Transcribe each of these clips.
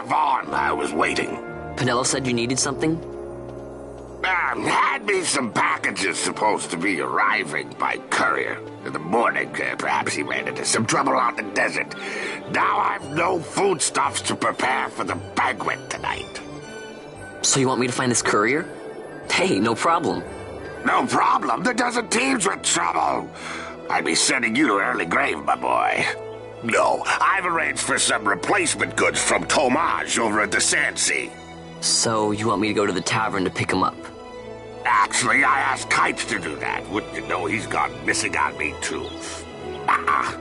Vaughn. I was waiting. Pinello said you needed something? Had me some packages supposed to be arriving by courier. In the morning, perhaps he ran into some trouble out in the desert. Now I've no foodstuffs to prepare for the banquet tonight. So you want me to find this courier? Hey, no problem. No problem. The desert teems with trouble. I'd be sending you to early grave, my boy. No, I've arranged for some replacement goods from Tomage over at the Sand Sea. So you want me to go to the tavern to pick him up? Actually, I asked Kites to do that. Wouldn't you know he's gone missing on me, too. I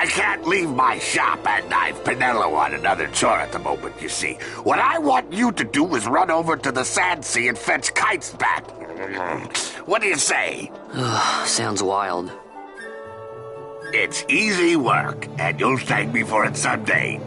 can't leave my shop, and I've Pinello on another chore at the moment, you see. What I want you to do is run over to the Sand Sea and fetch Kites back. What do you say? Sounds wild. It's easy work, and you'll thank me for it someday.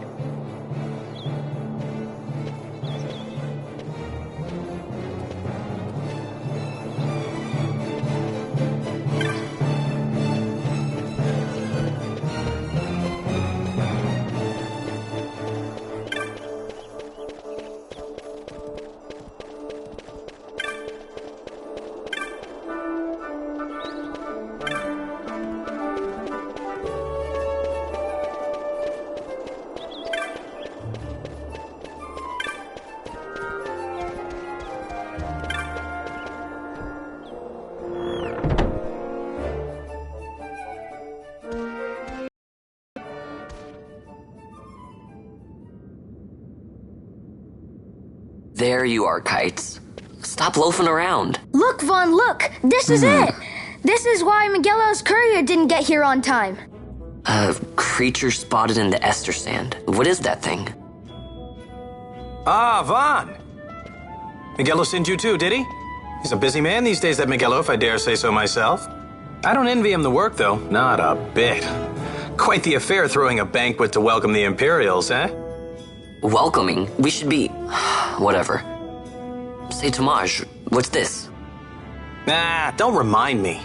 There you are, Kites. Stop loafing around. Look, Vaughn, look! This is it! This is why Miguelo's courier didn't get here on time. A creature spotted in the ester sand. What is that thing? Ah, Vaughn! Miguelo sent you too, did he? He's a busy man these days, that Miguelo, if I dare say so myself. I don't envy him the work, though. Not a bit. Quite the affair throwing a banquet to welcome the Imperials, eh? Welcoming? We should be... whatever. Say, Tomage, what's this? Nah, don't remind me.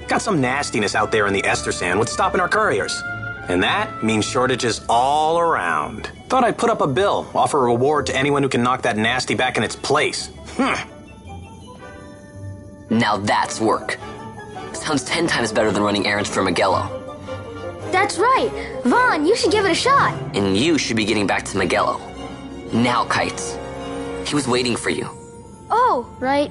Got some nastiness out there in the ester sand. What's stopping our couriers? And that means shortages all around. Thought I'd put up a bill, offer a reward to anyone who can knock that nasty back in its place. Now that's work. Sounds 10 times better than running errands for Miguelo. That's right! Vaughn, you should give it a shot! And you should be getting back to Miguelo. Now, Kites. He was waiting for you. Oh, right.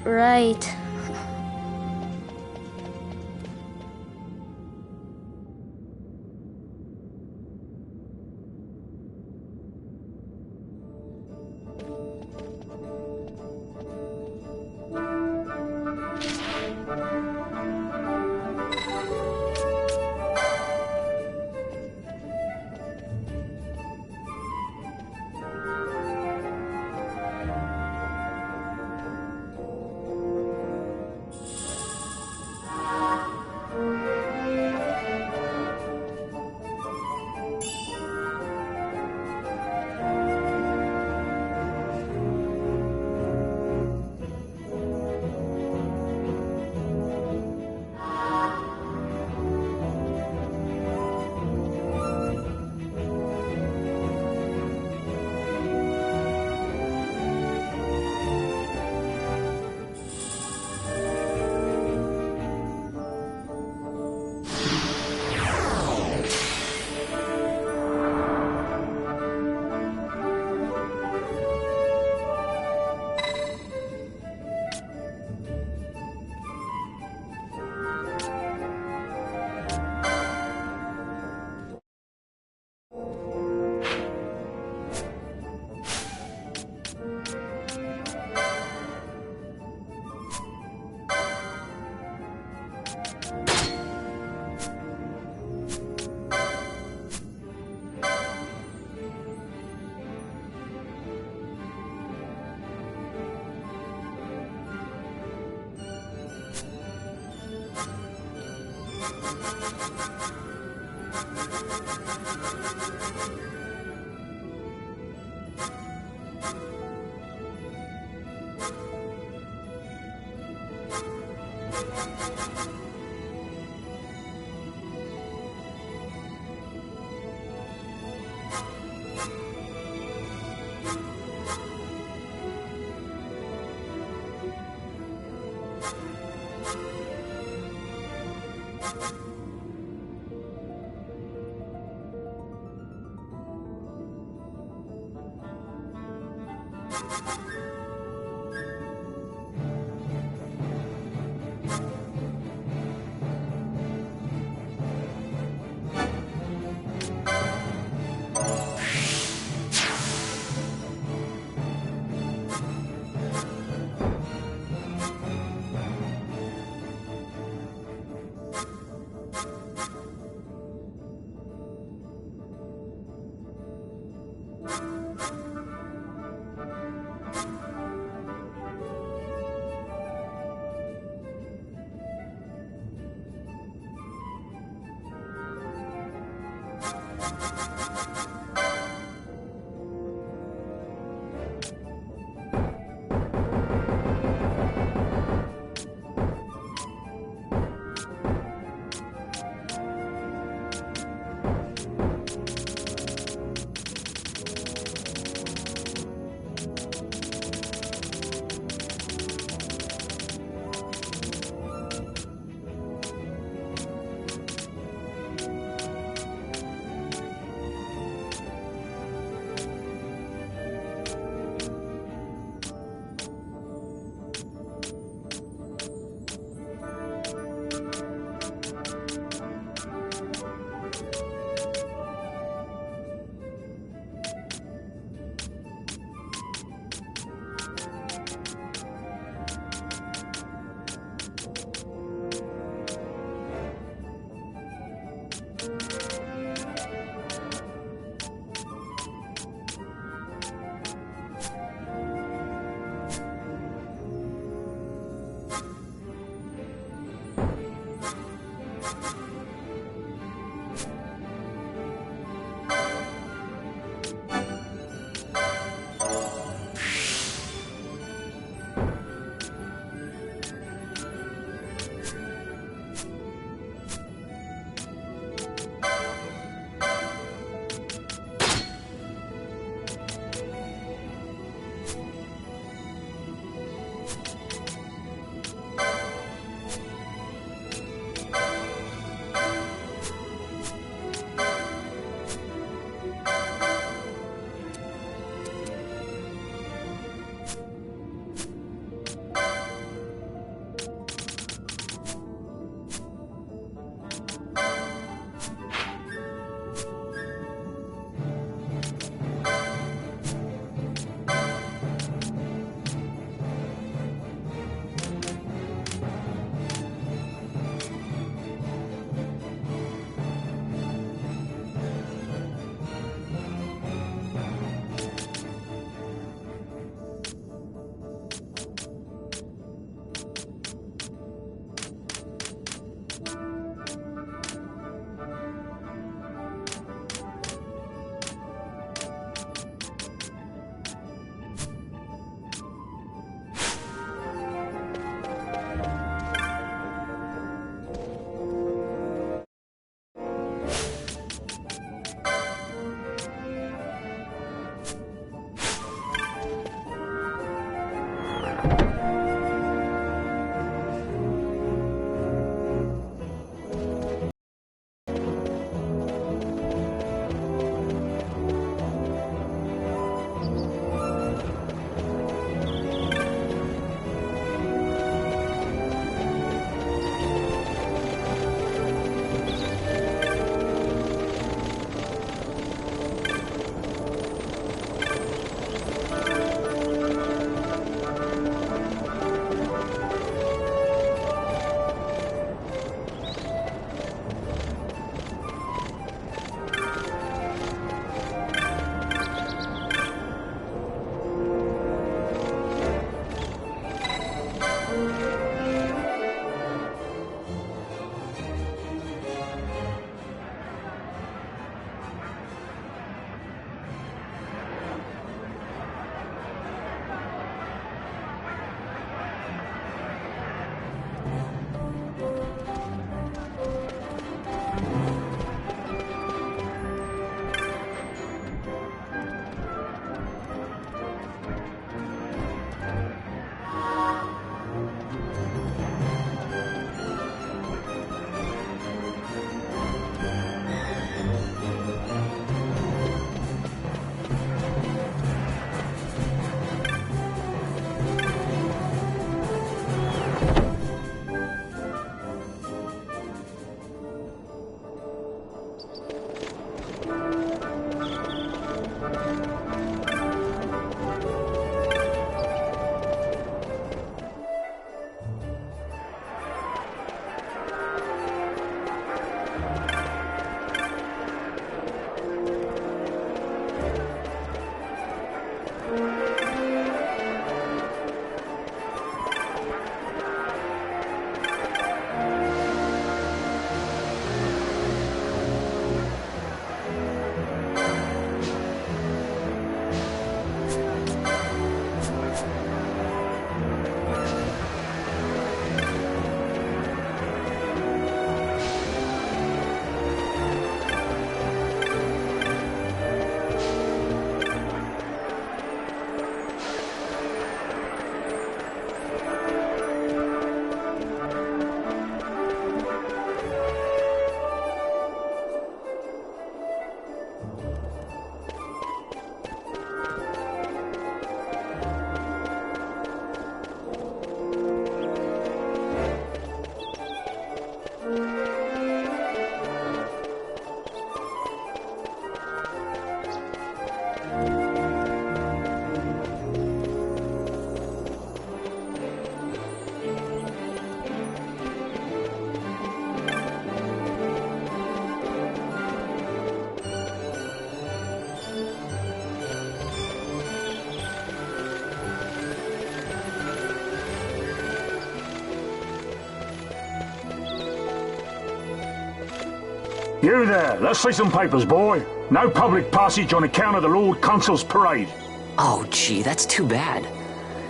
You there, let's see some papers, boy. No public passage on account of the Lord Consul's parade. Oh, gee, that's too bad.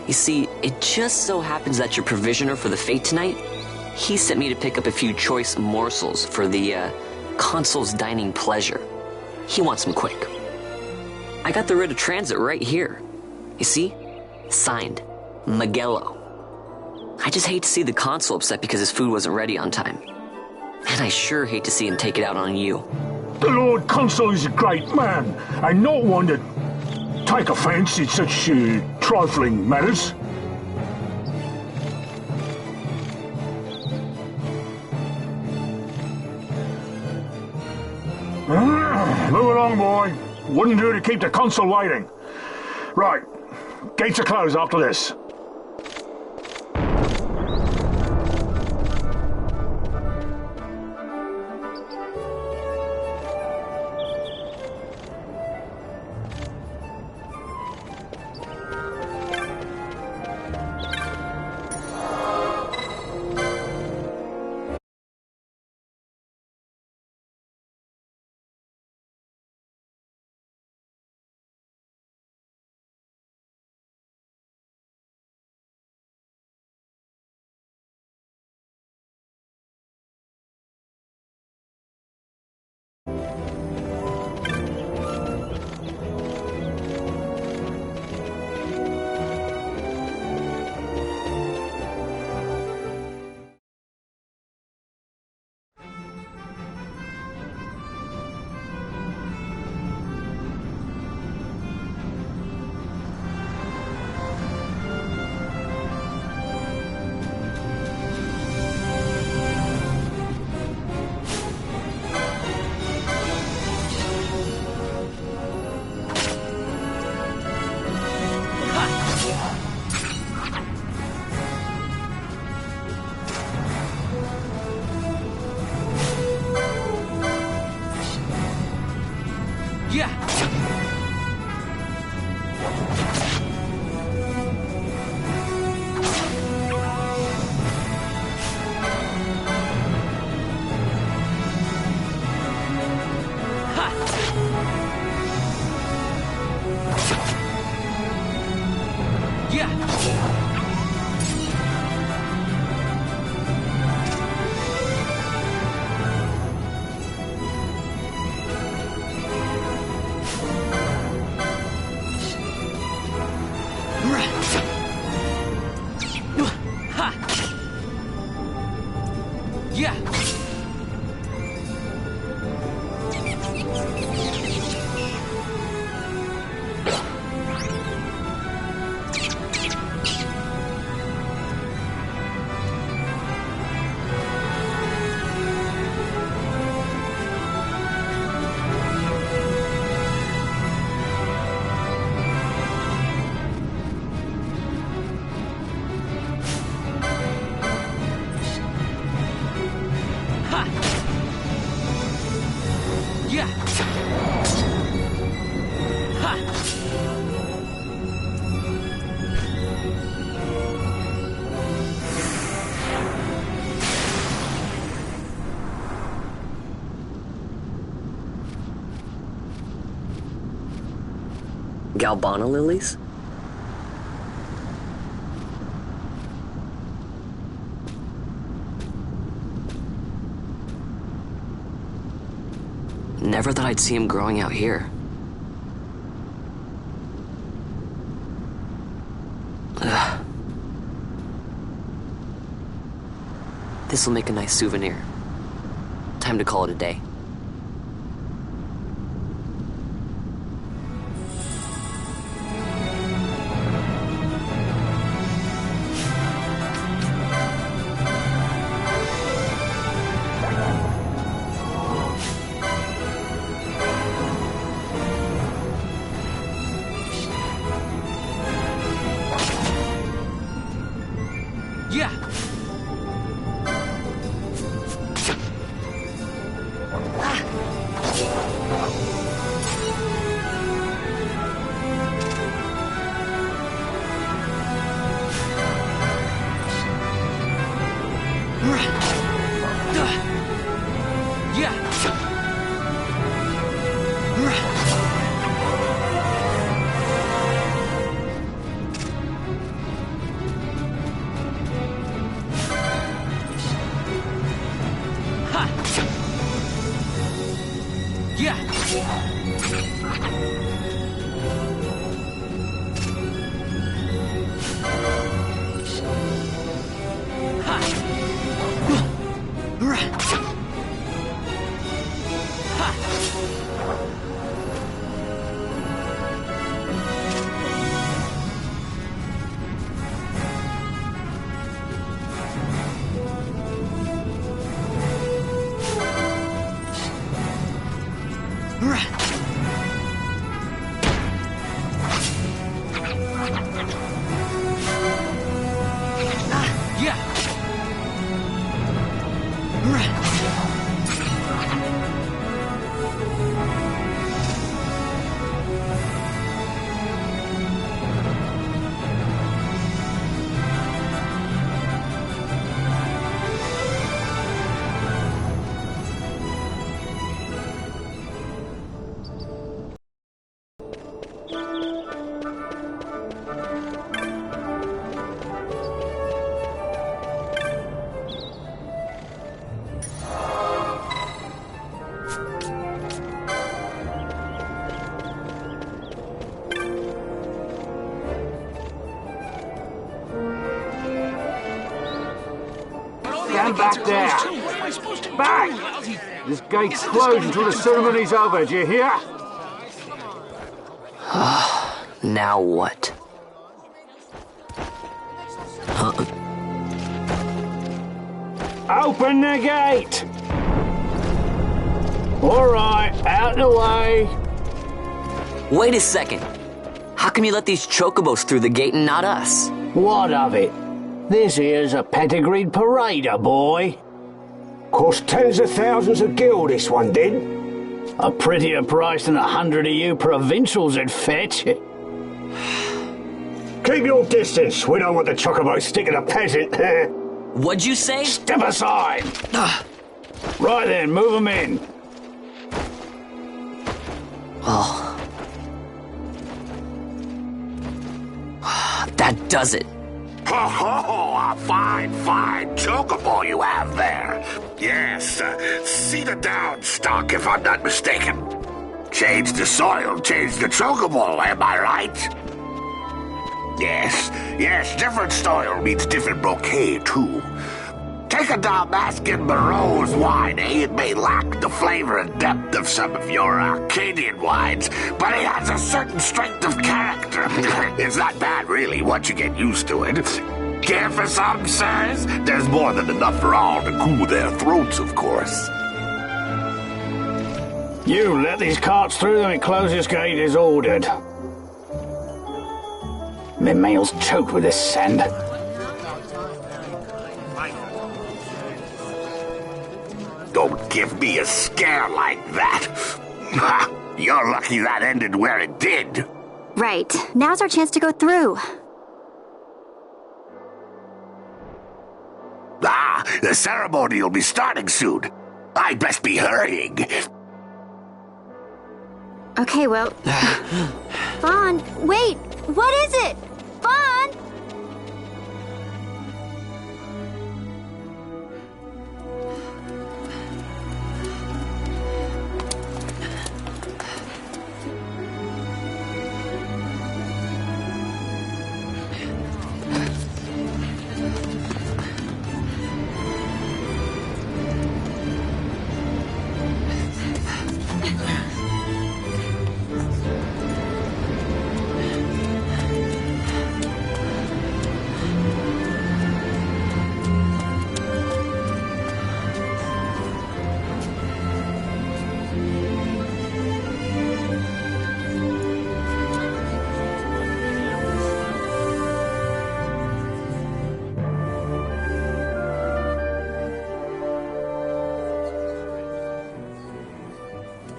You see, it just so happens that your provisioner for the fete tonight, he sent me to pick up a few choice morsels for the, Consul's dining pleasure. He wants them quick. I got the writ of transit right here. You see? Signed, Magello. I just hate to see the Consul upset because his food wasn't ready on time. And I sure hate to see him take it out on you. The Lord Consul is a great man, and not one to take offence in such trifling matters. Move along, boy. Wouldn't do to keep the Consul waiting. Right, gates are closed after this. Galbana lilies? Never thought I'd see him growing out here. Ugh. This'll make a nice souvenir. Time to call it a day. Yeah. Stand back there. Back! This gate's closed until the ceremony's over, do you hear? Now what? Open the gate! All right, out the way. Wait a second. How come you let these chocobos through the gate and not us? What of it? This here's a pedigreed parader, boy. Cost tens of thousands of gil, this one did. A prettier price than 100 of you provincials would fetch. Keep your distance. We don't want the chocobo sticking a peasant. What'd you say? Step aside. Right then, move them in. Oh. That does it. A fine chocobo you have there. Yes, cedar down stock if I'm not mistaken. Change the soil, change the chocobo, am I right? Yes, different soil means different bouquet too. Take a Dalmascan Barreau's wine, It may lack the flavor and depth of some of your Arcadian wines, but it has a certain strength of character. It's not bad, really, once you get used to it. Care for some, sirs? There's more than enough for all to cool their throats, of course. You let these carts through and close this gate as ordered. My mail's choked with this sand. Don't give me a scare like that. You're lucky that ended where it did. Right. Now's our chance to go through. The ceremony will be starting soon. I'd best be hurrying. Okay, well... Vaughn, wait! What is it? Vaughn!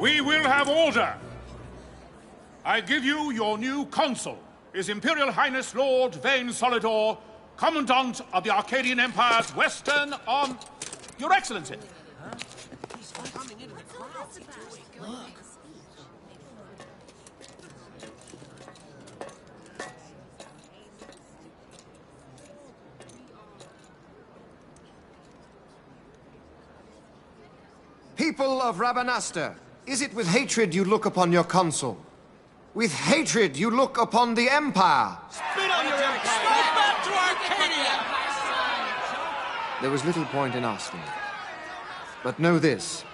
We will have order. I give you your new consul, His Imperial Highness Lord Vane Solidor, Commandant of the Arcadian Empire's Western Arm... Your Excellency. People of Rabanastre, is it with hatred you look upon your consul? With hatred you look upon the Empire? Spit on your empire! Go back to Arcadia! There was little point in asking. But know this,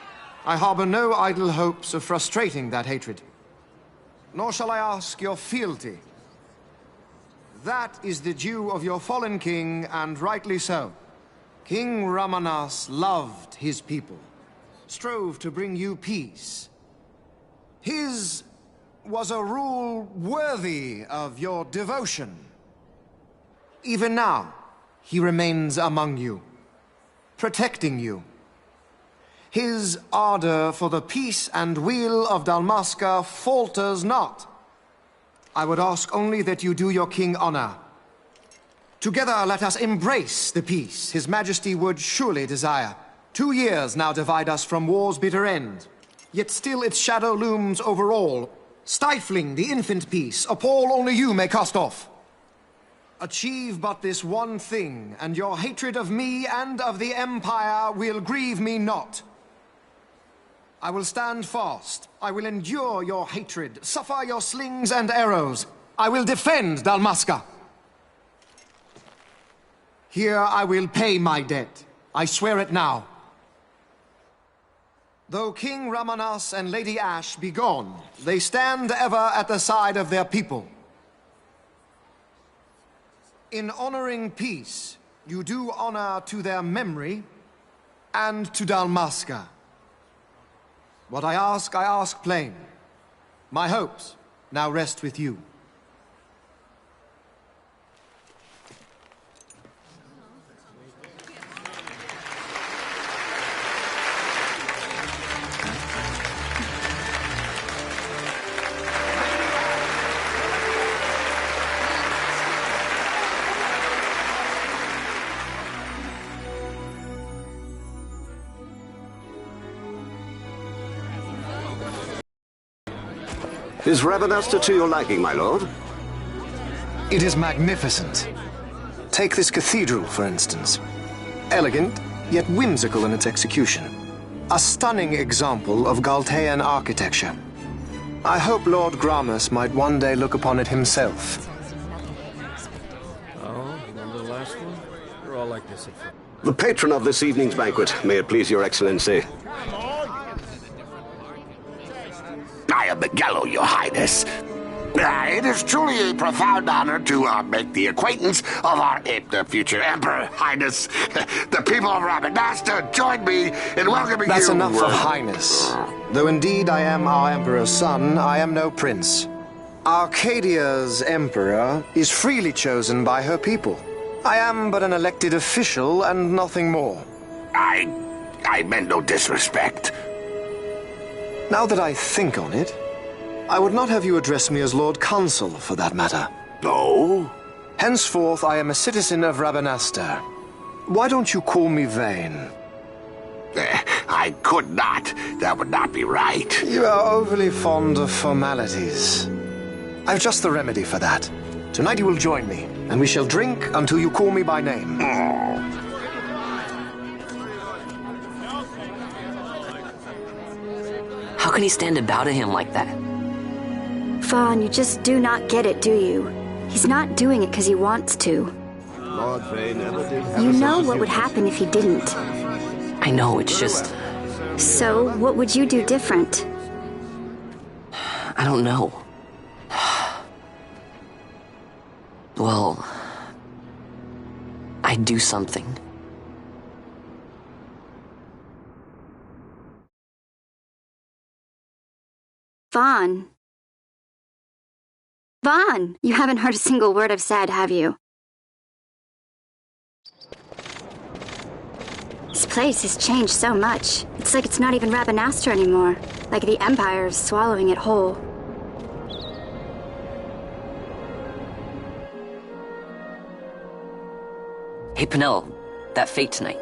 I harbor no idle hopes of frustrating that hatred. Nor shall I ask your fealty. That is the due of your fallen king, and rightly so. King Ramanas loved his people, strove to bring you peace. His was a rule worthy of your devotion. Even now, he remains among you, protecting you. His ardor for the peace and weal of Dalmasca falters not. I would ask only that you do your king honor. Together let us embrace the peace His Majesty would surely desire. 2 years now divide us from war's bitter end, yet still its shadow looms over all, stifling the infant peace a pall only you may cast off. Achieve but this one thing, and your hatred of me and of the Empire will grieve me not. I will stand fast. I will endure your hatred, suffer your slings and arrows. I will defend Dalmasca. Here I will pay my debt. I swear it now. Though King Ramanas and Lady Ash be gone, they stand ever at the side of their people. In honoring peace, you do honor to their memory and to Dalmasca. What I ask plain. My hopes now rest with you. Is Rabanasta to your liking, my lord? It is magnificent. Take this cathedral, for instance. Elegant, yet whimsical in its execution. A stunning example of Galtean architecture. I hope Lord Gramus might one day look upon it himself. Oh, remember the last one? We're all like this at first. The patron of this evening's banquet, may it please your excellency. I am Miguelo, your highness. It is truly a profound honor to make the acquaintance of our future emperor, highness. The people of Rabanasta join me in welcoming you. That's enough of highness. Though indeed I am our emperor's son, I am no prince. Arcadia's emperor is freely chosen by her people. I am but an elected official and nothing more. I meant no disrespect. Now that I think on it, I would not have you address me as Lord Consul, for that matter. No? Henceforth, I am a citizen of Rabanasta. Why don't you call me Vane? I could not. That would not be right. You are overly fond of formalities. I've just the remedy for that. Tonight you will join me, and we shall drink until you call me by name. How can he stand about to him like that? Fawn, you just do not get it, do you? He's not doing it because he wants to. Lord Vane never did have You know what would happen if he didn't. I know, it's just... So, what would you do different? I don't know. Well... I'd do something. Vaughn. Vaughn! You haven't heard a single word I've said, have you? This place has changed so much. It's like it's not even Rabanasta anymore. Like the Empire is swallowing it whole. Hey, Penelo, that fete tonight.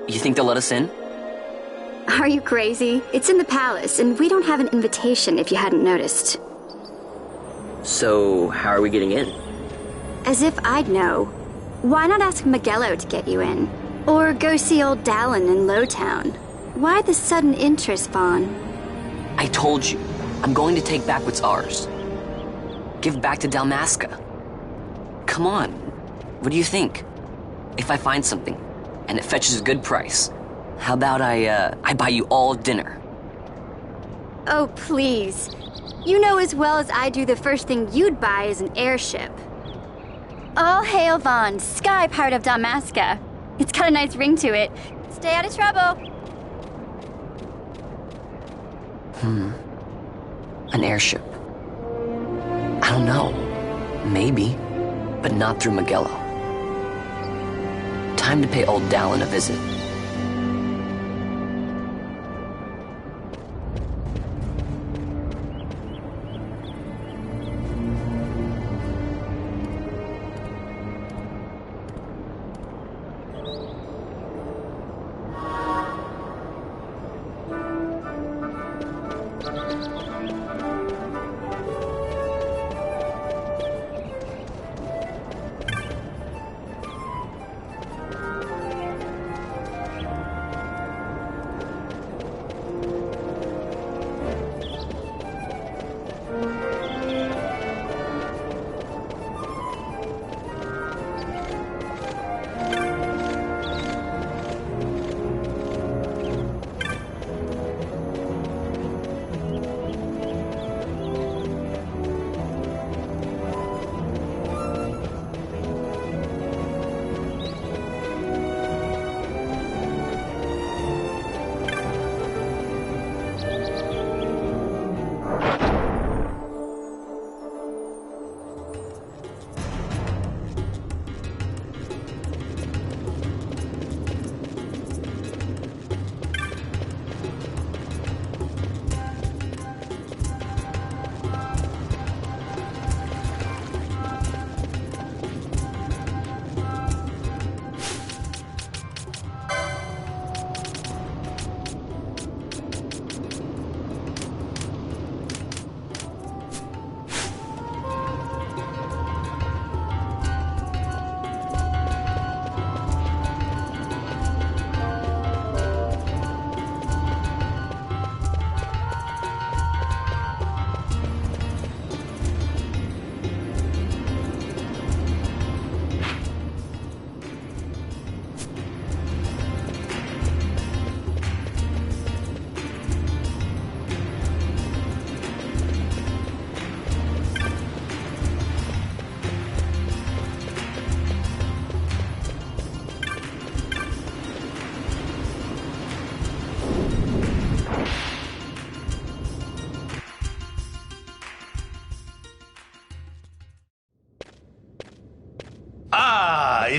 You think they'll let us in? Are you crazy? It's in the palace, and we don't have an invitation if you hadn't noticed. So, how are we getting in? As if I'd know. Why not ask Miguelo to get you in? Or go see old Dallin in Lowtown? Why the sudden interest, Vaughn? I told you, I'm going to take back what's ours. Give back to Dalmasca. Come on, what do you think? If I find something, and it fetches a good price, how about I buy you all dinner? Oh, please. You know as well as I do the first thing you'd buy is an airship. All hail Vaughn, sky part of Dalmasca. It's got a nice ring to it. Stay out of trouble. An airship. I don't know. Maybe, but not through Miguelo. Time to pay old Dallin a visit.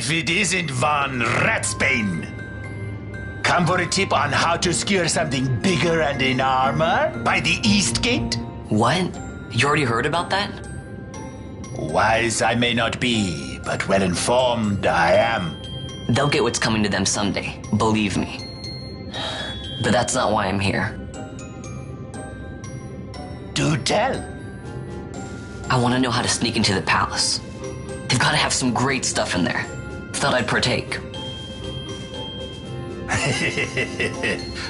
if it isn't Von Ratsbane. Come for a tip on how to secure something bigger and in armor by the East Gate? What? You already heard about that? Wise I may not be, but well informed I am. They'll get what's coming to them someday, believe me. But that's not why I'm here. Do tell. I want to know how to sneak into the palace. They've got to have some great stuff in there. Thought I'd partake.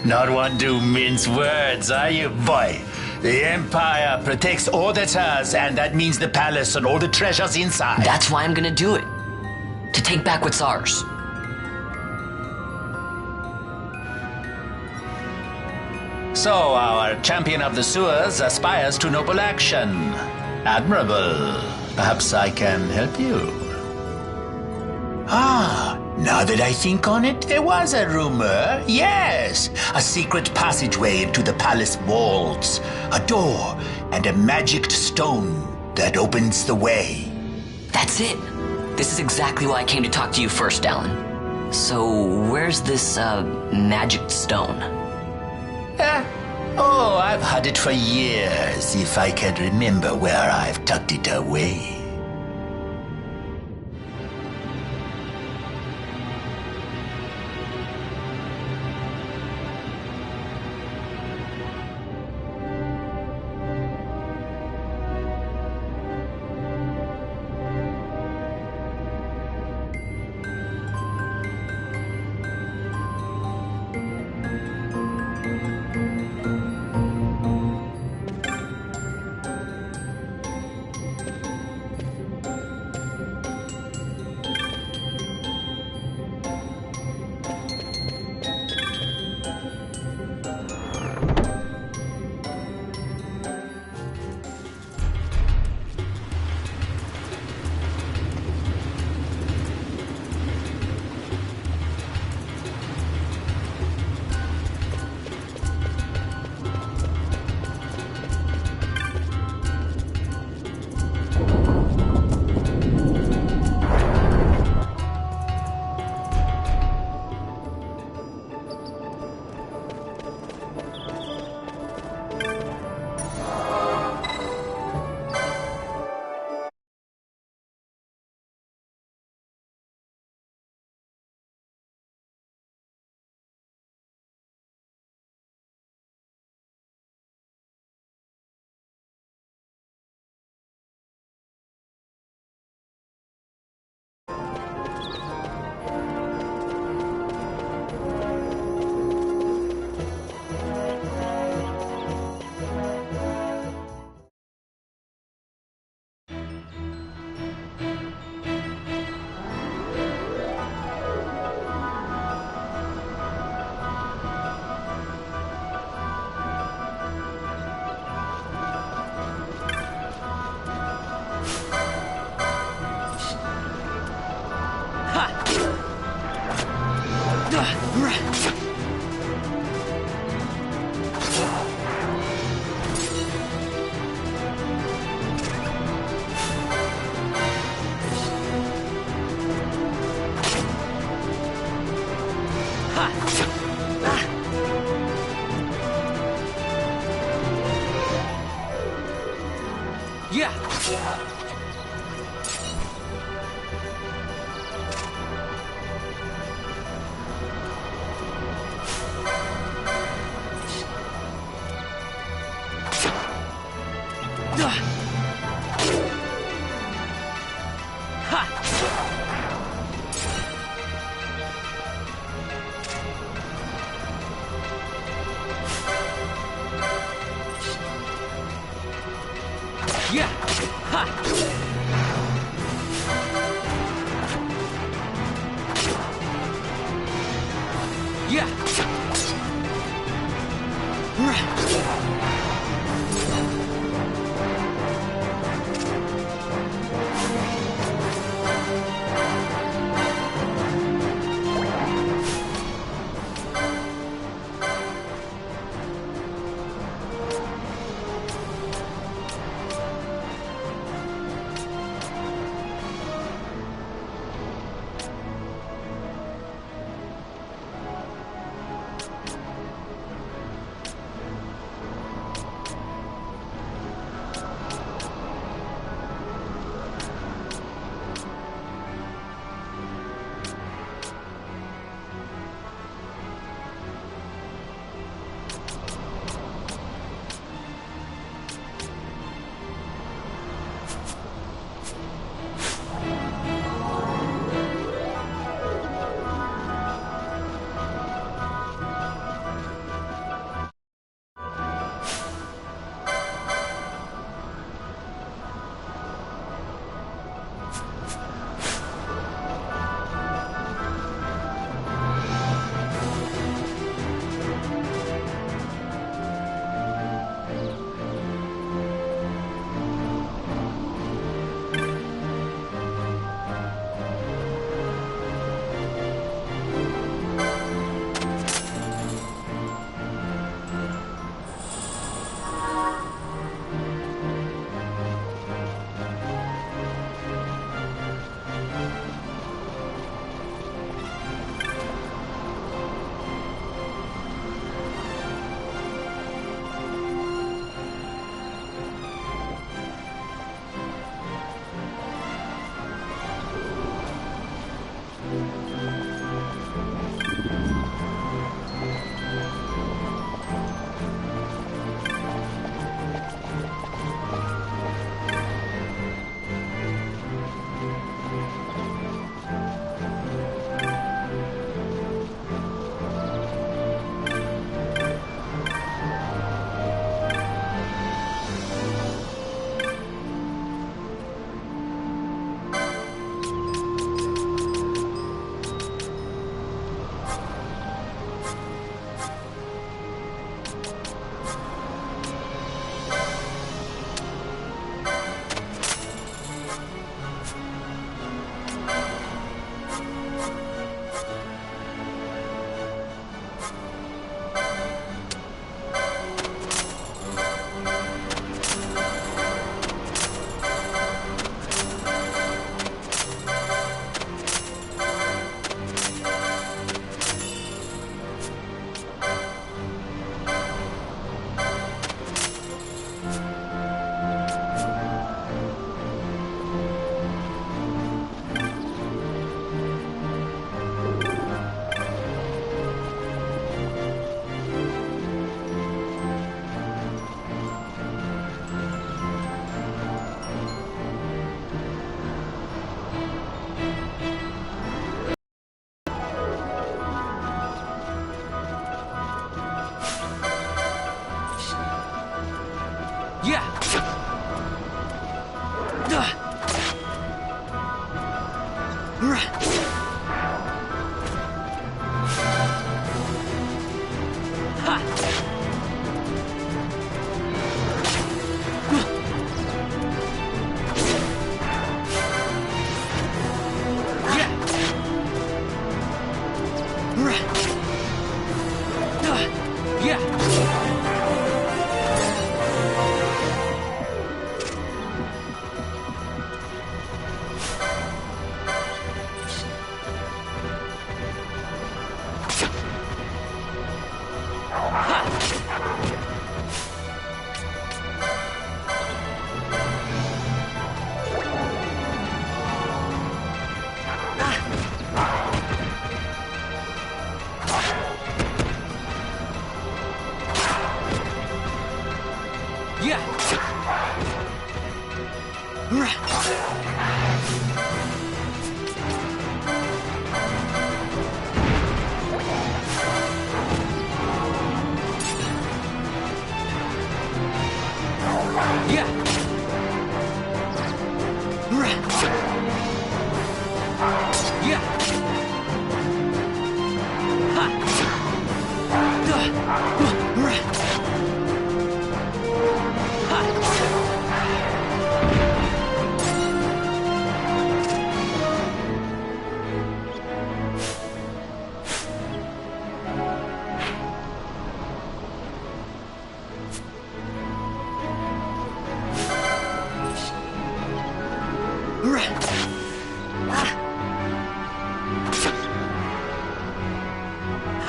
Not one to mince words, are you, boy? The Empire protects all that's hers, and that means the palace and all the treasures inside. That's why I'm gonna do it. To take back what's ours. So, our champion of the sewers aspires to noble action. Admirable. Perhaps I can help you. Now that I think on it, there was a rumor. Yes, a secret passageway into the palace walls. A door and a magicked stone that opens the way. That's it. This is exactly why I came to talk to you first, Alan. So, where's this, magicked stone? I've had it for years, if I can remember where I've tucked it away.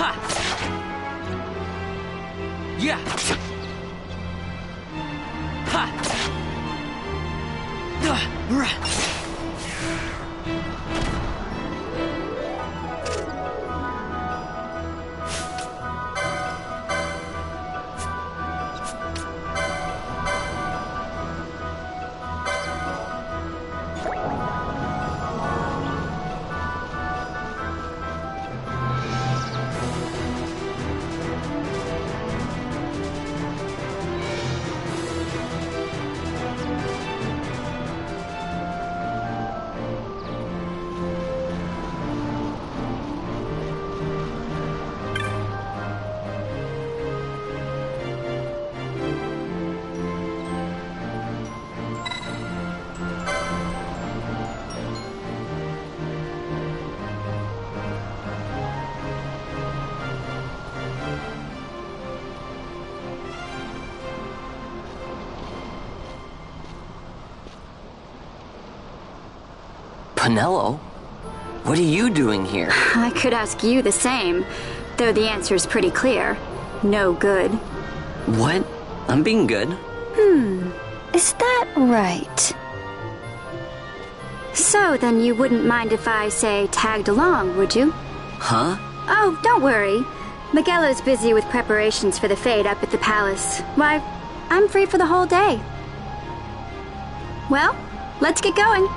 Ha! Yeah! Ha! Right. Pinello? What are you doing here? I could ask you the same, though the answer's pretty clear. No good. What? I'm being good. Is that right? So, then you wouldn't mind if I, say, tagged along, would you? Huh? Oh, don't worry. Miguelo's busy with preparations for the fete up at the palace. Why, I'm free for the whole day. Well, let's get going.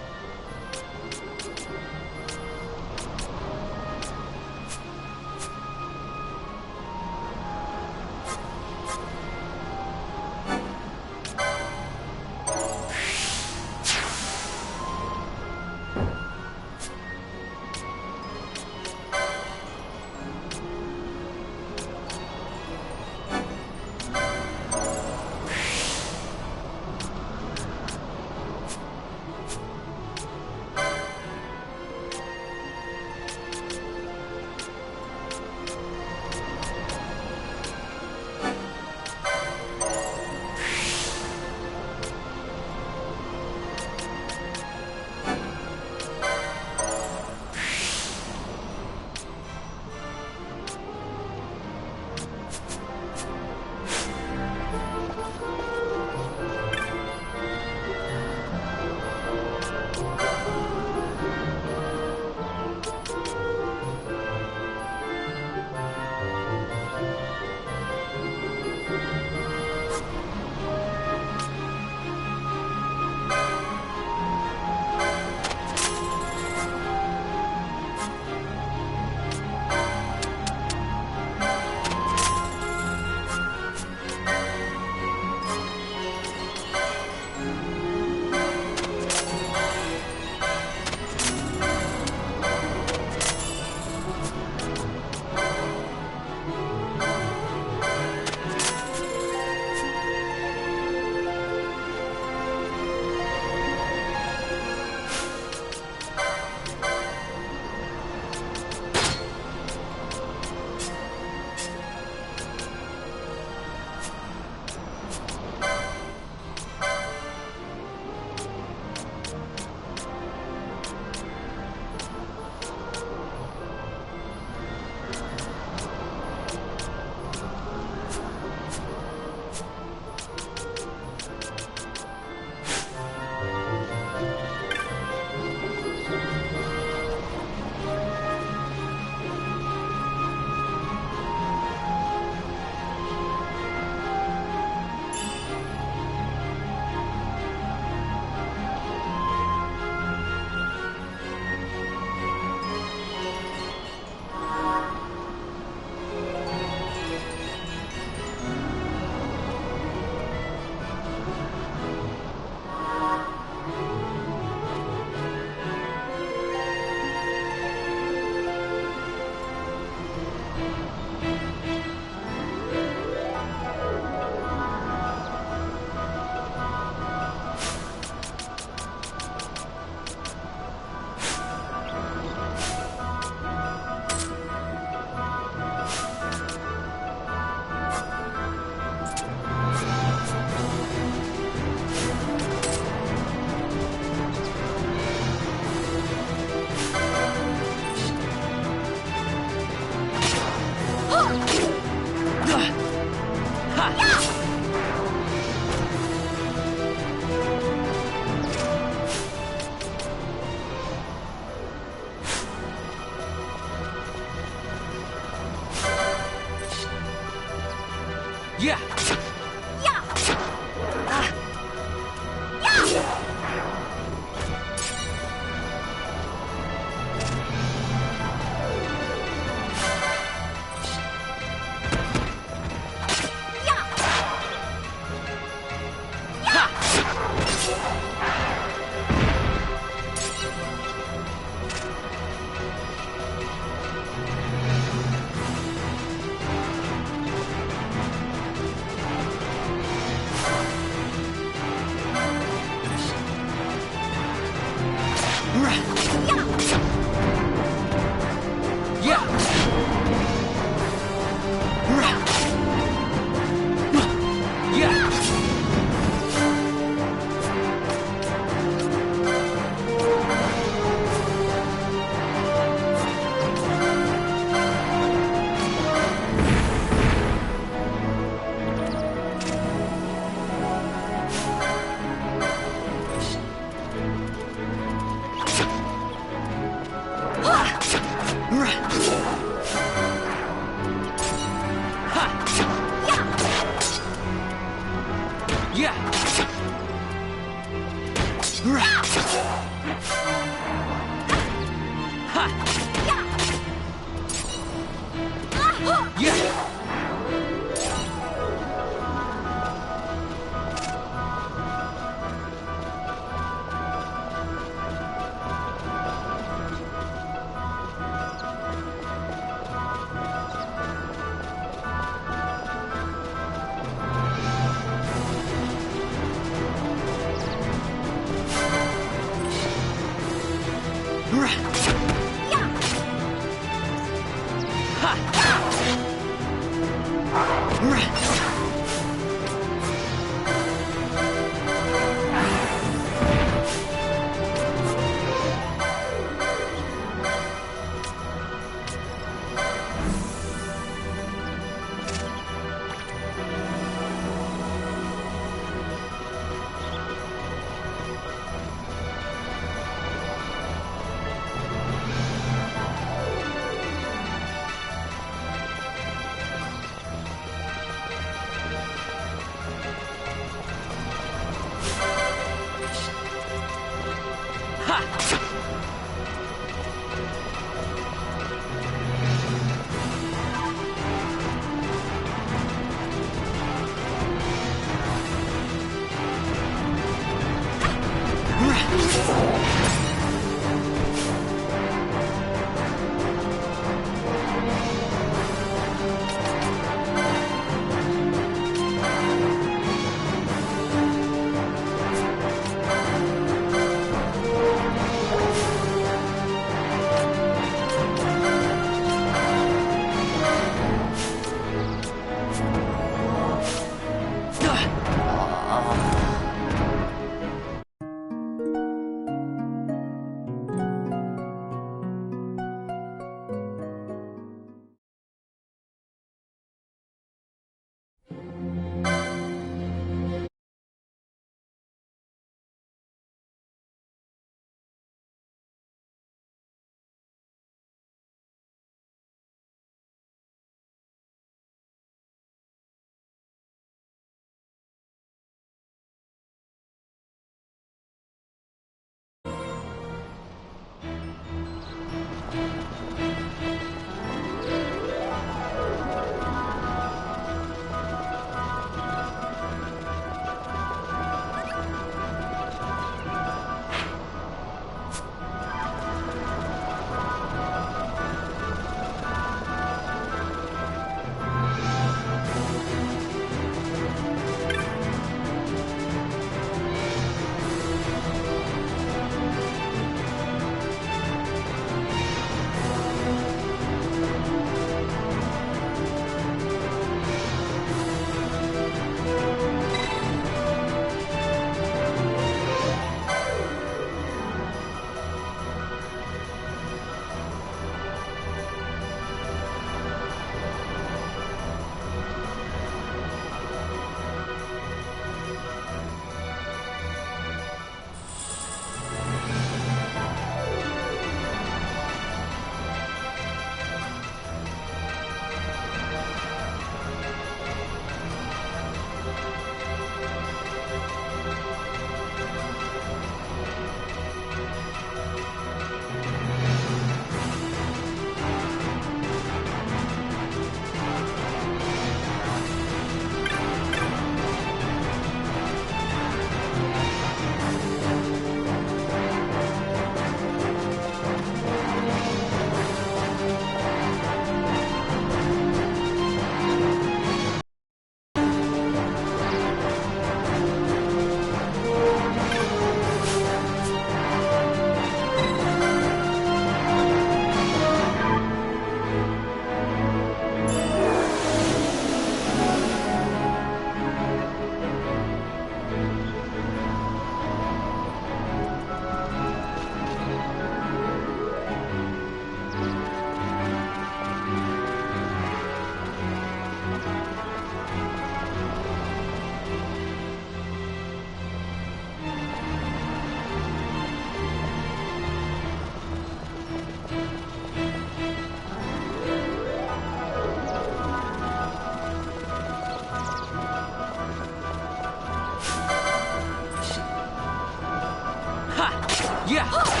Ha! Yeah!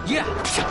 Yeah!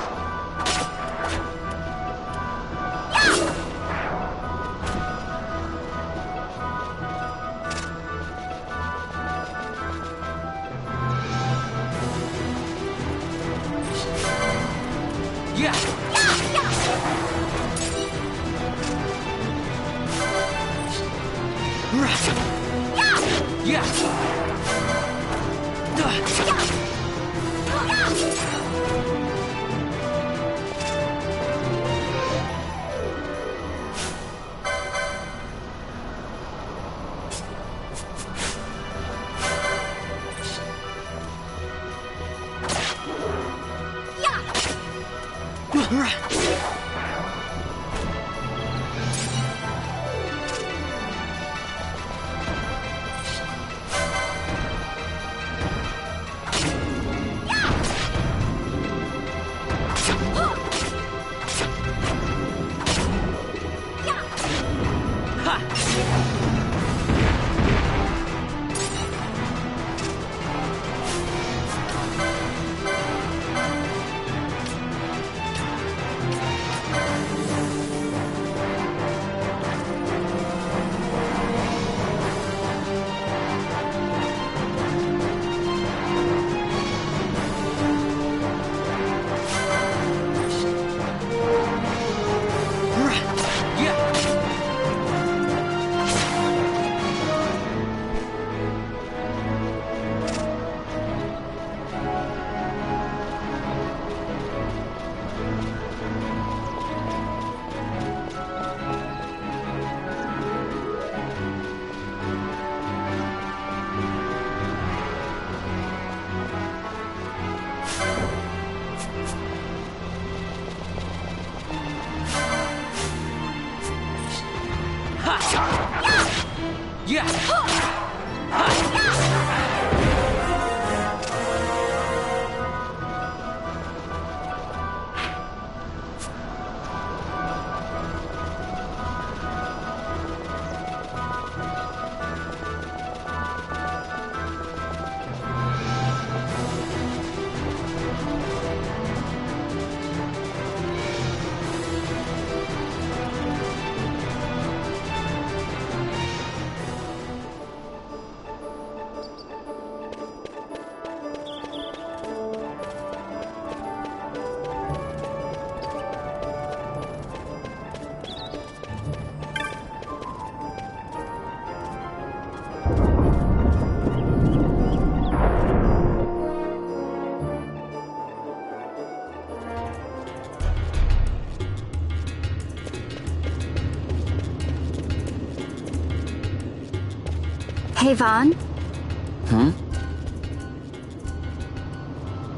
Hey, Vaughn.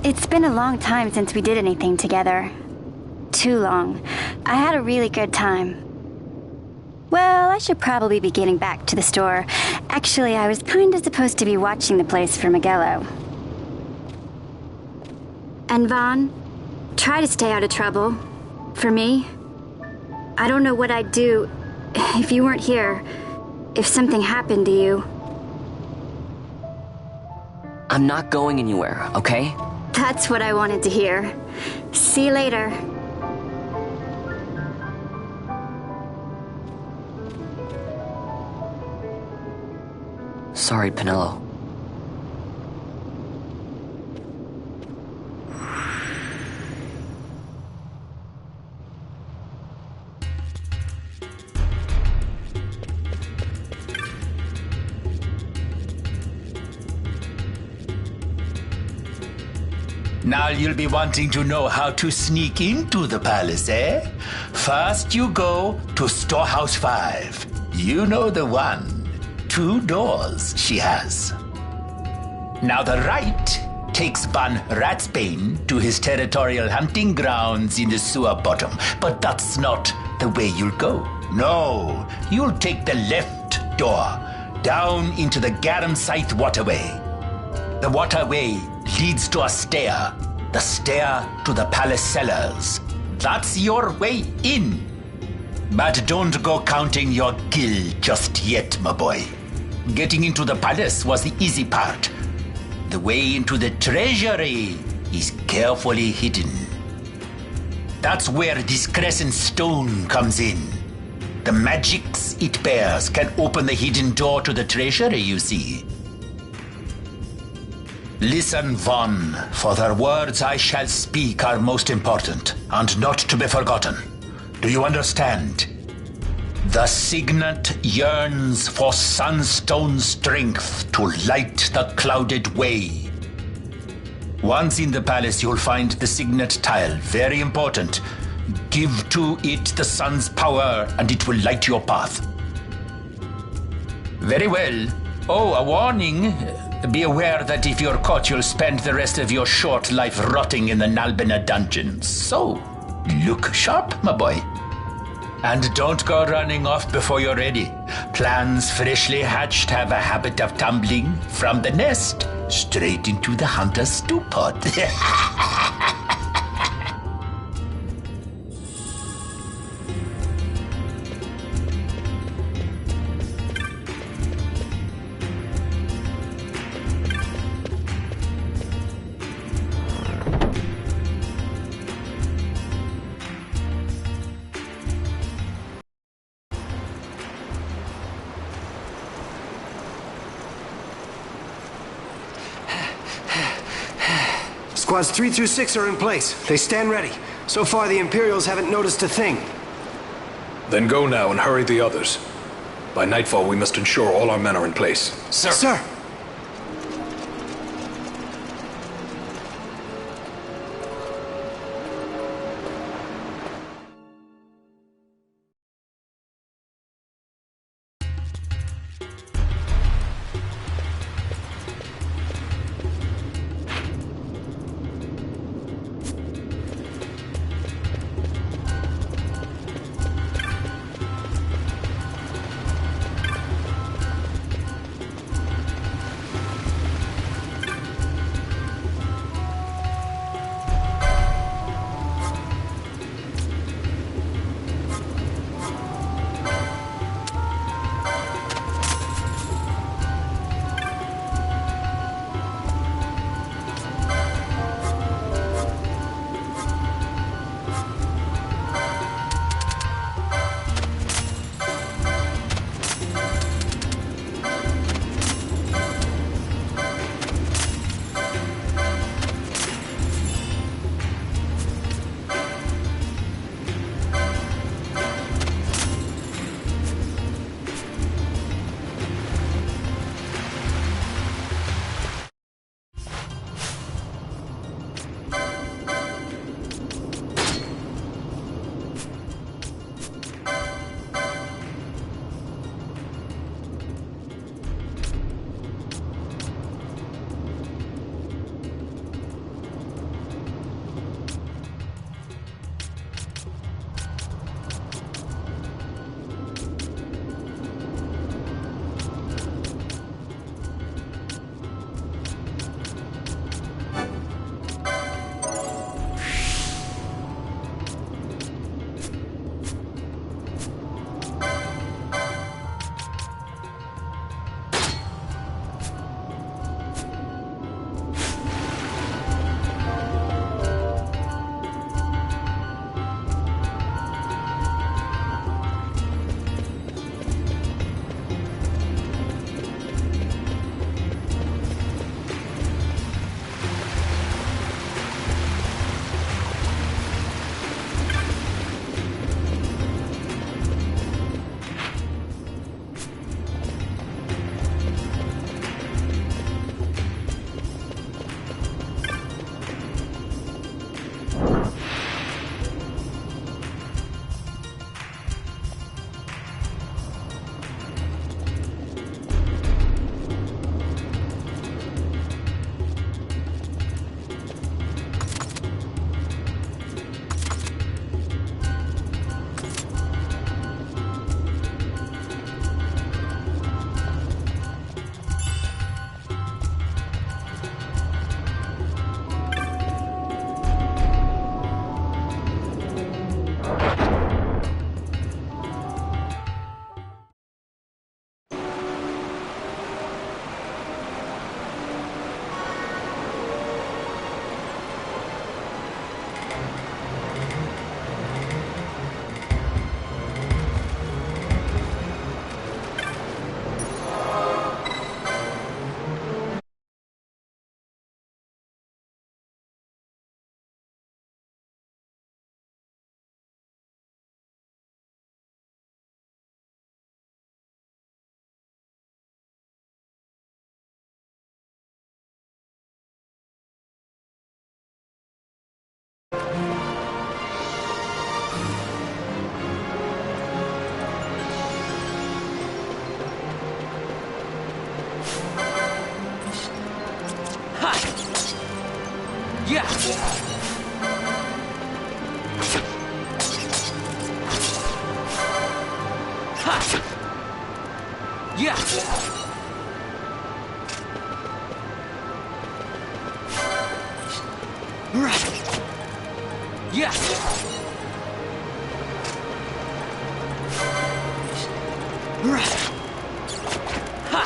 It's been a long time since we did anything together. Too long. I had a really good time. Well, I should probably be getting back to the store. Actually, I was kinda supposed to be watching the place for Miguelo. And Vaughn, try to stay out of trouble. For me. I don't know what I'd do if you weren't here. If something happened to you. I'm not going anywhere, okay? That's what I wanted to hear. See you later. Sorry, Penelo. Now you'll be wanting to know how to sneak into the palace, eh? First you go to Storehouse 5. You know the one. 2 doors she has. Now the right takes Ban Ratsbane to his territorial hunting grounds in the sewer bottom. But that's not the way you'll go. No, you'll take the left door, down into the Garum Scythe waterway. The waterway leads to a stair. The stair to the palace cellars. That's your way in. But don't go counting your gil just yet, my boy. Getting into the palace was the easy part. The way into the treasury is carefully hidden. That's where this crescent stone comes in. The magics it bears can open the hidden door to the treasury, you see. Listen, Vaughn, for the words I shall speak are most important, and not to be forgotten. Do you understand? The signet yearns for sunstone strength to light the clouded way. Once in the palace, you'll find the signet tile, very important. Give to it the sun's power, and it will light your path. Very well. Oh, a warning. Be aware that if you're caught, you'll spend the rest of your short life rotting in the Nalbina dungeons. So, look sharp, my boy. And don't go running off before you're ready. Plans freshly hatched have a habit of tumbling from the nest straight into the hunter's stew pot. Squads 3 through 6 are in place. They stand ready. So far, the Imperials haven't noticed a thing. Then go now and hurry the others. By nightfall, we must ensure all our men are in place. Sir! Sir! Yeah! Ha! Yeah! Right! Yeah! Right! Ha!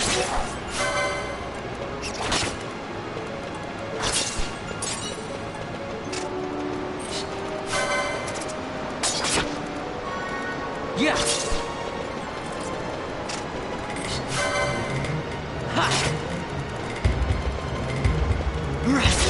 Yeah! Ha! Right!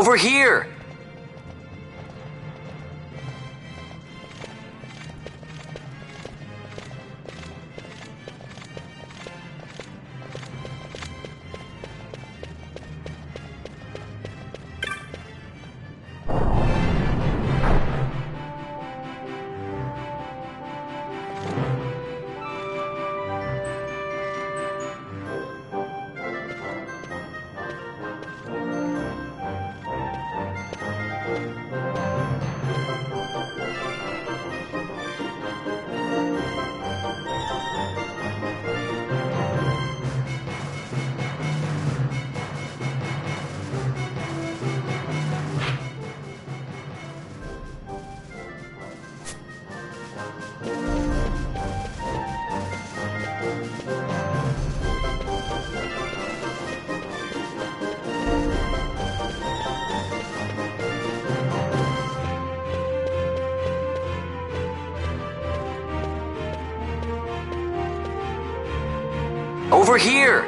Over here! Over here!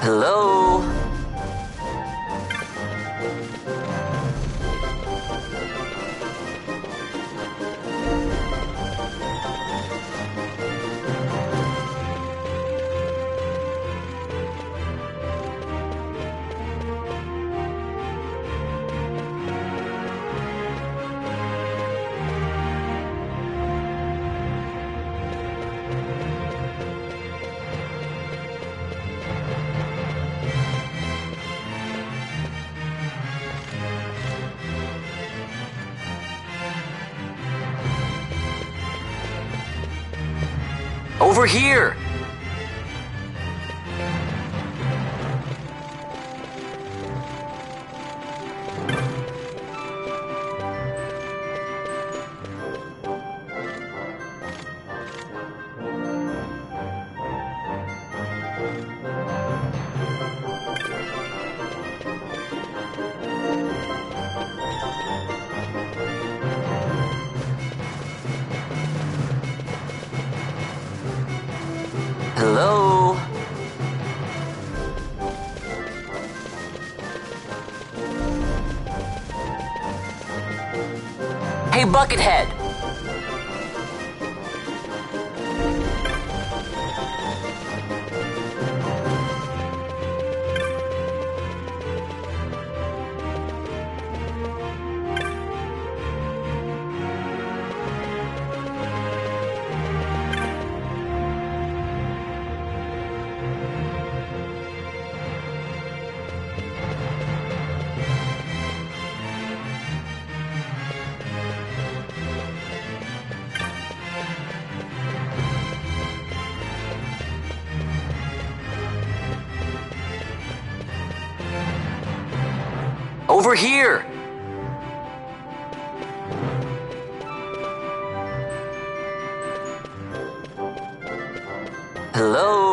Hello? Over here! Hello? Hey, Buckethead! Over here! Hello?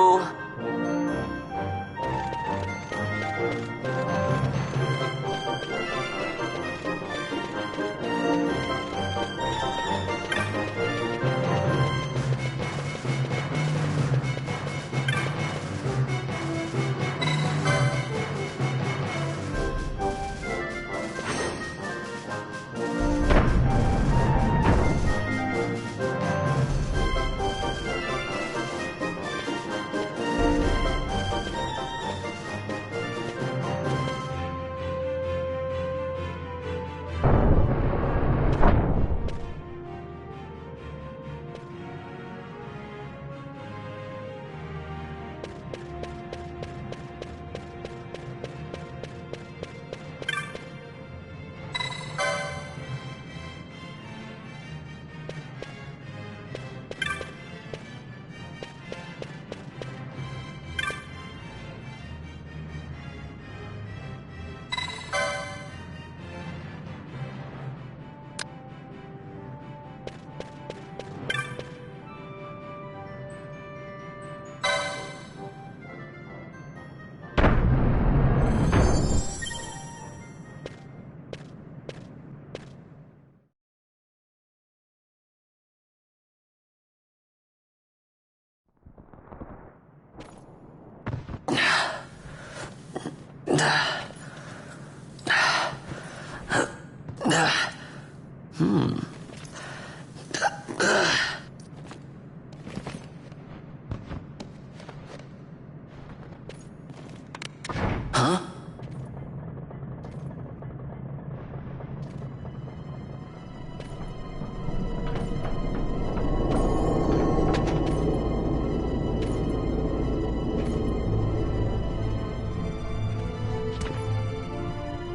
Huh?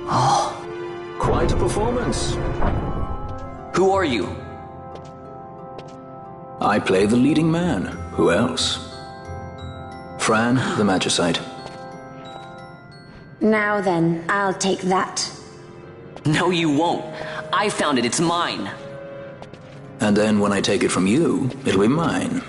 Oh. Quite a performance. Who are you? I play the leading man. Who else? Fran, the Magicite. Now then, I'll take that. No, you won't. I found it. It's mine. And then when I take it from you, it'll be mine.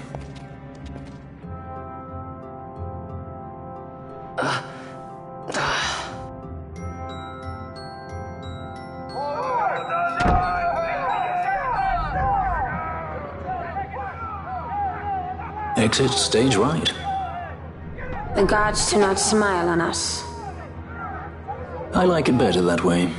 Exit stage right. The gods do not smile on us. I like it better that way.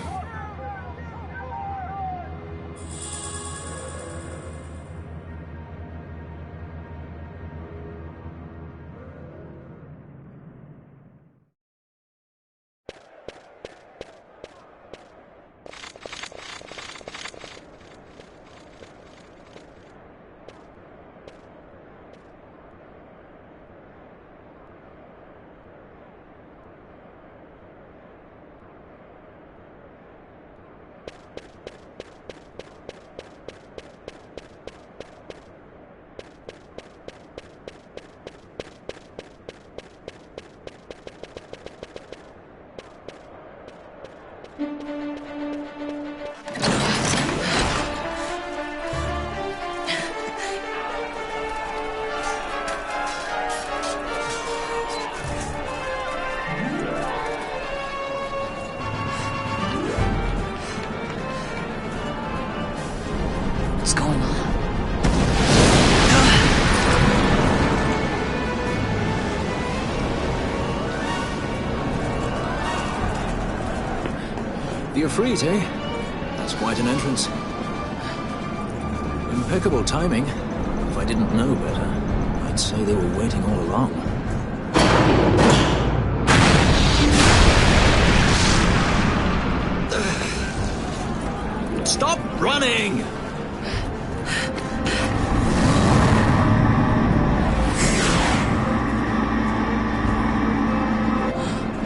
What's going on? The Ifrit, eh? That's quite an entrance. Impeccable timing. If I didn't know better, I'd say they were waiting all along. Stop running!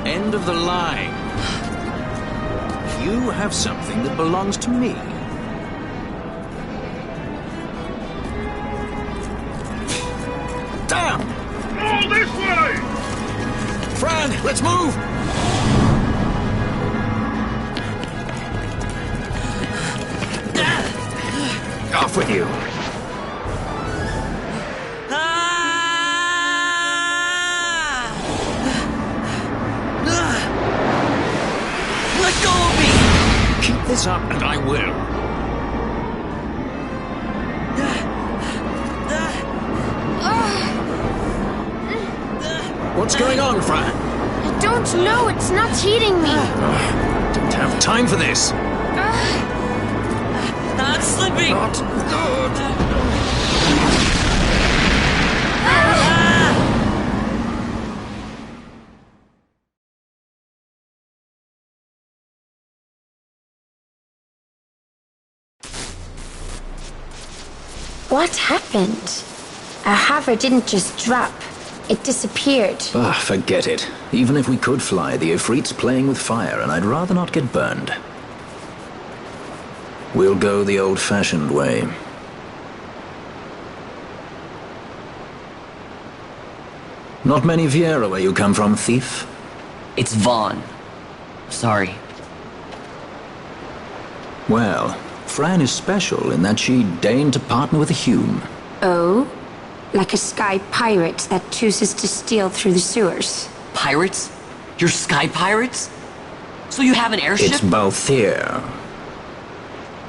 End of the line. You have something that belongs to me. Damn! All this way! Fran, let's move! Off with you! Let go of me! Keep this up and I will. What's going on, Fran? I don't know. It's not heating me. Don't have time for this. Not slipping! Not good. What happened? Our hover didn't just drop. It disappeared. Ah, forget it. Even if we could fly, the Ifrit's playing with fire, and I'd rather not get burned. We'll go the old-fashioned way. Not many Viera where you come from, thief? It's Vaughn. Sorry. Well, Fran is special in that she deigned to partner with a Hume. Oh? Like a sky pirate that chooses to steal through the sewers. Pirates? You're sky pirates? So you have an airship? It's both here.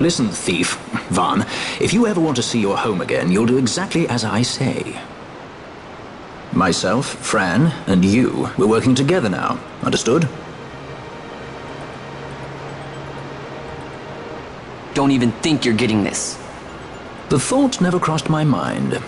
Listen, thief, Vaughn, if you ever want to see your home again, you'll do exactly as I say. Myself, Fran, and you, we're working together now. Understood? Don't even think you're getting this. The thought never crossed my mind.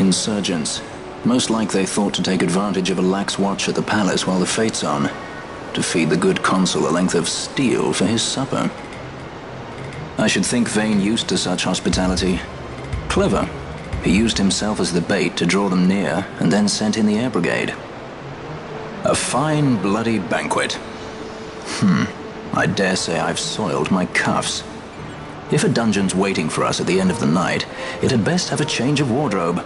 Insurgents. Most like they thought to take advantage of a lax watch at the palace while the fate's on, to feed the good consul a length of steel for his supper. I should think Vane used to such hospitality. Clever. He used himself as the bait to draw them near, and then sent in the air brigade. A fine bloody banquet. I dare say I've soiled my cuffs. If a dungeon's waiting for us at the end of the night, it had best have a change of wardrobe.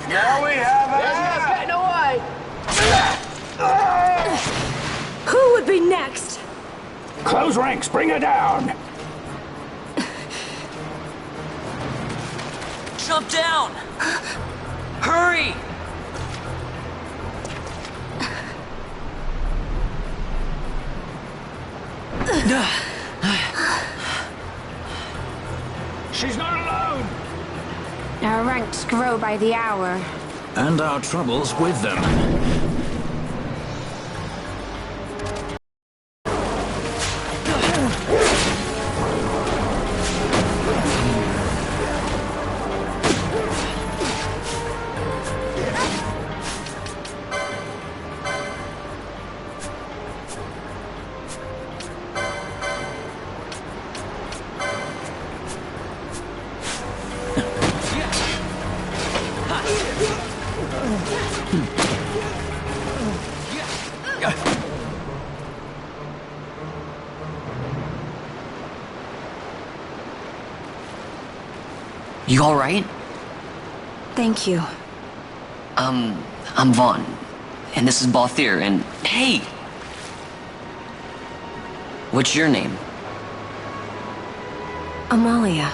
Now we have Yes, getting away. Who would be next? Close ranks, bring her down. Jump down! Hurry! She's not alone. Our ranks grow by the hour. And our troubles with them. You alright? Thank you. I'm Vaughn. And this is Balthier, and hey! What's your name? Amalia.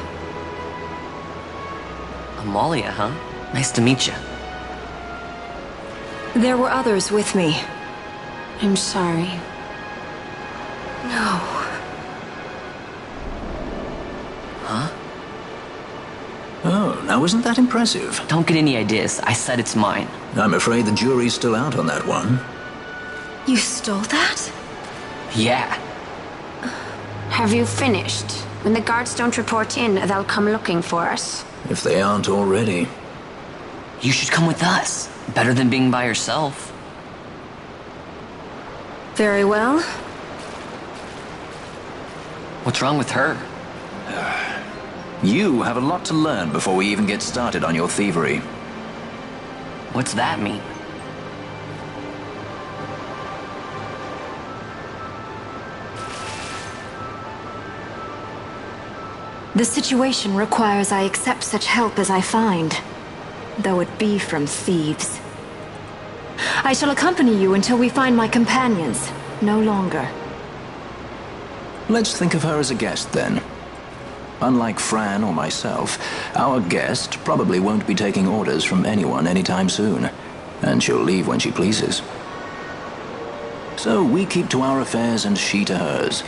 Amalia, huh? Nice to meet you. There were others with me. I'm sorry. No. Huh? Oh, now isn't that impressive? Don't get any ideas. I said it's mine. I'm afraid the jury's still out on that one. You stole that? Yeah. Have you finished? When the guards don't report in, they'll come looking for us. If they aren't already. You should come with us. Better than being by yourself. Very well. What's wrong with her? You have a lot to learn before we even get started on your thievery. What's that mean? The situation requires I accept such help as I find, though it be from thieves. I shall accompany you until we find my companions, no longer. Let's think of her as a guest, then. Unlike Fran or myself, our guest probably won't be taking orders from anyone anytime soon, and she'll leave when she pleases. So we keep to our affairs and she to hers.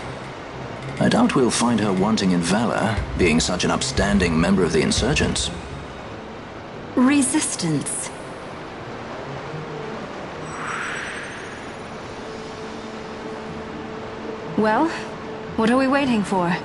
I doubt we'll find her wanting in valor, being such an upstanding member of the insurgents. Resistance. Well, what are we waiting for?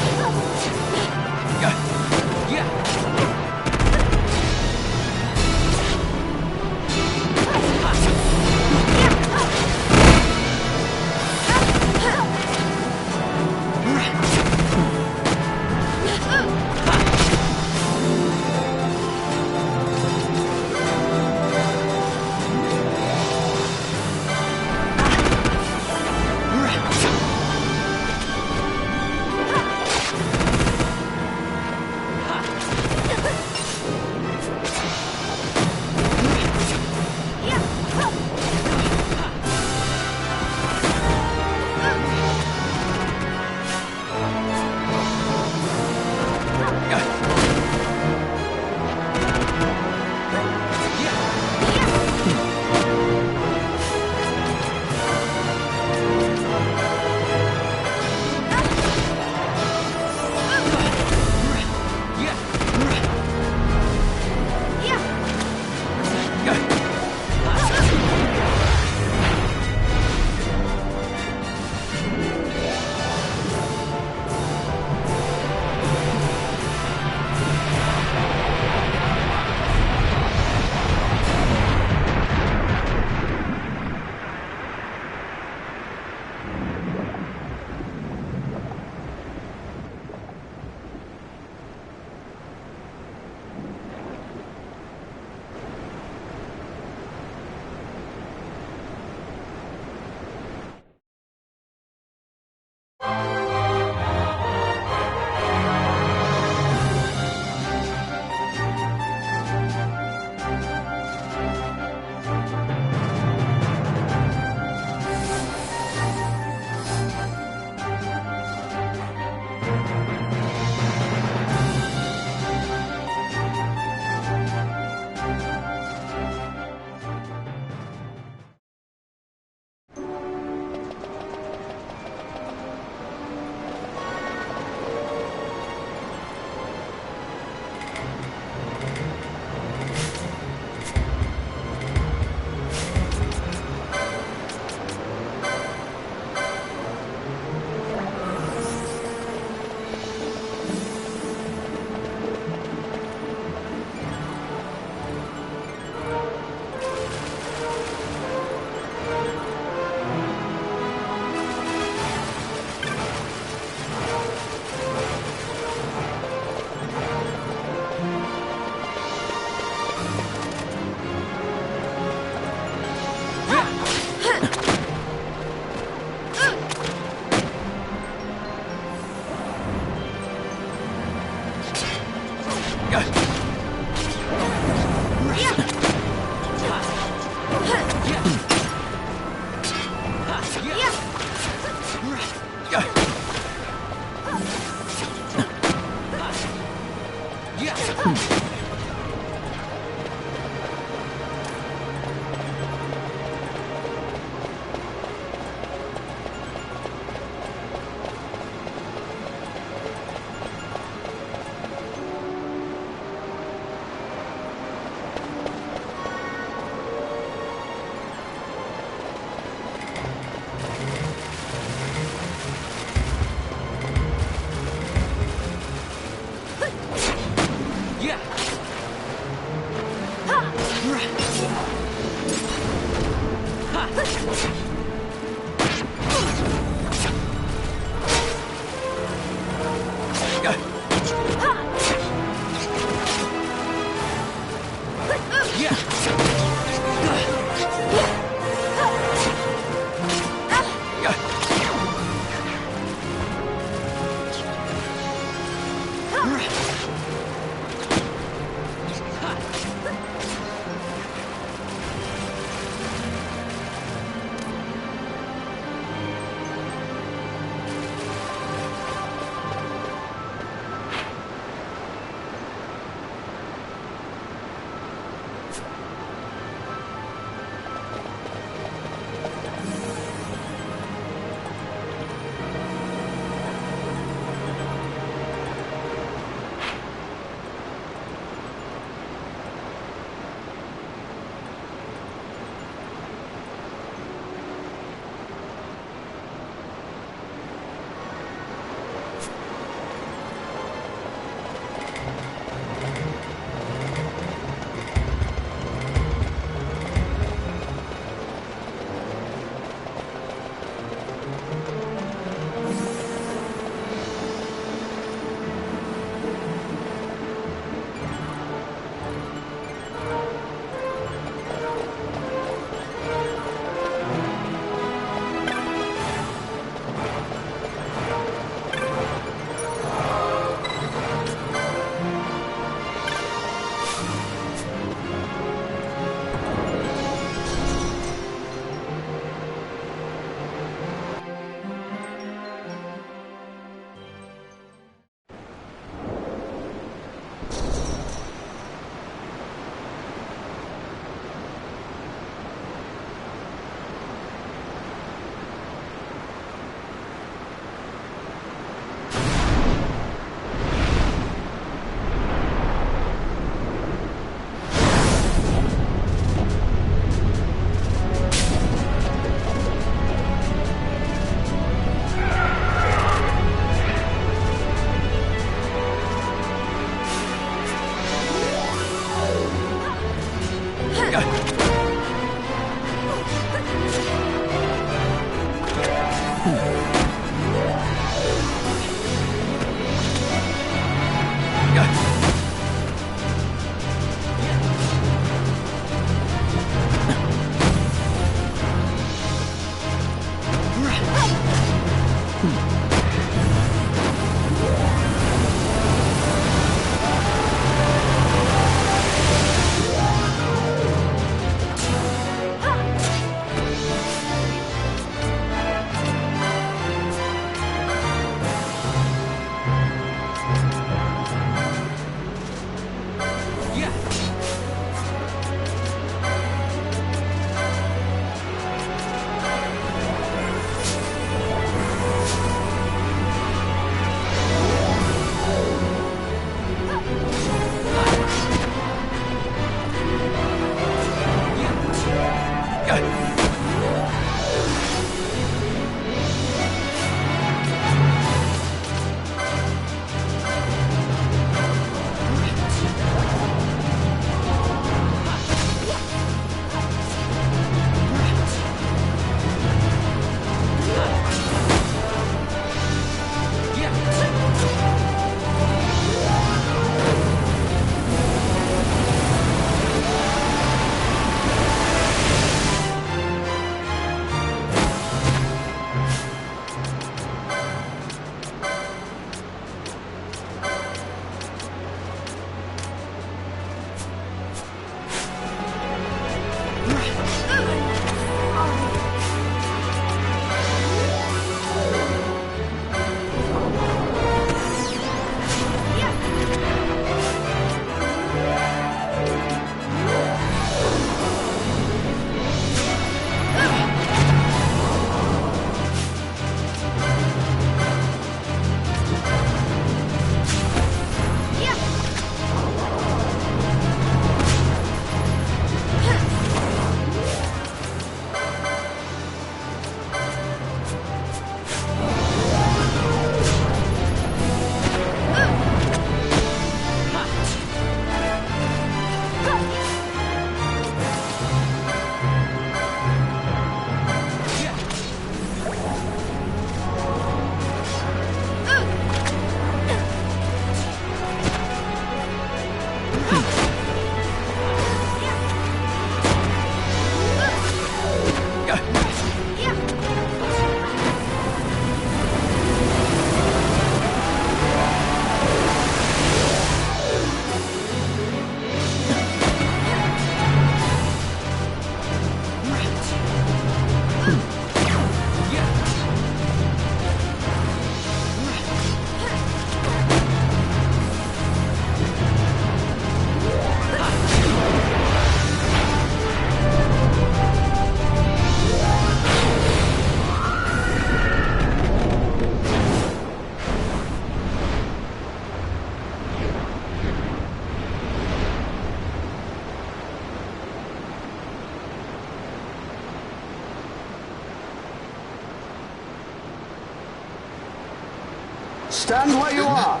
Stand where you are.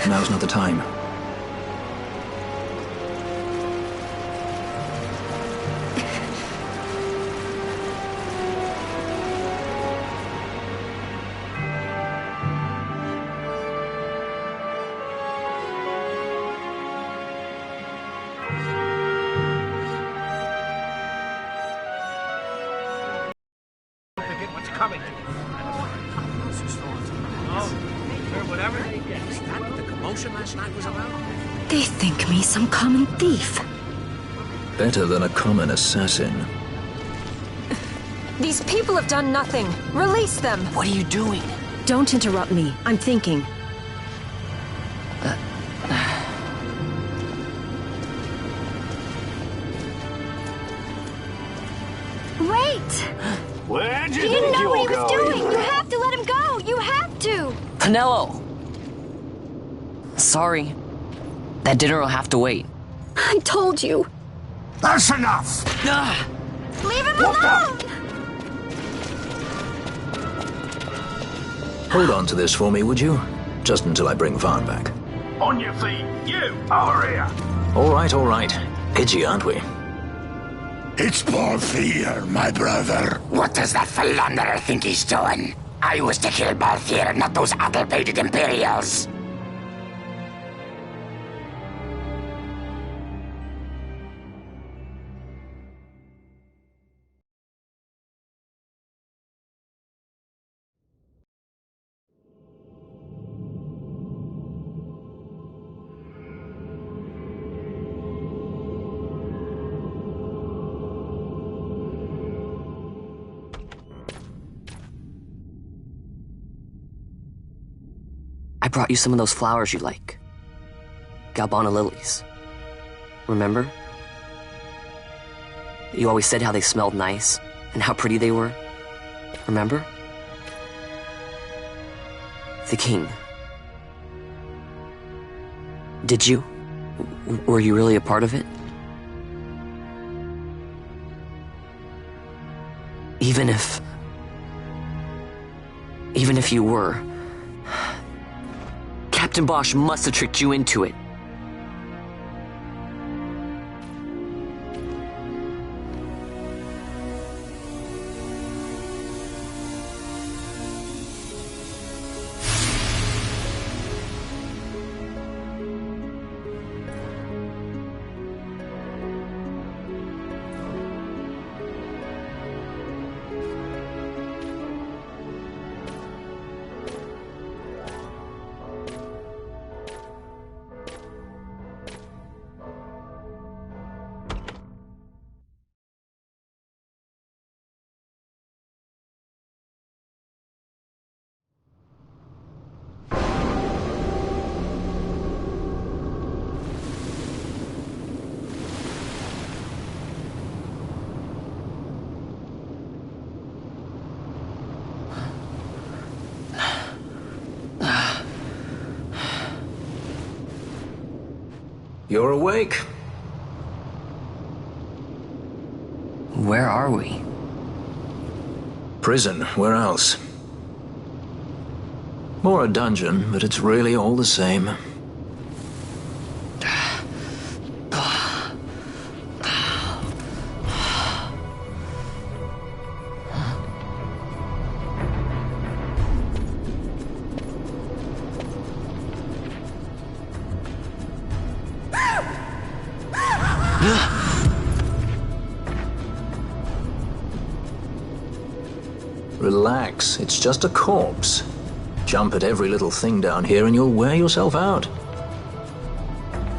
Now's not the time. What's coming? Whatever. Is that what the commotion last night was about? They think me some common thief. Better than a common assassin. These people have done nothing. Release them. What are you doing? Don't interrupt me. I'm thinking. Wait! Where'd you He didn't think know you what he were was going? doing! You have to let him go! You have to! Pinello! Sorry. That dinner will have to wait. I told you. That's enough! Leave him alone! Hold on to this for me, would you? Just until I bring Vaughn back. On your feet, you, over here. All right, all right. Edgy, aren't we? It's Balthier, my brother. What does that philanderer think he's doing? I was to kill Balthier, not those addle-pated Imperials. I brought you some of those flowers you like. Galbana lilies. Remember? You always said how they smelled nice and how pretty they were. Remember? The king. Did you? Were you really a part of it? Even if you were, Captain Bosch must have tricked you into it. You're awake. Where are we? Prison, where else? More a dungeon, but it's really all the same. Relax, it's just a corpse. Jump at every little thing down here and you'll wear yourself out.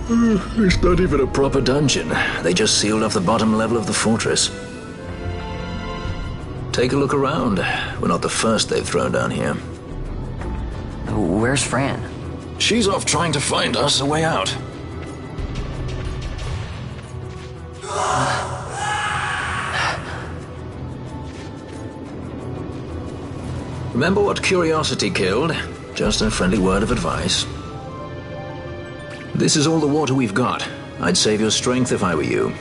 It's not even a proper dungeon. They just sealed off the bottom level of the fortress. Take a look around. We're not the first they've thrown down here. Where's Fran? She's off trying to find us a way out. Remember what curiosity killed? Just a friendly word of advice. This is all the water we've got. I'd save your strength if I were you.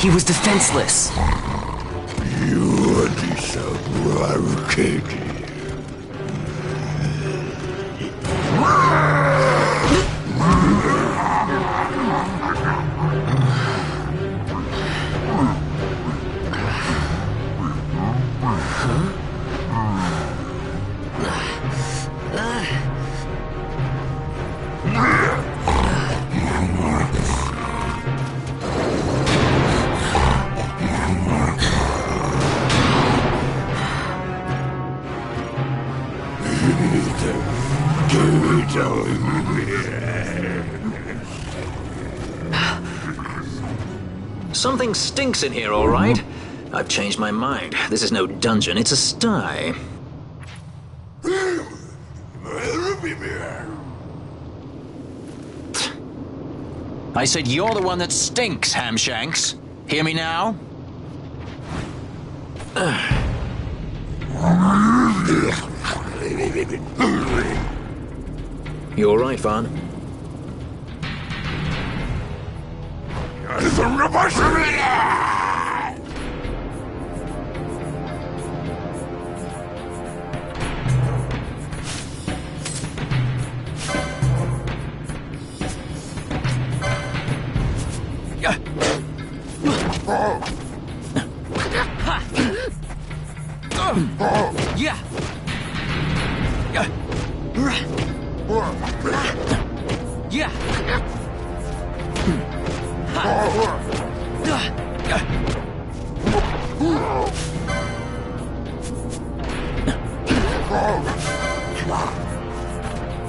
He was defenseless. You deserve Arcadia. Something stinks in here, all right? I've changed my mind. This is no dungeon, it's a sty. I said you're the one that stinks, Hamshanks. Hear me now? You all right, Vaughn?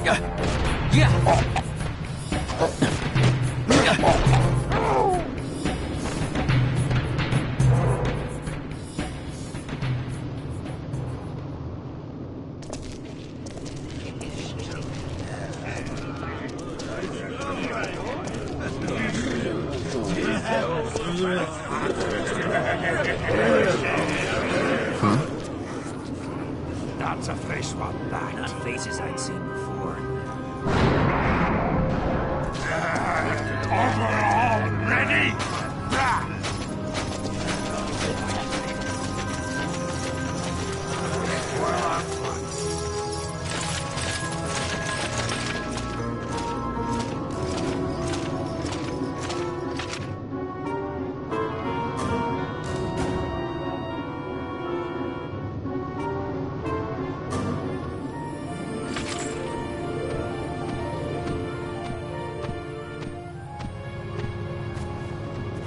Yeah. Yeah. That's a face one, that. Not faces I'd seen before. Overall ready?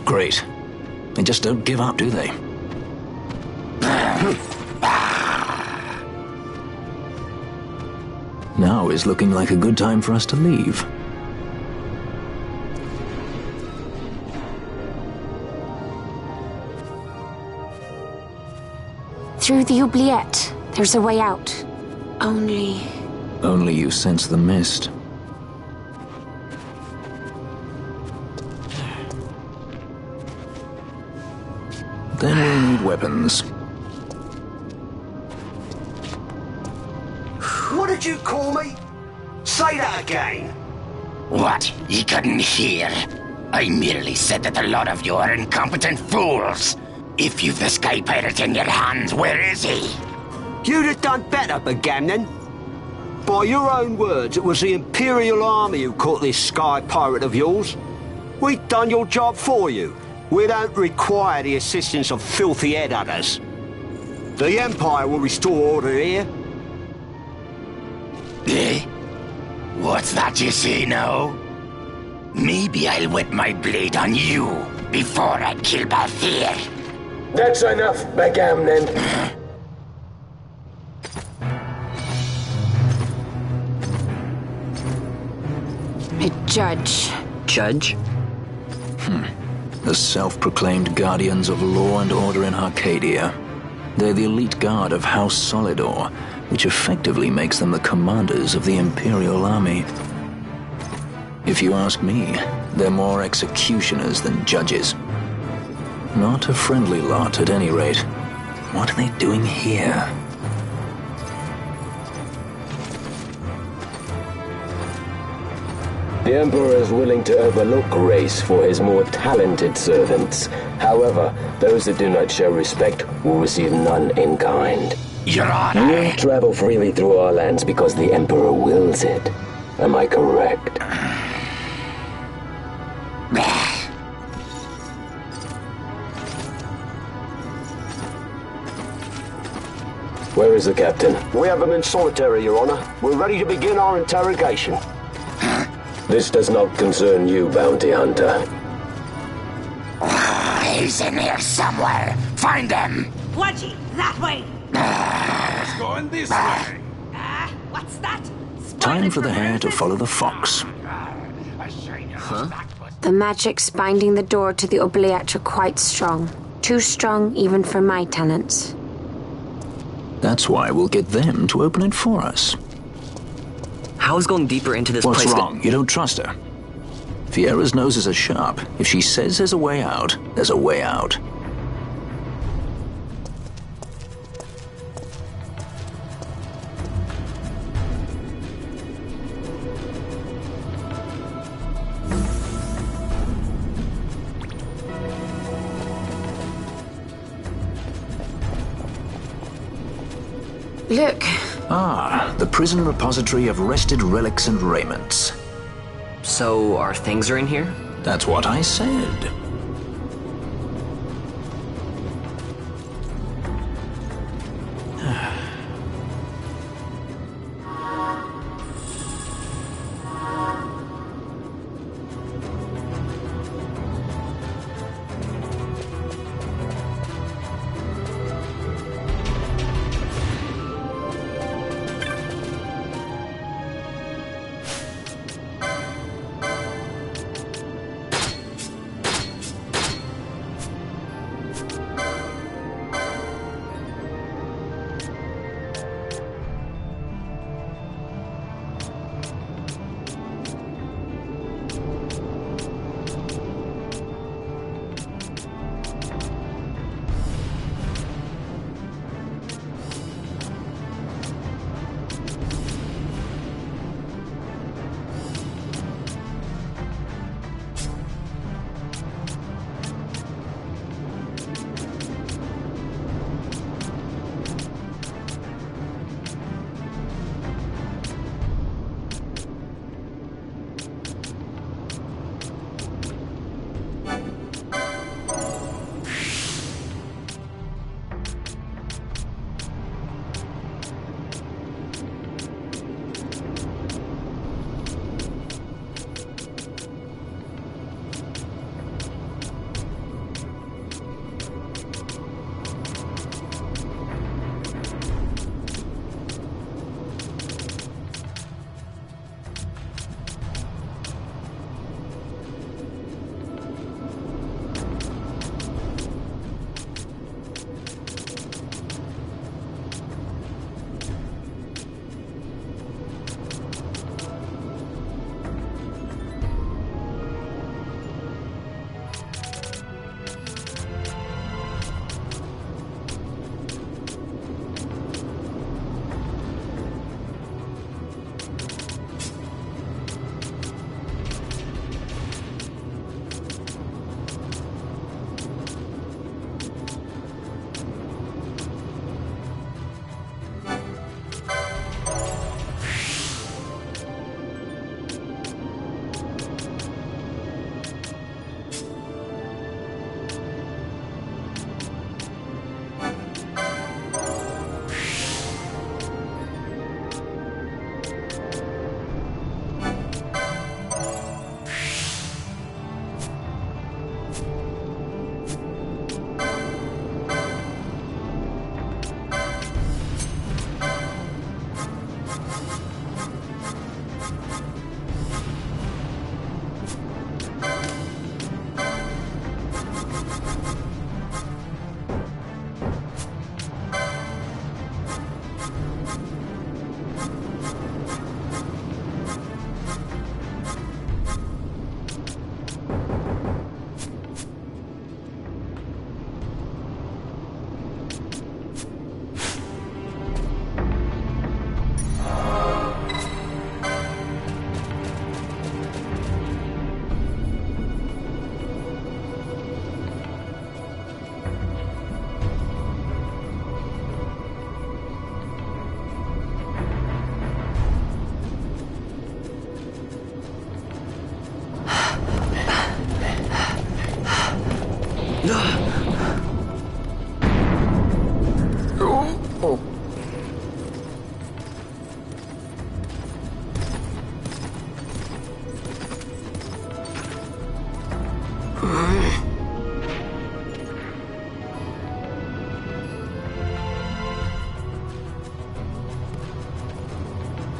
Great. They just don't give up, do they? Now is looking like a good time for us to leave. Through the oubliette, there's a way out. Only you sense the mist. Then we'll need weapons. What did you call me? Say that again. What? You couldn't hear? I merely said that a lot of you are incompetent fools. If you've the Sky Pirate in your hands, where is he? You'd have done better, Bagamnon. By your own words, it was the Imperial Army who caught this Sky Pirate of yours. We've done your job for you. We don't require the assistance of filthy headhunters. The Empire will restore order here. Eh? What's that you say now? Maybe I'll wet my blade on you before I kill Bathir. That's enough, Bagamnon. a judge. Judge? The self-proclaimed guardians of law and order in Arcadia. They're the elite guard of House Solidor, which effectively makes them the commanders of the Imperial Army. If you ask me, they're more executioners than judges. Not a friendly lot, at any rate. What are they doing here? The Emperor is willing to overlook grace for his more talented servants. However, those that do not show respect will receive none in kind. Your Honor! You travel freely through our lands because the Emperor wills it. Am I correct? Where is the captain? We have him in solitary, Your Honor. We're ready to begin our interrogation. This does not concern you, bounty hunter. He's in here somewhere. Find him! Wedgie, that way! It's going this way. What's that? Time for the hare to follow the fox. Huh? The magics binding the door to the oubliette are quite strong. Too strong even for my talents. That's why we'll get them to open it for us. How is going deeper into this What's place? wrong? You don't trust her? Fiera's noses are sharp. If she says there's a way out, there's a way out. Look. Ah, the prison repository of wrested relics and raiments. So, our things are in here? That's what I said.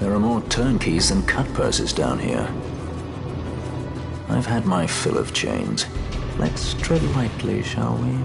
There are more turnkeys than cut purses down here. I've had my fill of chains. Let's tread lightly, shall we?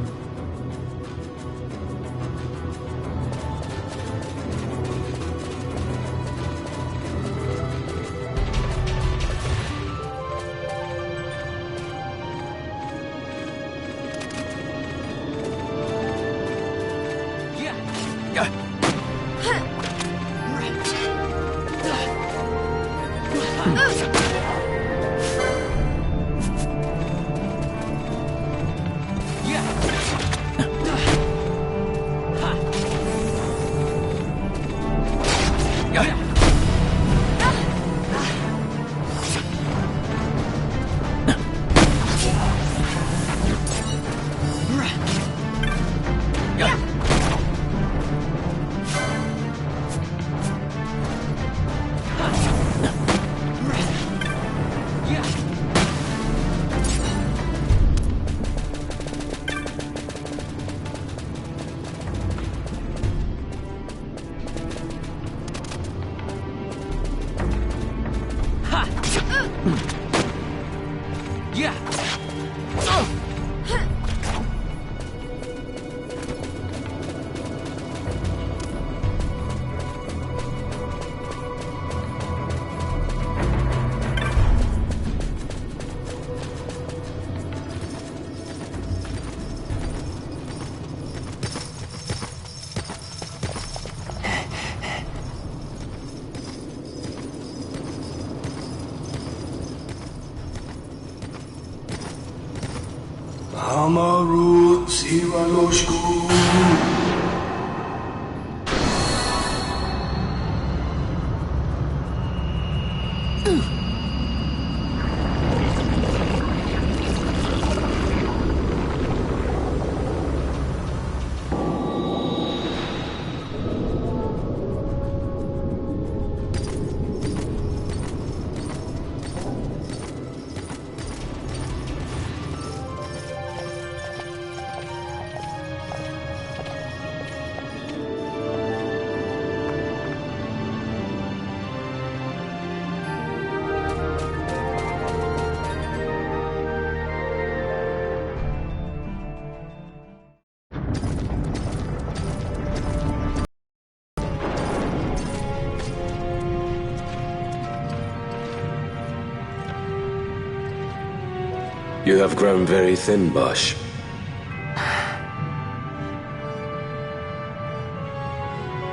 Amaru Sivaloshku. You have grown very thin, Bosch.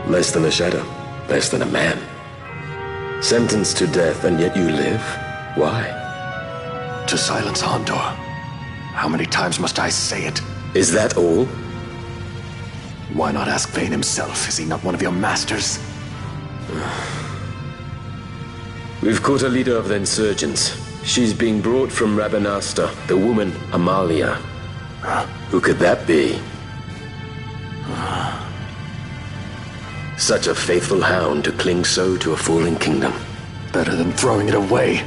Less than a shadow, less than a man. Sentenced to death, and yet you live? Why? To silence Hondor. How many times must I say it? Is that all? Why not ask Vane himself? Is he not one of your masters? We've caught a leader of the insurgents. She's being brought from Rabanasta, the woman Amalia. Who could that be? Such a faithful hound to cling so to a fallen kingdom. Better than throwing it away.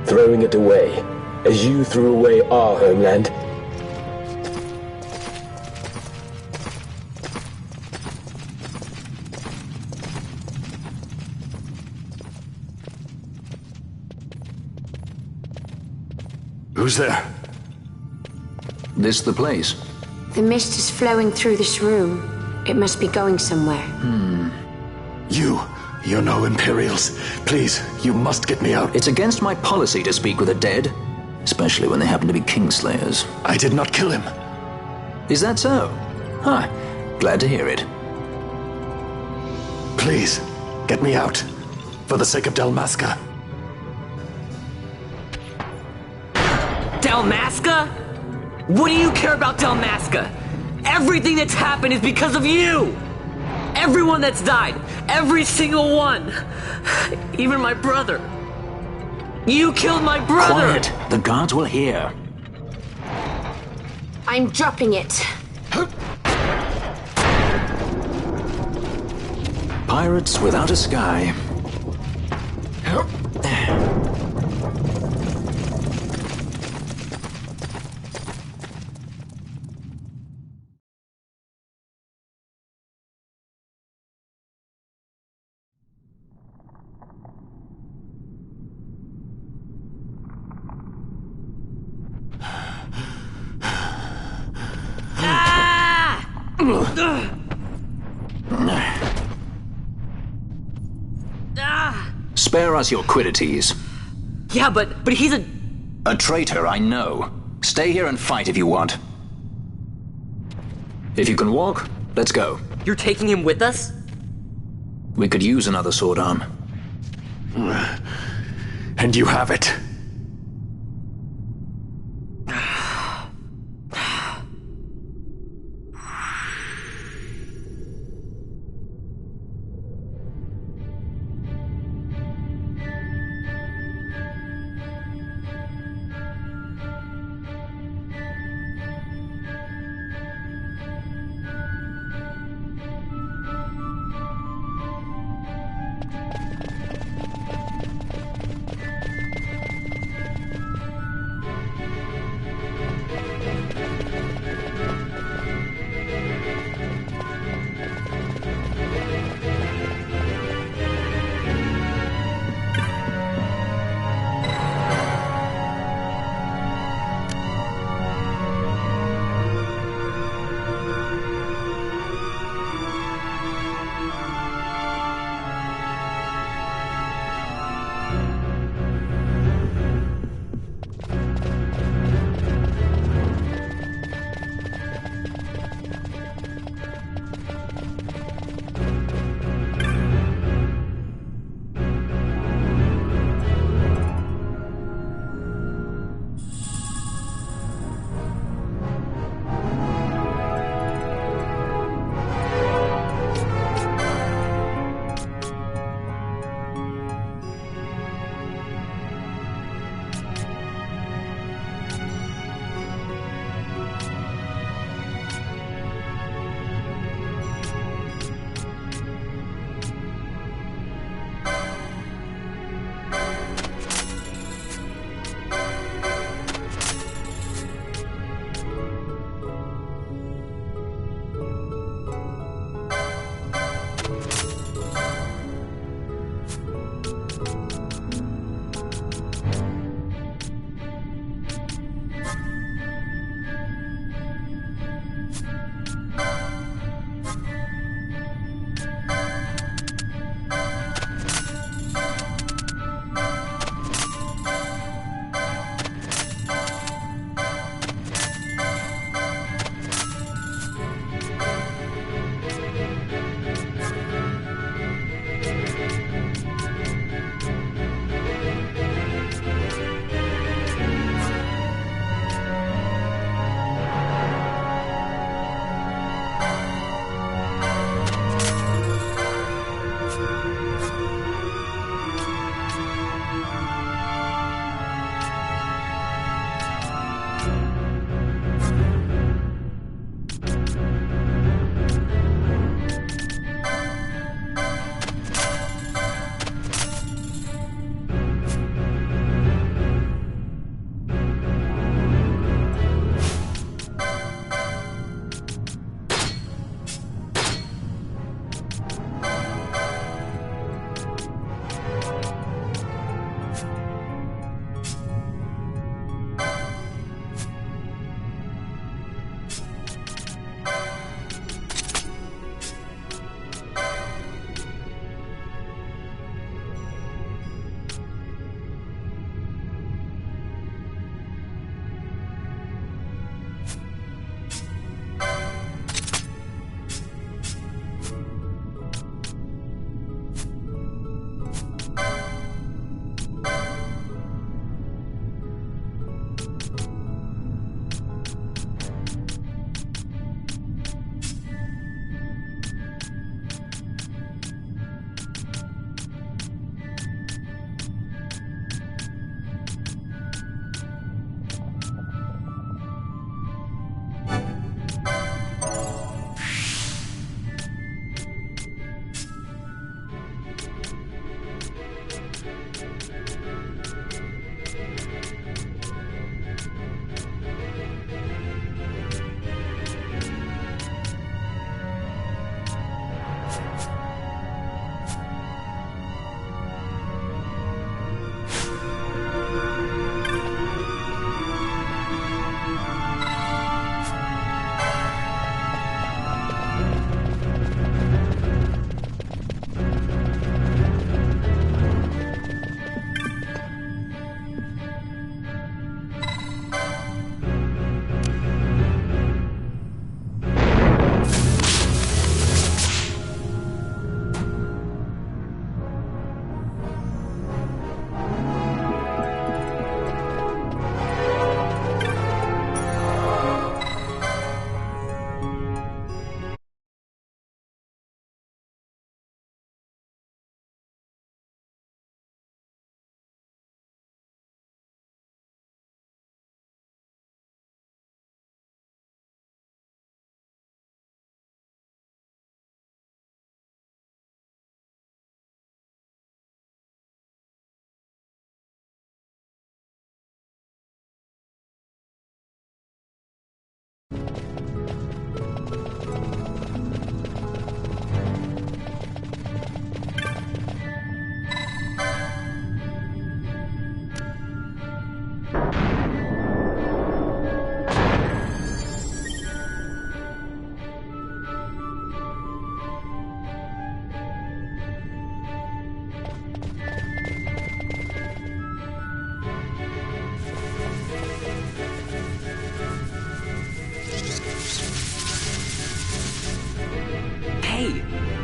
Throwing it away, as you threw away our homeland? Who's there? This the place? The mist is flowing through this room. It must be going somewhere. You're no Imperials. Please, you must get me out. It's against my policy to speak with the dead, especially when they happen to be Kingslayers. I did not kill him. Is that so? Huh. Glad to hear it. Please, get me out. For the sake of Dalmasca. Dalmasca? What do you care about Dalmasca? Everything that's happened is because of you! Everyone that's died, every single one! Even my brother. You killed my brother! Quiet! The guards will hear. I'm dropping it. Pirates without a sky. Spare us your quiddities. Yeah, but he's a... A traitor, I know. Stay here and fight if you want. If you can walk, let's go. You're taking him with us? We could use another sword arm. And you have it.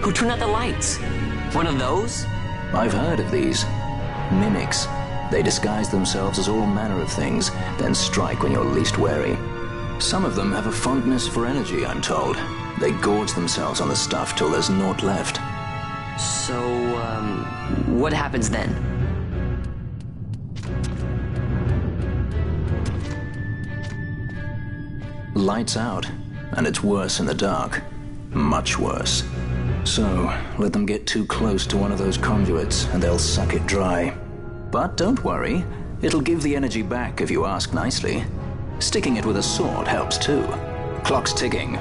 Who turned out the lights? One of those? I've heard of these. Mimics. They disguise themselves as all manner of things, then strike when you're least wary. Some of them have a fondness for energy, I'm told. They gorge themselves on the stuff till there's naught left. So, what happens then? Lights out, and it's worse in the dark. Much worse. So, let them get too close to one of those conduits, and they'll suck it dry. But don't worry, it'll give the energy back if you ask nicely. Sticking it with a sword helps too. Clock's ticking.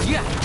Yeah.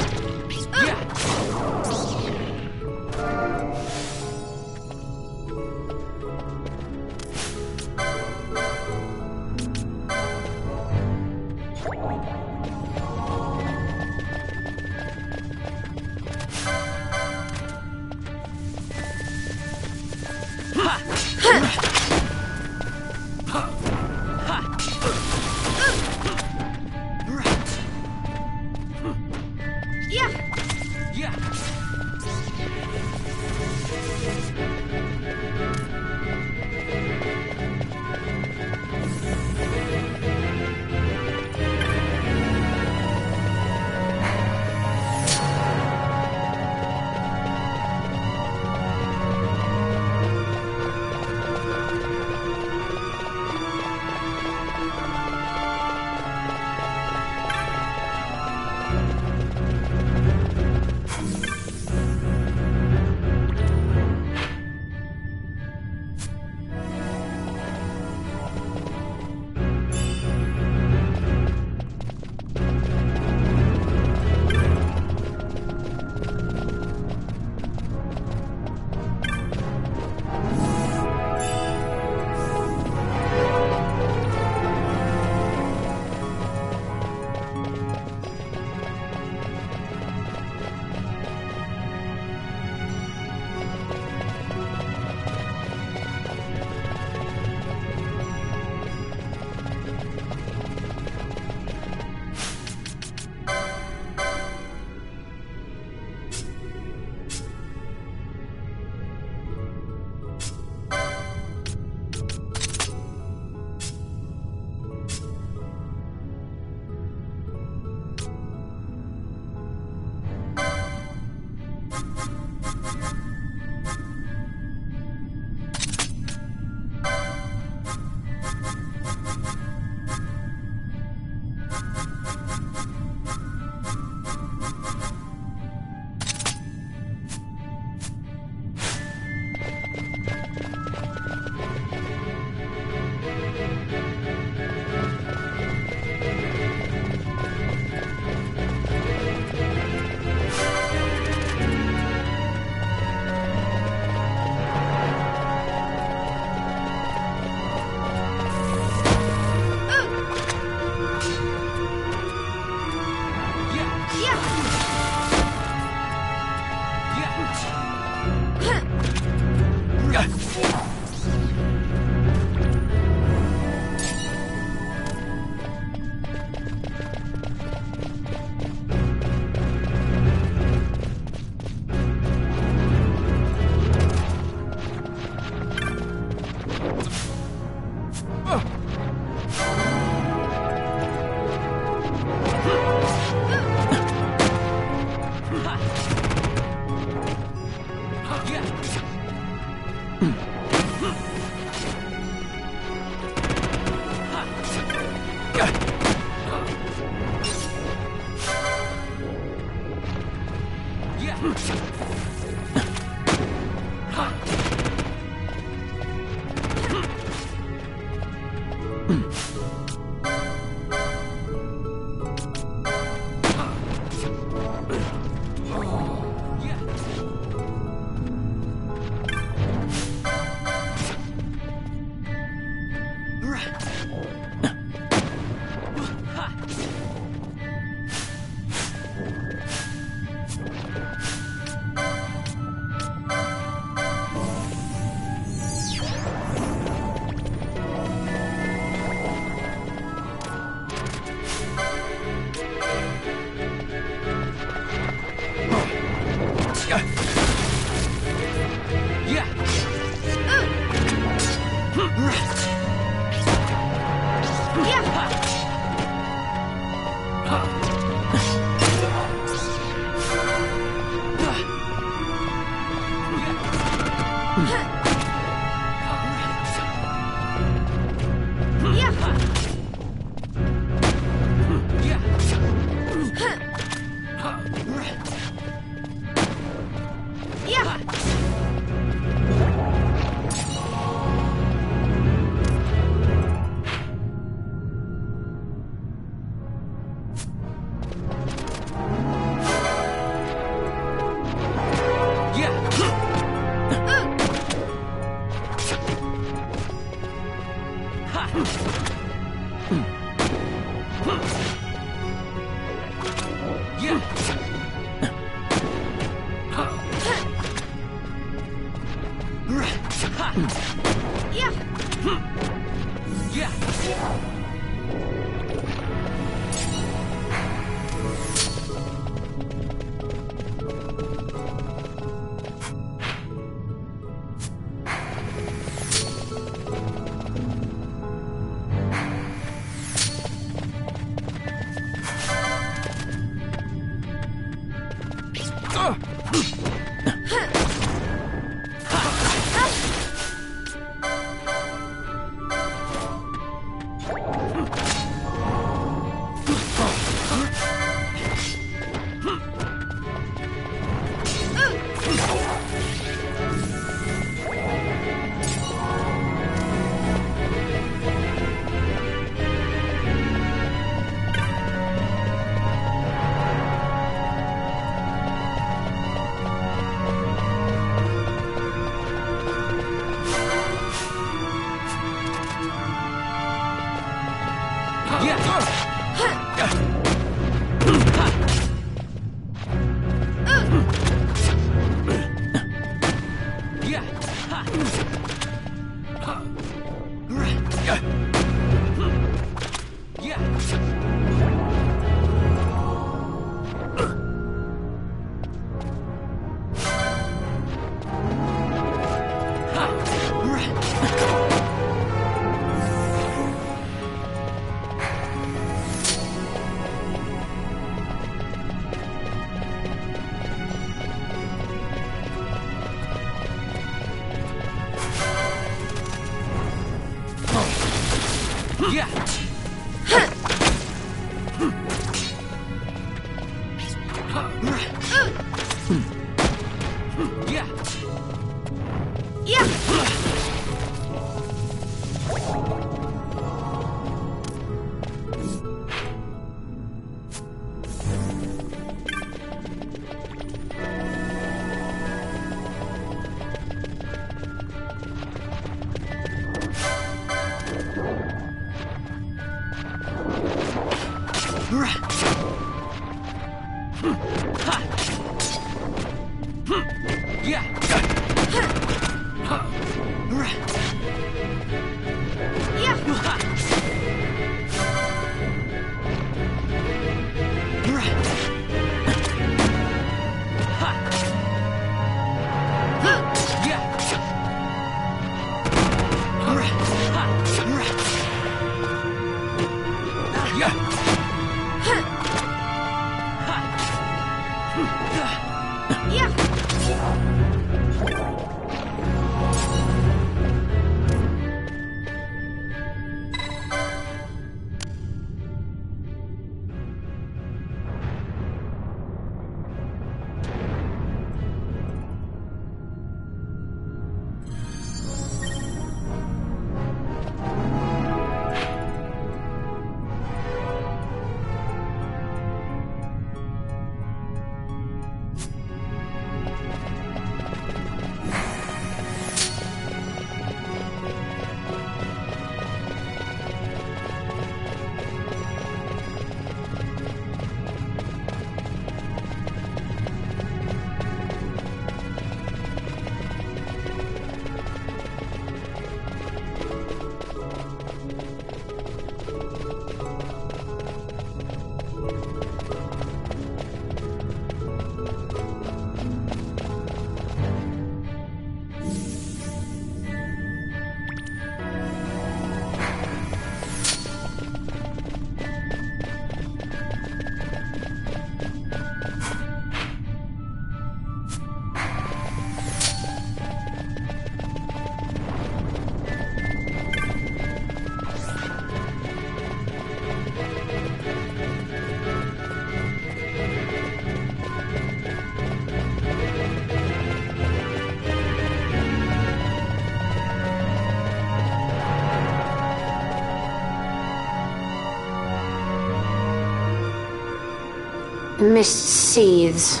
mist seethes.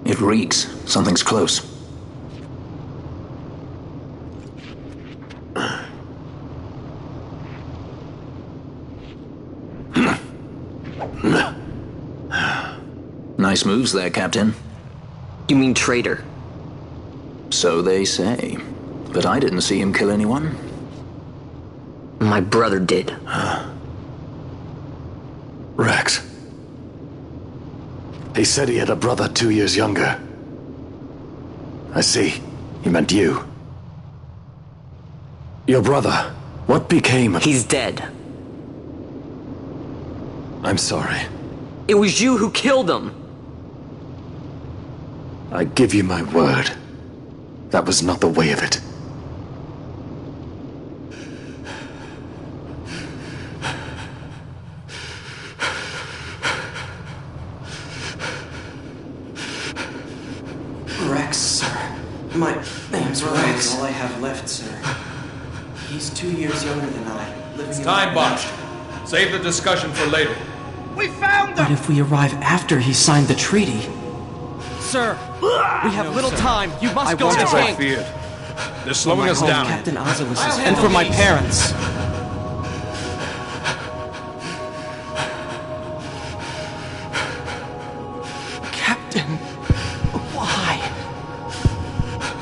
It reeks. Something's close. Nice moves there, Captain. You mean traitor? So they say. But I didn't see him kill anyone. My brother did. Rex. He said he had a brother 2 years younger. I see. He meant you. Your brother. What became of... He's dead. I'm sorry. It was you who killed him. I give you my word. That was not the way of it. Rex, sir. My name's Rex. All I have left, sir. He's 2 years younger than I. It's time, Bosch. Save the discussion for later. We found them! What if we arrive after he signed the treaty? Sir, we have little time. You must go to the As I king. feared. They're slowing us down. Captain Ivalice's and for my parents. Captain, why?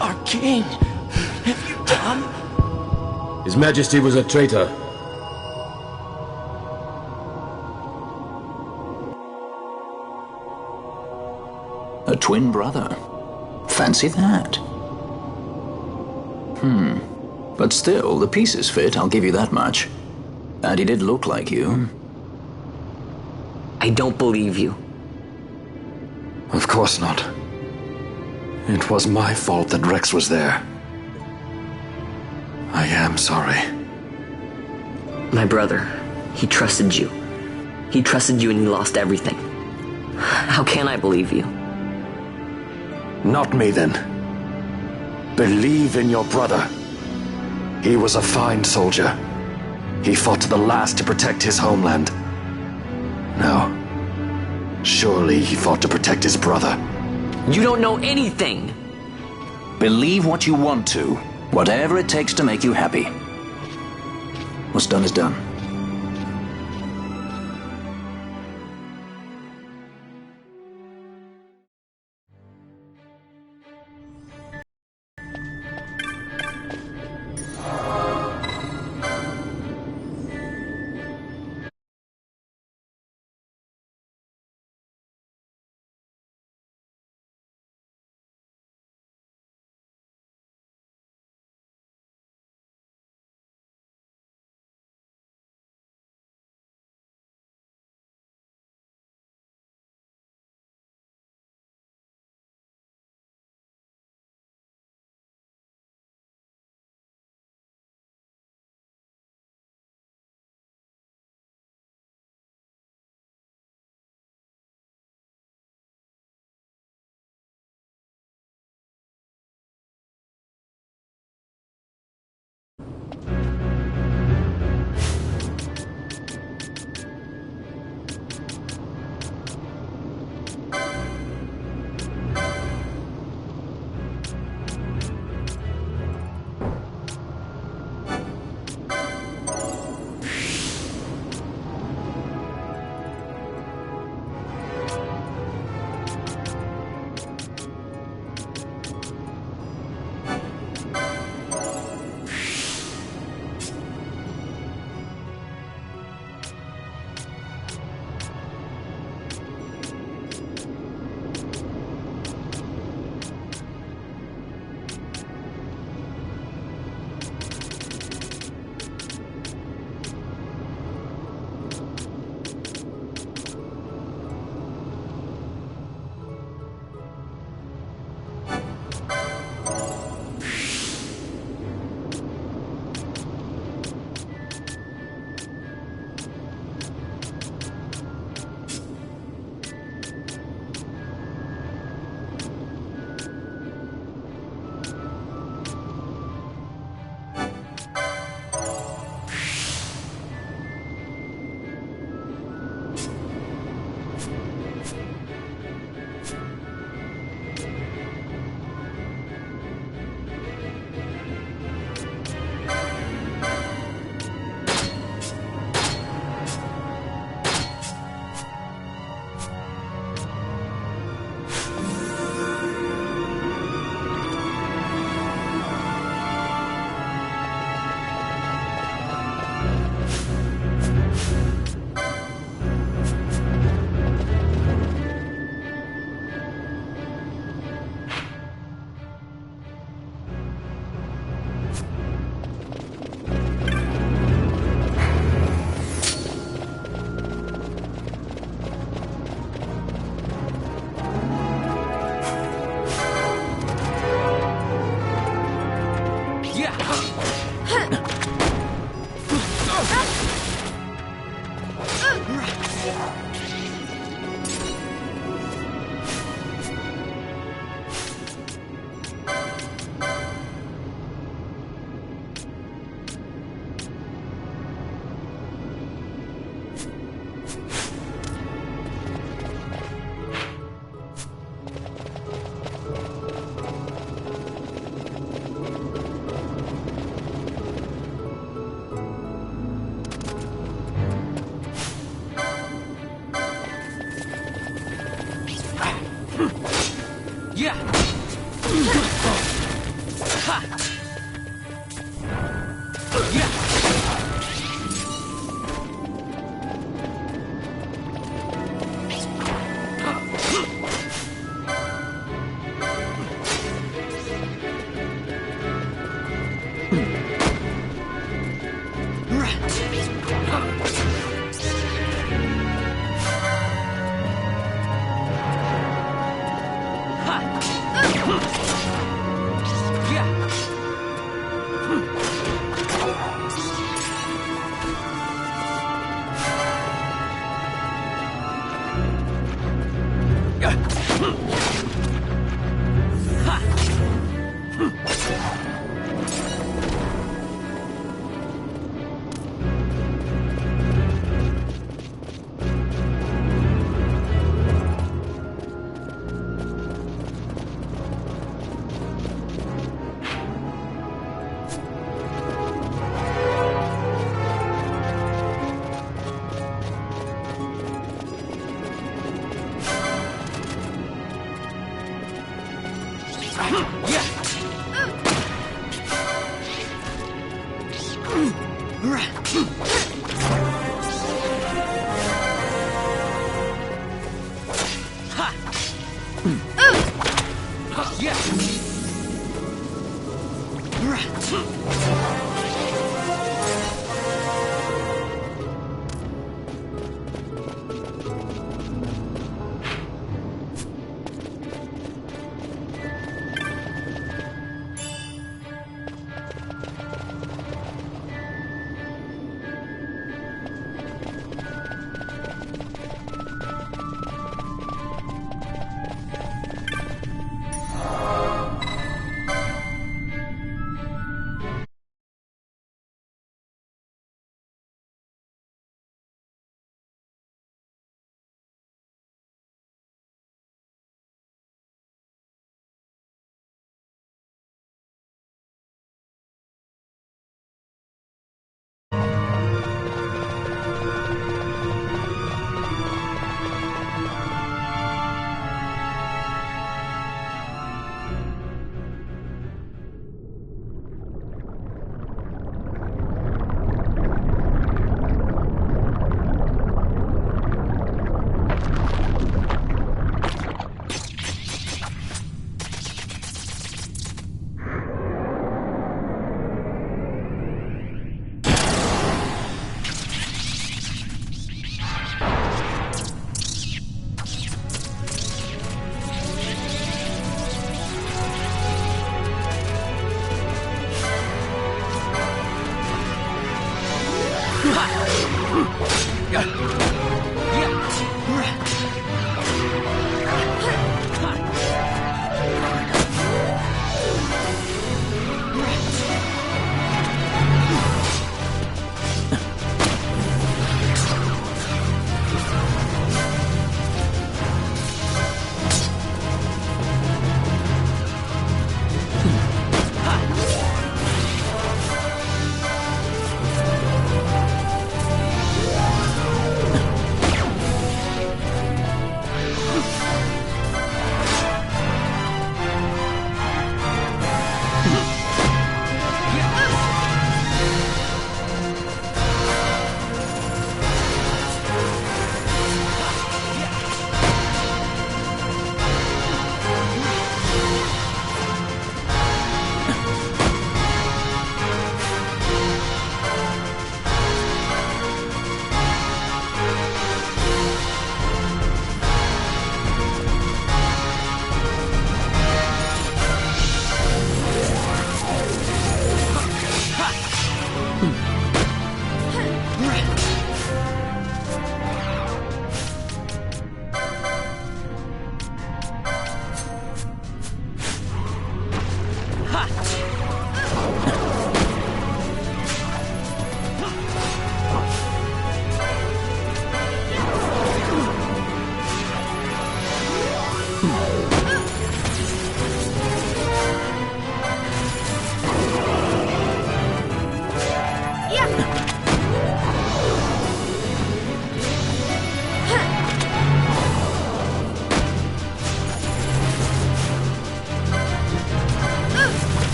Our king, what have you done? His Majesty was a traitor. A twin brother. Fancy that. But still, the pieces fit, I'll give you that much. And he did look like you. I don't believe you. Of course not. It was my fault that Rex was there. I am sorry. My brother, he trusted you. He trusted you and he lost everything. How can I believe you? Not me, then. Believe in your brother. He was a fine soldier. He fought to the last to protect his homeland. Now, surely he fought to protect his brother. You don't know anything! Believe what you want to. Whatever it takes to make you happy. What's done is done.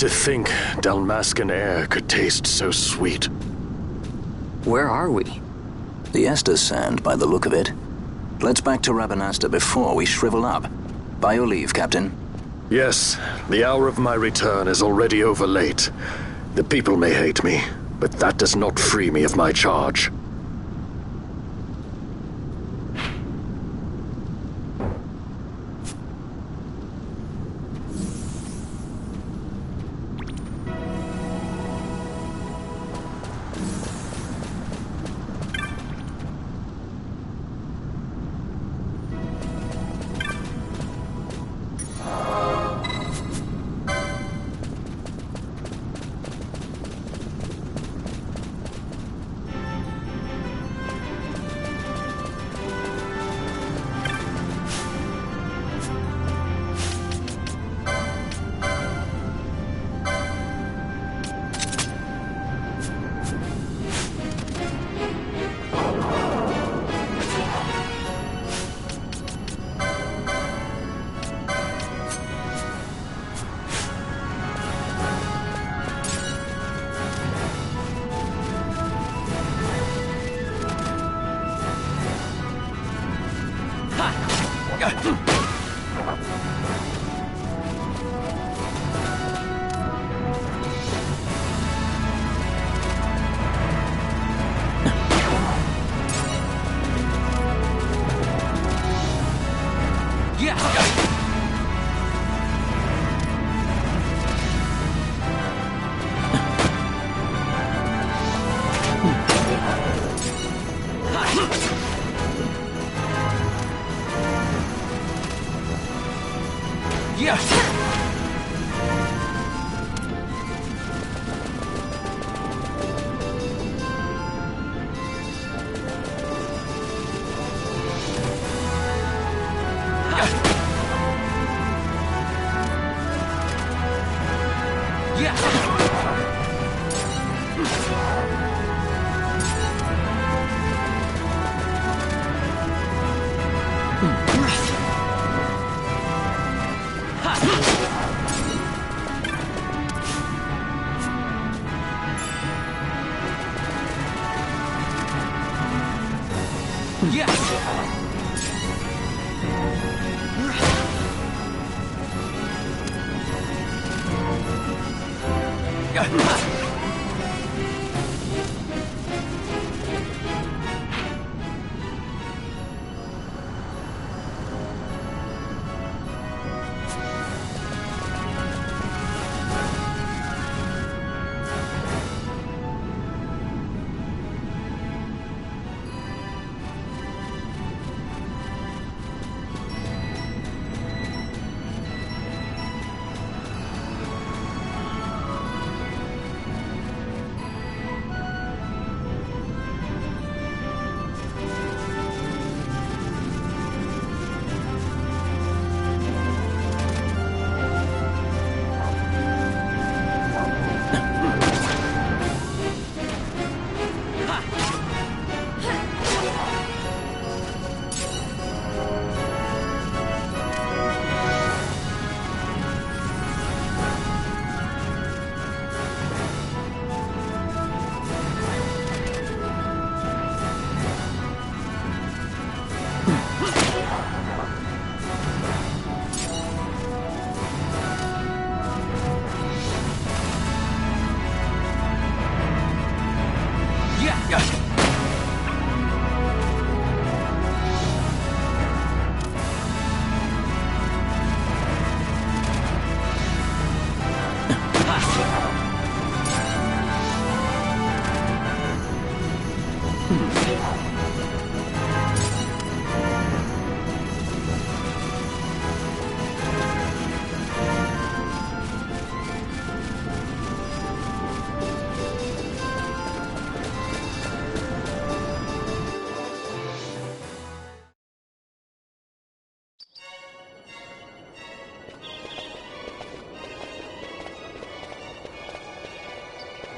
To think Dalmascan air could taste so sweet. Where are we? The Estes Sand, by the look of it. Let's back to Rabanasta before we shrivel up. By your leave, Captain. Yes, the hour of my return is already over late. The people may hate me, but that does not free me of my charge.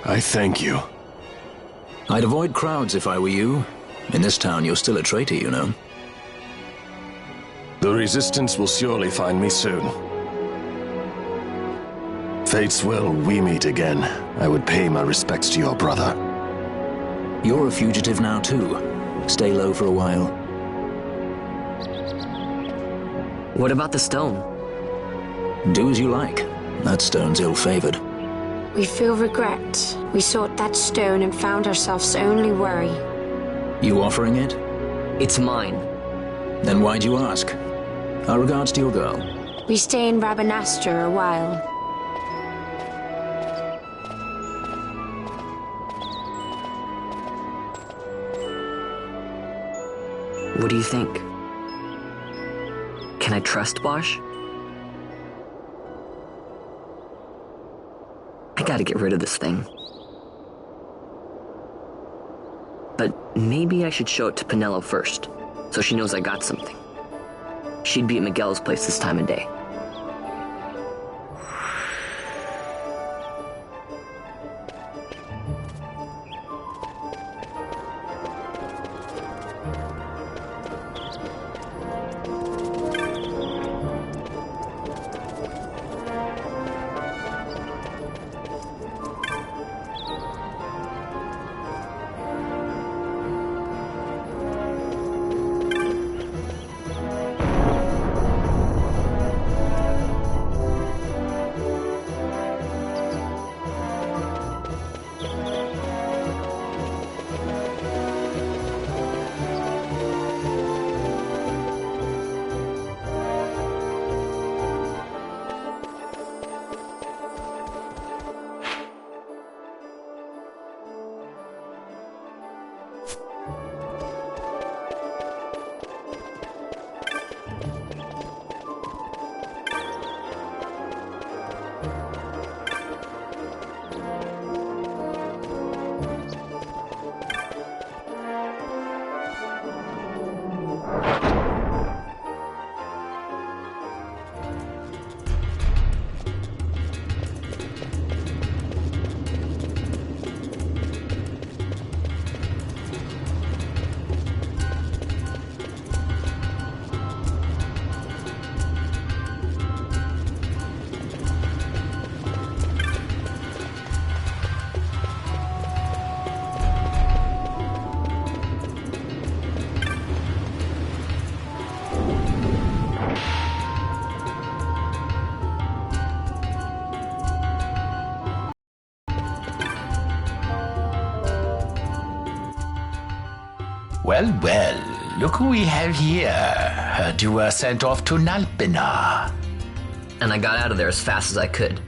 I thank you. I'd avoid crowds if I were you. In this town, you're still a traitor, you know. The Resistance will surely find me soon. Fate's will, we meet again. I would pay my respects to your brother. You're a fugitive now, too. Stay low for a while. What about the stone? Do as you like. That stone's ill-favored. We feel regret. We sought that stone and found ourselves only worry. You offering it? It's mine. Then why'd you ask? Our regards to your girl. We stay in Rabanastre a while. What do you think? Can I trust Bosch? I gotta get rid of this thing. But maybe I should show it to Penelo first, so she knows I got something. She'd be at Miguel's place this time of day. Well, well, look who we have here. Heard you were sent off to Nalpina. And I got out of there as fast as I could.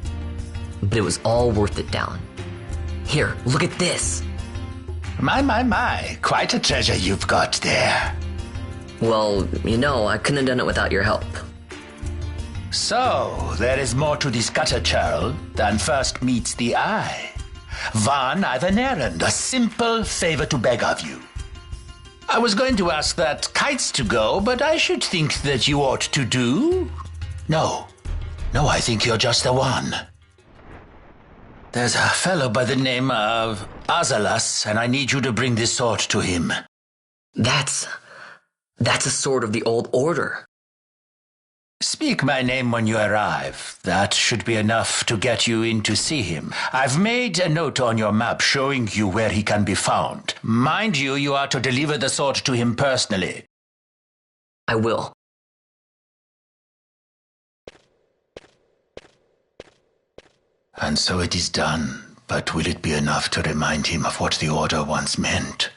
But it was all worth it, Dallin. Here, look at this. My. Quite a treasure you've got there. Well, you know, I couldn't have done it without your help. So, there is more to this gutter churl than first meets the eye. Van, I've an errand, a simple favor to beg of you. I was going to ask that Kites to go, but I should think that you ought to do. No, I think you're just the one. There's a fellow by the name of Ivalice, and I need you to bring this sword to him. That's a sword of the old order. Speak my name when you arrive. That should be enough to get you in to see him. I've made a note on your map showing you where he can be found. Mind you, you are to deliver the sword to him personally. I will. And so it is done, but will it be enough to remind him of what the order once meant?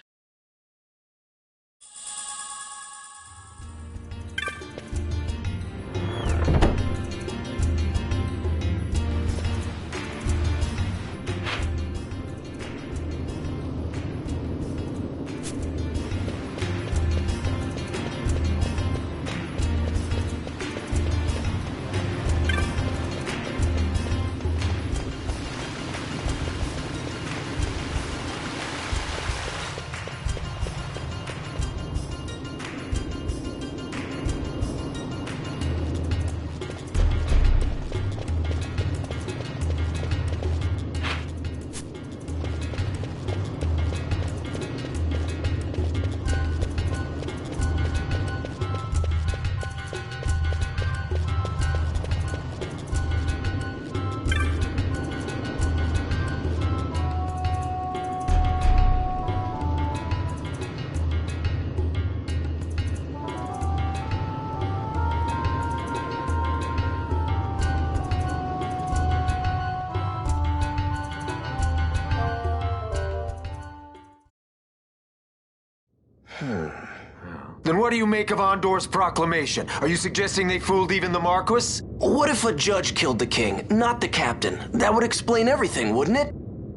Then what do you make of Andor's proclamation? Are you suggesting they fooled even the Marquis? What if a judge killed the king, not the captain? That would explain everything, wouldn't it?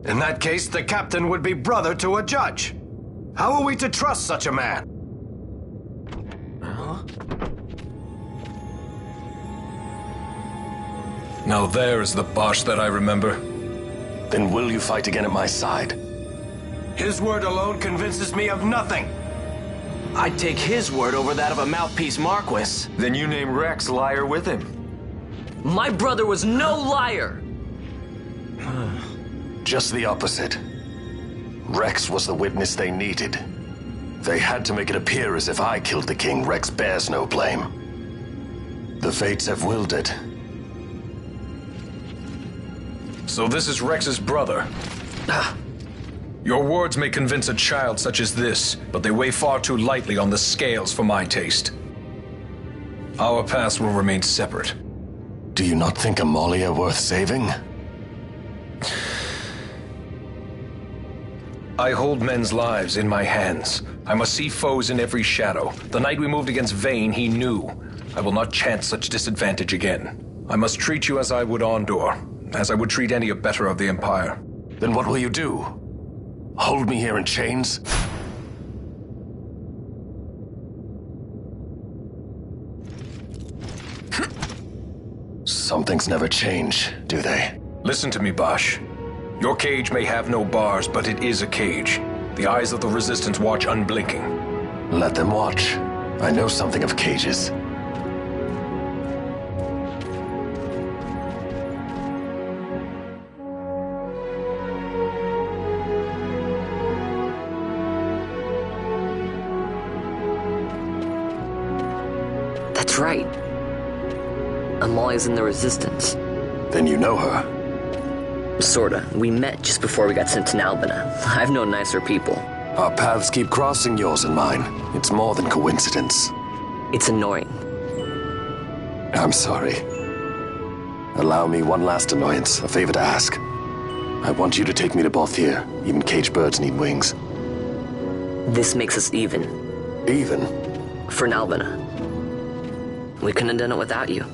In that case, the captain would be brother to a judge. How are we to trust such a man? Now there is the Bosch that I remember. Then will you fight again at my side? His word alone convinces me of nothing. I'd take his word over that of a mouthpiece Marquis. Then you name Rex liar with him. My brother was no liar! Just the opposite. Rex was the witness they needed. They had to make it appear as if I killed the king. Rex bears no blame. The fates have willed it. So this is Rex's brother. Your words may convince a child such as this, but they weigh far too lightly on the scales for my taste. Our paths will remain separate. Do you not think Amalia worth saving? I hold men's lives in my hands. I must see foes in every shadow. The night we moved against Vane, he knew. I will not chance such disadvantage again. I must treat you as I would Andor, as I would treat any abettor of the Empire. Then what will you do? Hold me here in chains? Some things never change, do they? Listen to me, Bosch. Your cage may have no bars, but it is a cage. The eyes of the Resistance watch unblinking. Let them watch. I know something of cages. That's right. Amalia's in the Resistance. Then you know her? Sorta. We met just before we got sent to Nalbina. I've known nicer people. Our paths keep crossing, yours and mine. It's more than coincidence. It's annoying. I'm sorry. Allow me one last annoyance, a favor to ask. I want you to take me to Balthier. Even caged birds need wings. This makes us even. Even? For Nalbina. We couldn't have done it without you.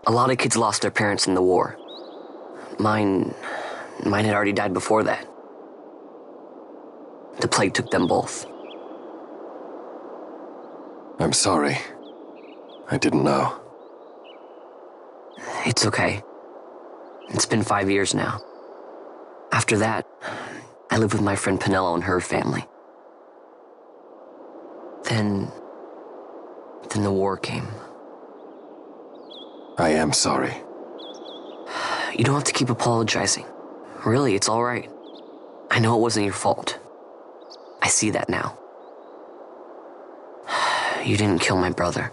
A lot of kids lost their parents in the war. Mine had already died before that. The plague took them both. I'm sorry. I didn't know. It's okay. It's been 5 years now. After that, I lived with my friend Pinello and her family. Then the war came. I am sorry. You don't have to keep apologizing. Really, it's all right. I know it wasn't your fault. I see that now. You didn't kill my brother.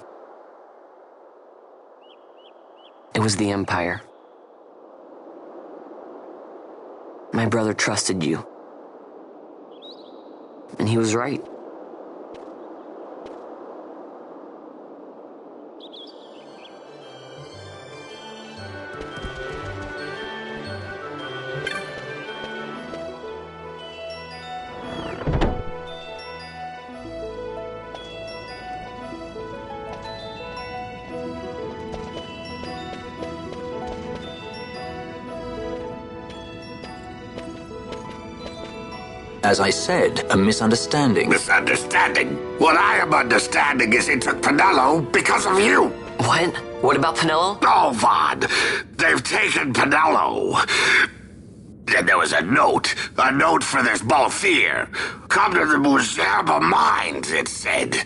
It was the Empire. My brother trusted you. And he was right. As I said, a misunderstanding. Misunderstanding? What I am understanding is it took Pinello because of you. What? What about Pinello? Oh, Vaughn. They've taken Pinello. And there was a note for this Balthier. Come to the Muserba Mines, it said.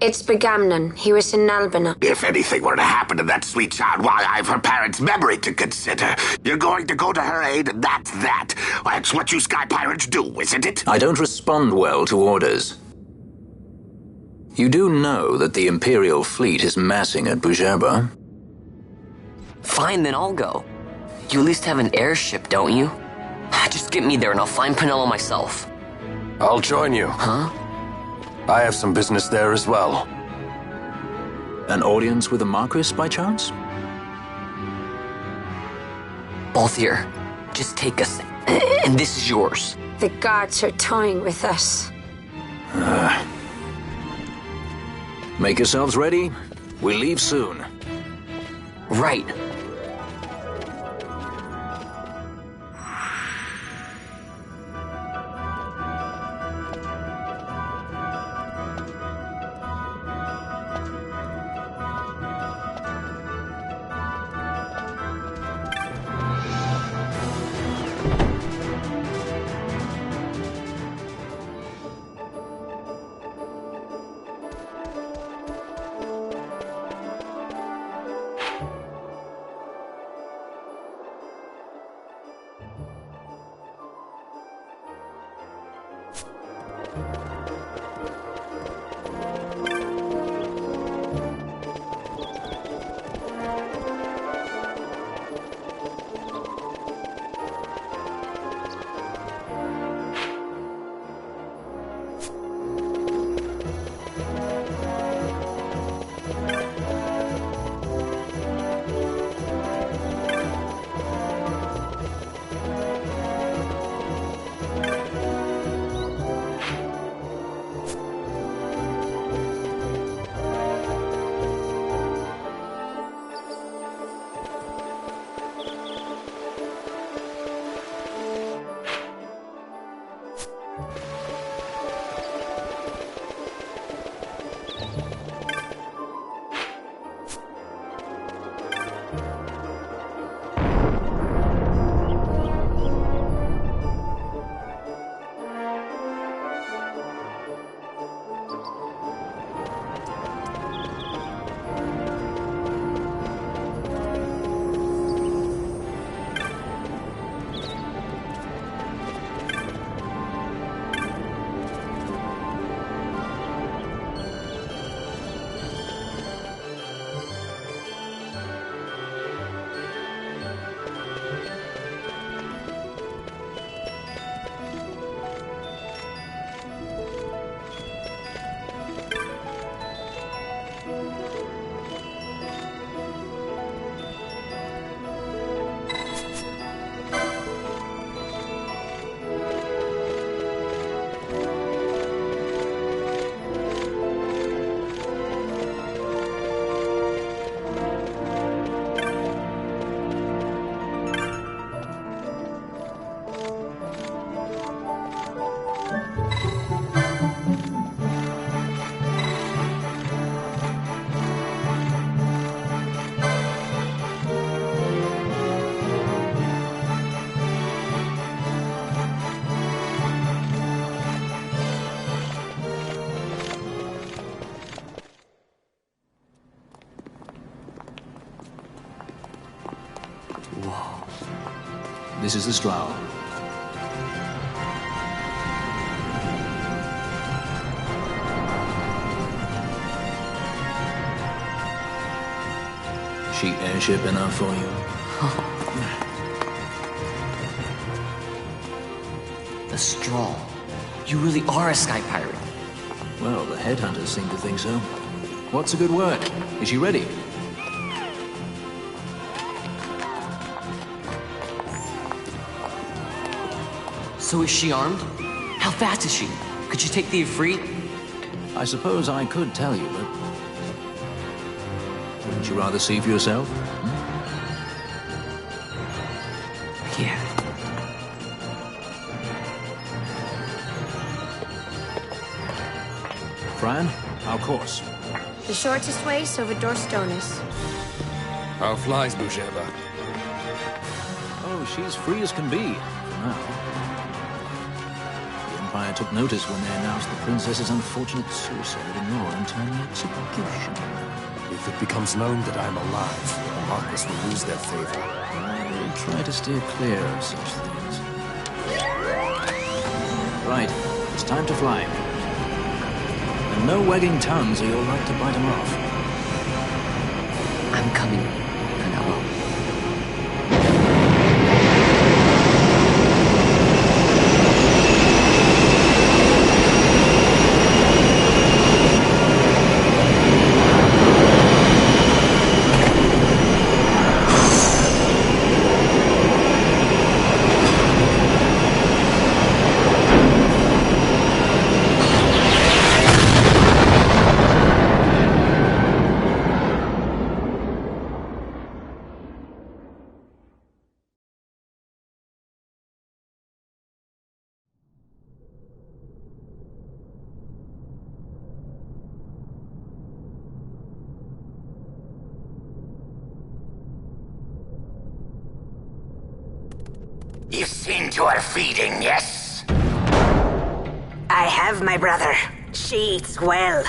It's Begamnon. He was in Albina. If anything were to happen to that sweet child while I've her parents' memory to consider, you're going to go to her aid, and that's that. That's what you sky pirates do, isn't it? I don't respond well to orders. You do know that the Imperial fleet is massing at Bujerba? Fine, then I'll go. You at least have an airship, don't you? Just get me there and I'll find Pinello myself. I'll join you. Huh? I have some business there as well. An audience with the Marquis, by chance? Balthier, just take us, and this is yours. The guards are toying with us. Make yourselves ready. We leave soon. Right. This is the Stroud. She airship enough for you? The straw. You really are a sky pirate. Well, the headhunters seem to think so. What's a good word? Is she ready? So is she armed? How fast is she? Could she take the Ifrit? I suppose I could tell you, but... wouldn't you rather see for yourself? Yeah. Fran, our course. The shortest way is over Dorstonis. How flies Bujeva? Oh, she's free as can be, for now. The Empire took notice when they announced the princess's unfortunate suicide in your internal execution. If it becomes known that I am alive, the Marquis will lose their favor. I'll try to steer clear of such things. Right, it's time to fly. And no wagging tongues or you'll like to bite them off. I'm coming, Penelope. You've seen to her feeding, yes? I have, my brother. She eats well.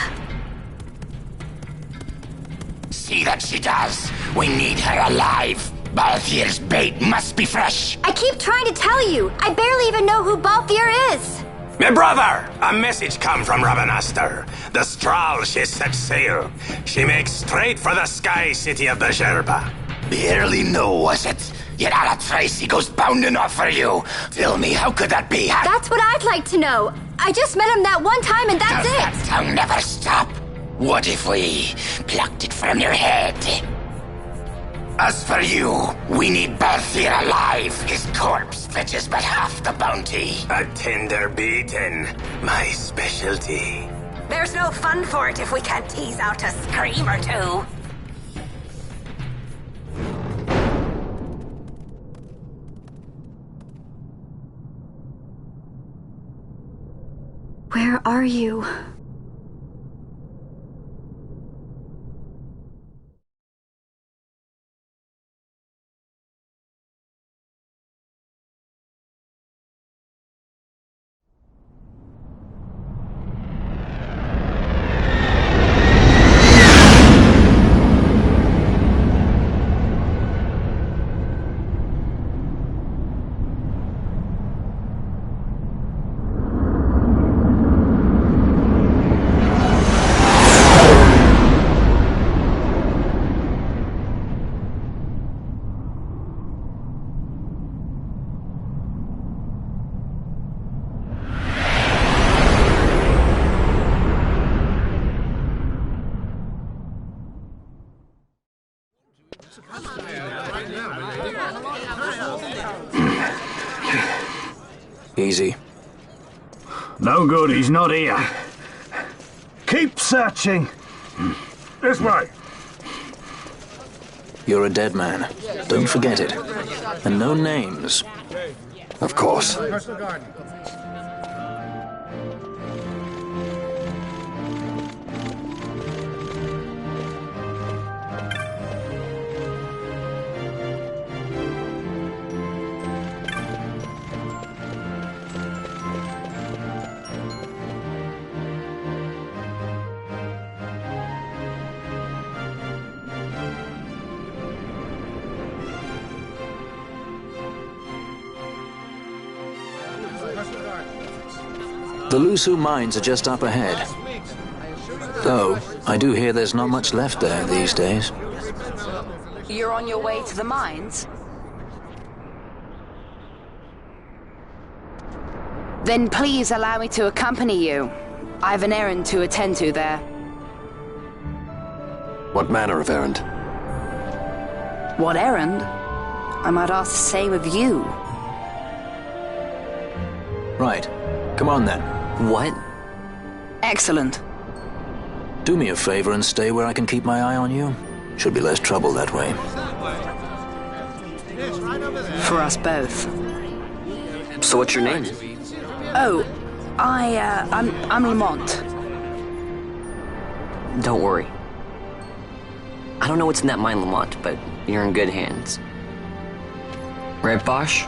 See that she does. We need her alive. Balthier's bait must be fresh. I keep trying to tell you. I barely even know who Balthier is. My brother, a message come from Ravenaster. The Strahl she set sail. She makes straight for the sky city of Bajerba. Barely know, was it? Yet Alatracy goes bounding off for you. Tell me, how could that be? That's what I'd like to know. I just met him that one time and that's Does it. that tongue never stop? What if we plucked it from your head? As for you, we need Balthier alive. His corpse fetches but half the bounty. A tender beating, my specialty. There's no fun for it if we can't tease out a scream or two. Where are you? Easy. No good, he's not here. Keep searching. This way. You're a dead man. Don't forget it. And no names. Of course. The Lusu mines are just up ahead. Though, I do hear there's not much left there these days. You're on your way to the mines? Then please allow me to accompany you. I have an errand to attend to there. What manner of errand? What errand? I might ask the same of you. Right. Come on then. What? Excellent. Do me a favor and stay where I can keep my eye on you. Should be less trouble that way. For us both. So what's your name? Oh, I'm Lamont. Don't worry. I don't know what's in that mine, Lamont, but you're in good hands. Right, Bosch?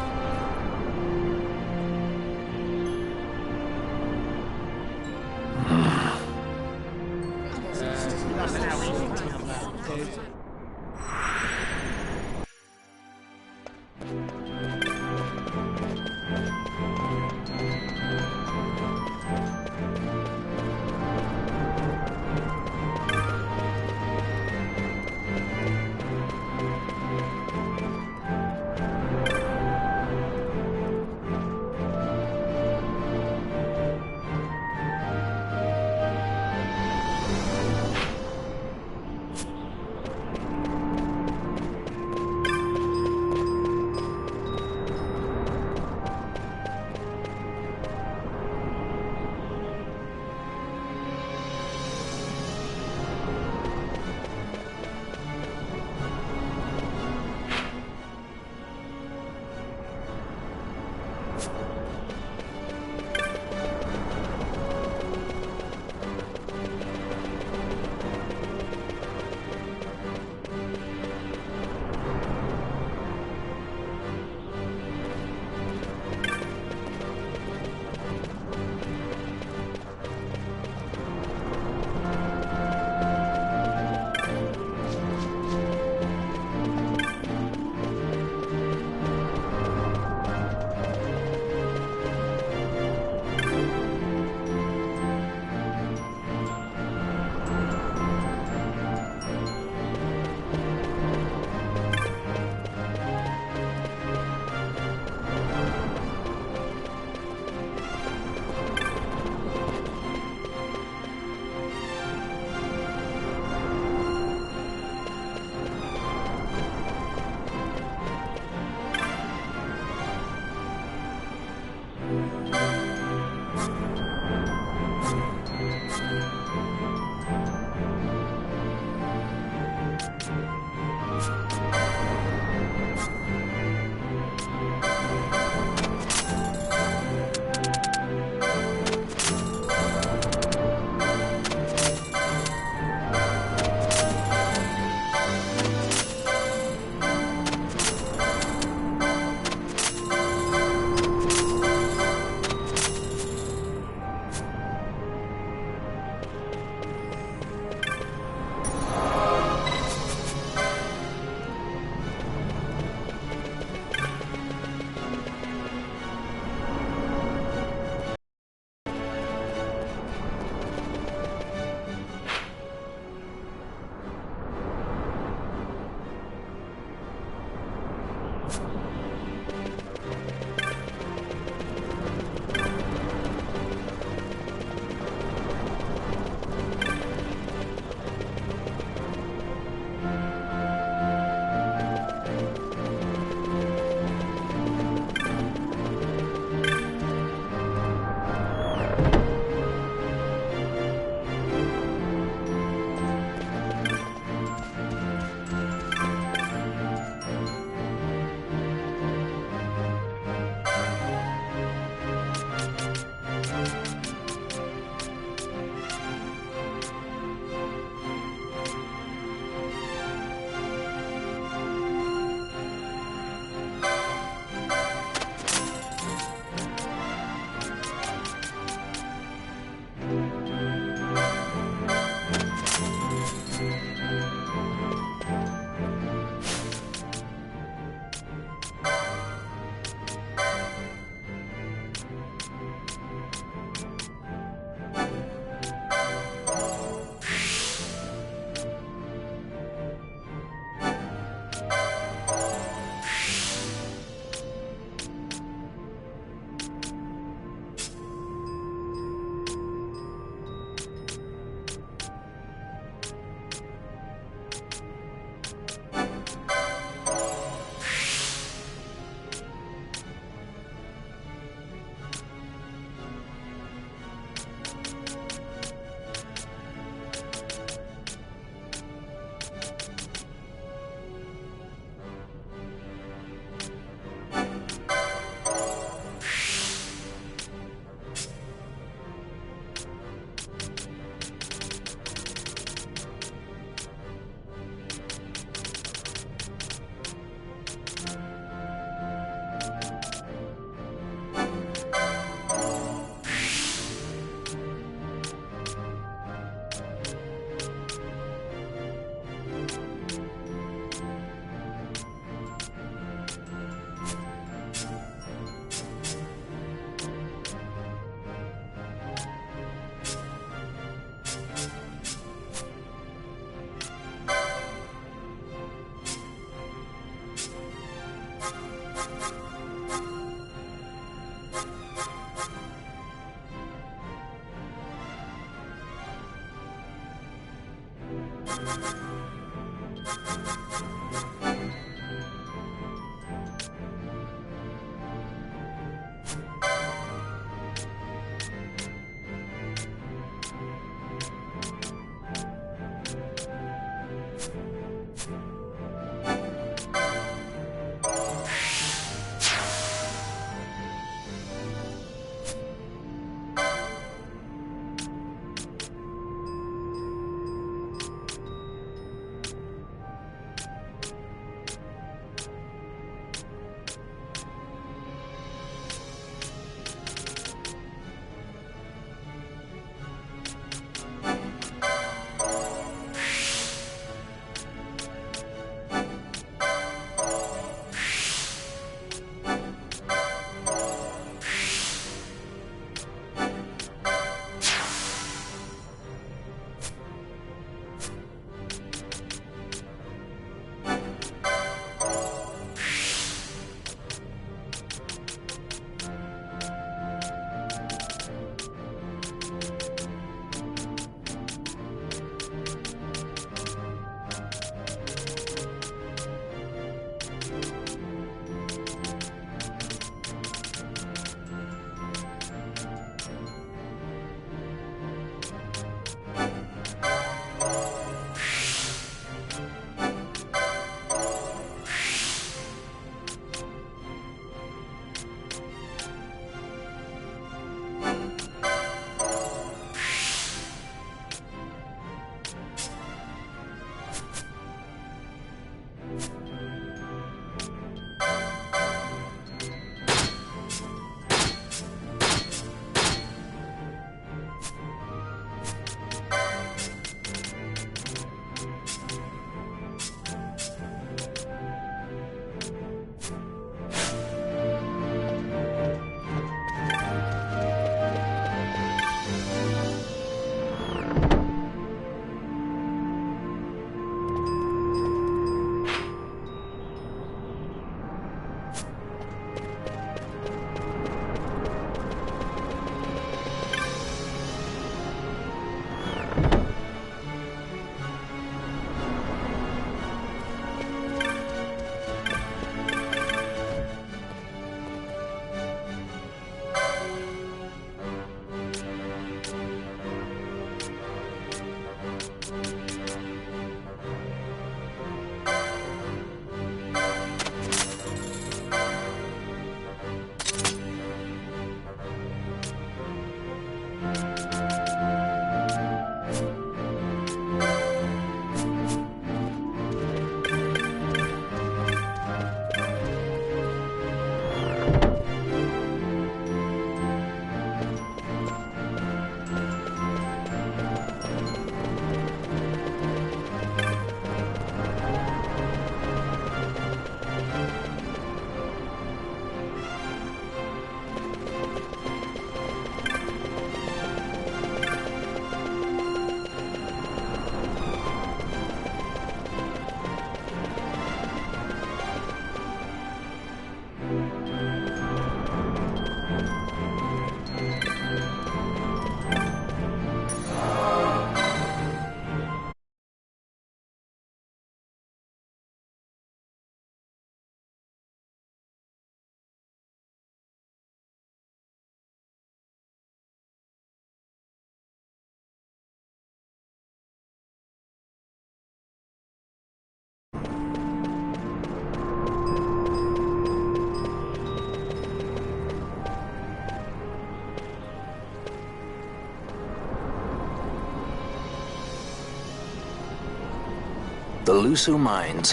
The Lusu Mines,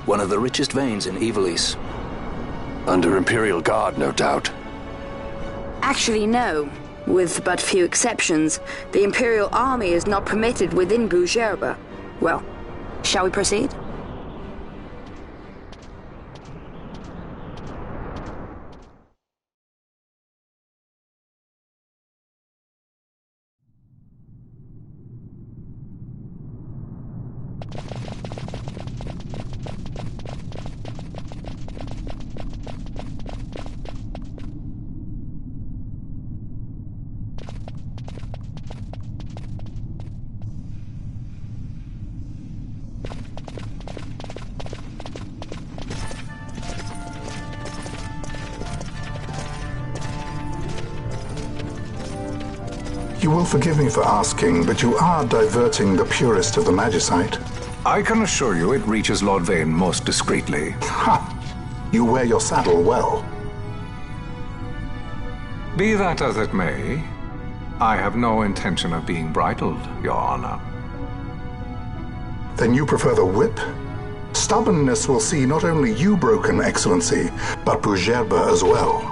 one of the richest veins in Ivalice. Under Imperial Guard, no doubt. Actually, no. With but few exceptions, the Imperial Army is not permitted within Bougerba. Well, shall we proceed? You will forgive me for asking, but you are diverting the purest of the Magicite. I can assure you it reaches Lord Vane most discreetly. Ha! You wear your saddle well. Be that as it may, I have no intention of being bridled, Your Honor. Then you prefer the whip? Stubbornness will see not only you broken, Excellency, but Bougerbe as well.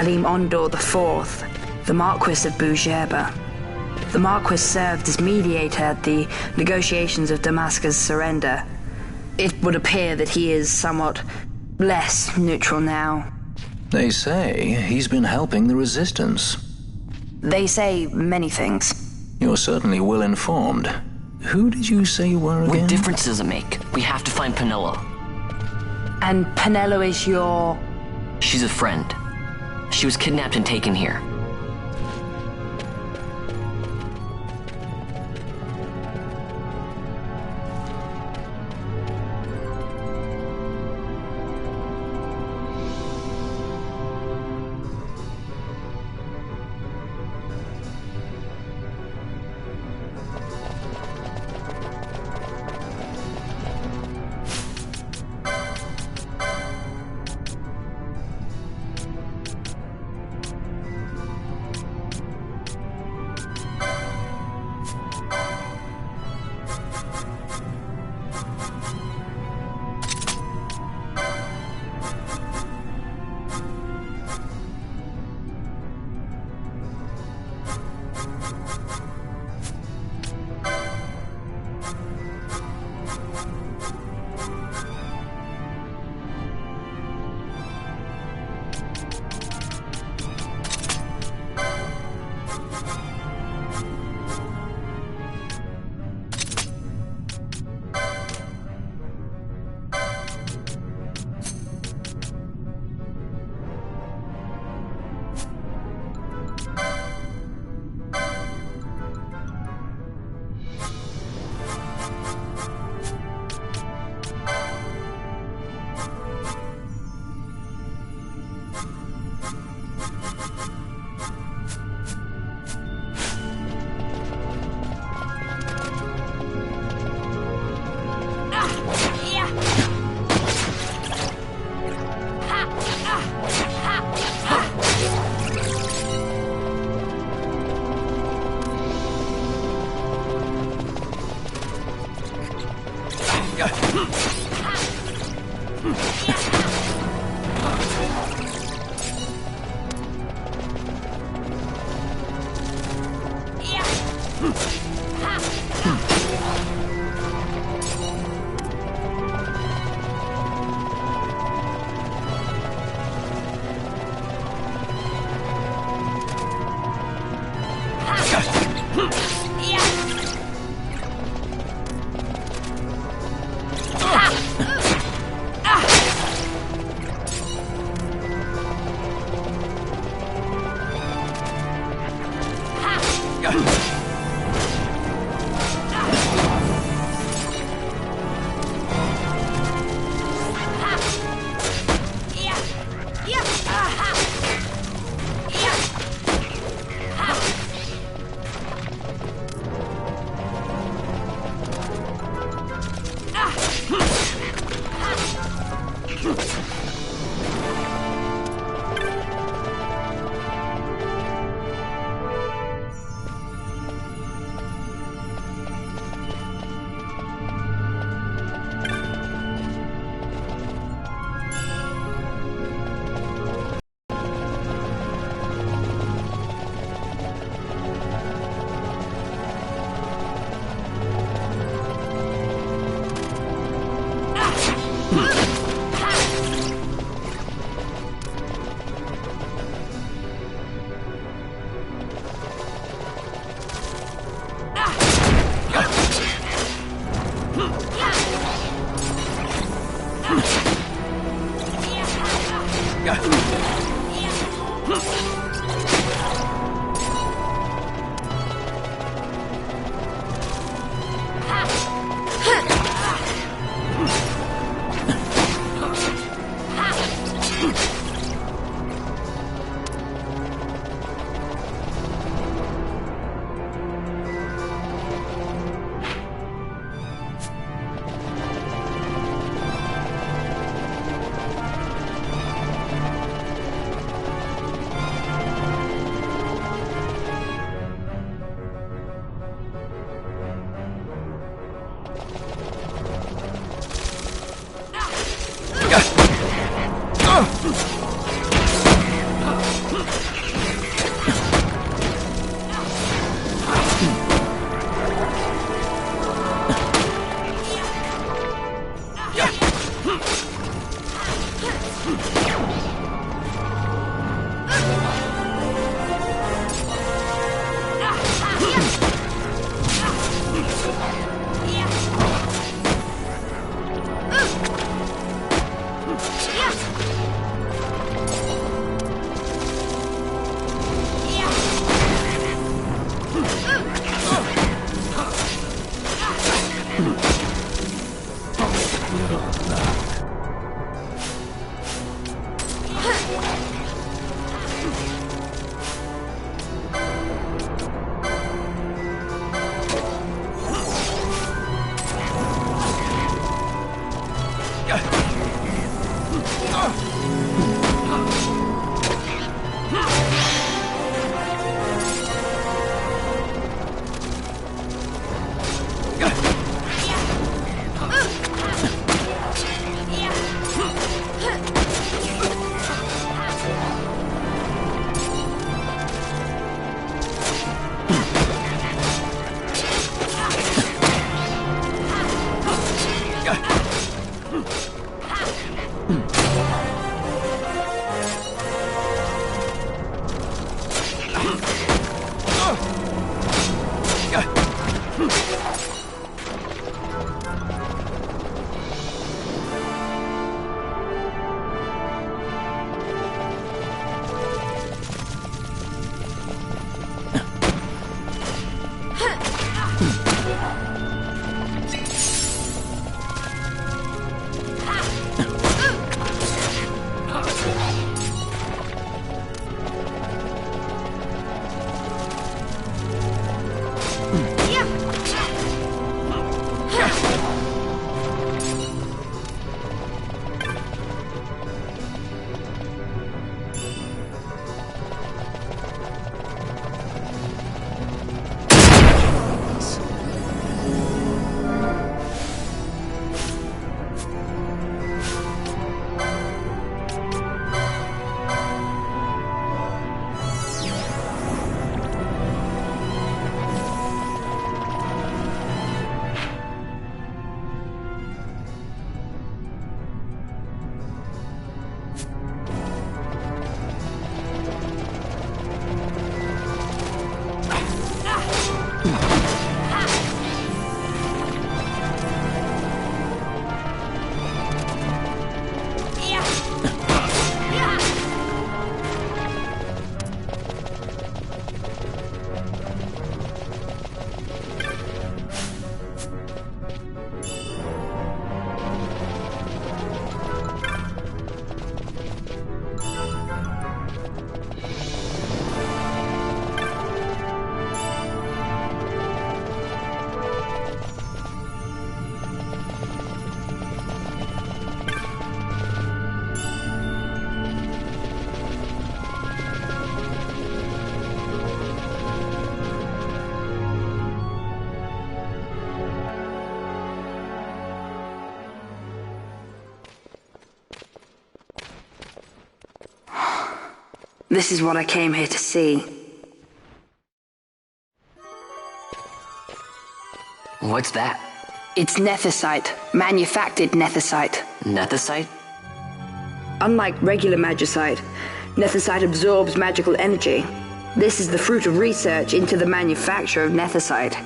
Halim Ondor IV, the Marquis of Bougerbe. The Marquis served as mediator at the negotiations of Damascus' surrender. It would appear that he is somewhat less neutral now. They say he's been helping the resistance. They say many things. You're certainly well informed. Who did you say you were again? What difference does it make? We have to find Penelo. And Penelo is your... She's a friend. She was kidnapped and taken here. This is what I came here to see. What's that? It's nethicite. Manufactured nethicite. Nethicite? Unlike regular magicite, nethicite absorbs magical energy. This is the fruit of research into the manufacture of nethicite.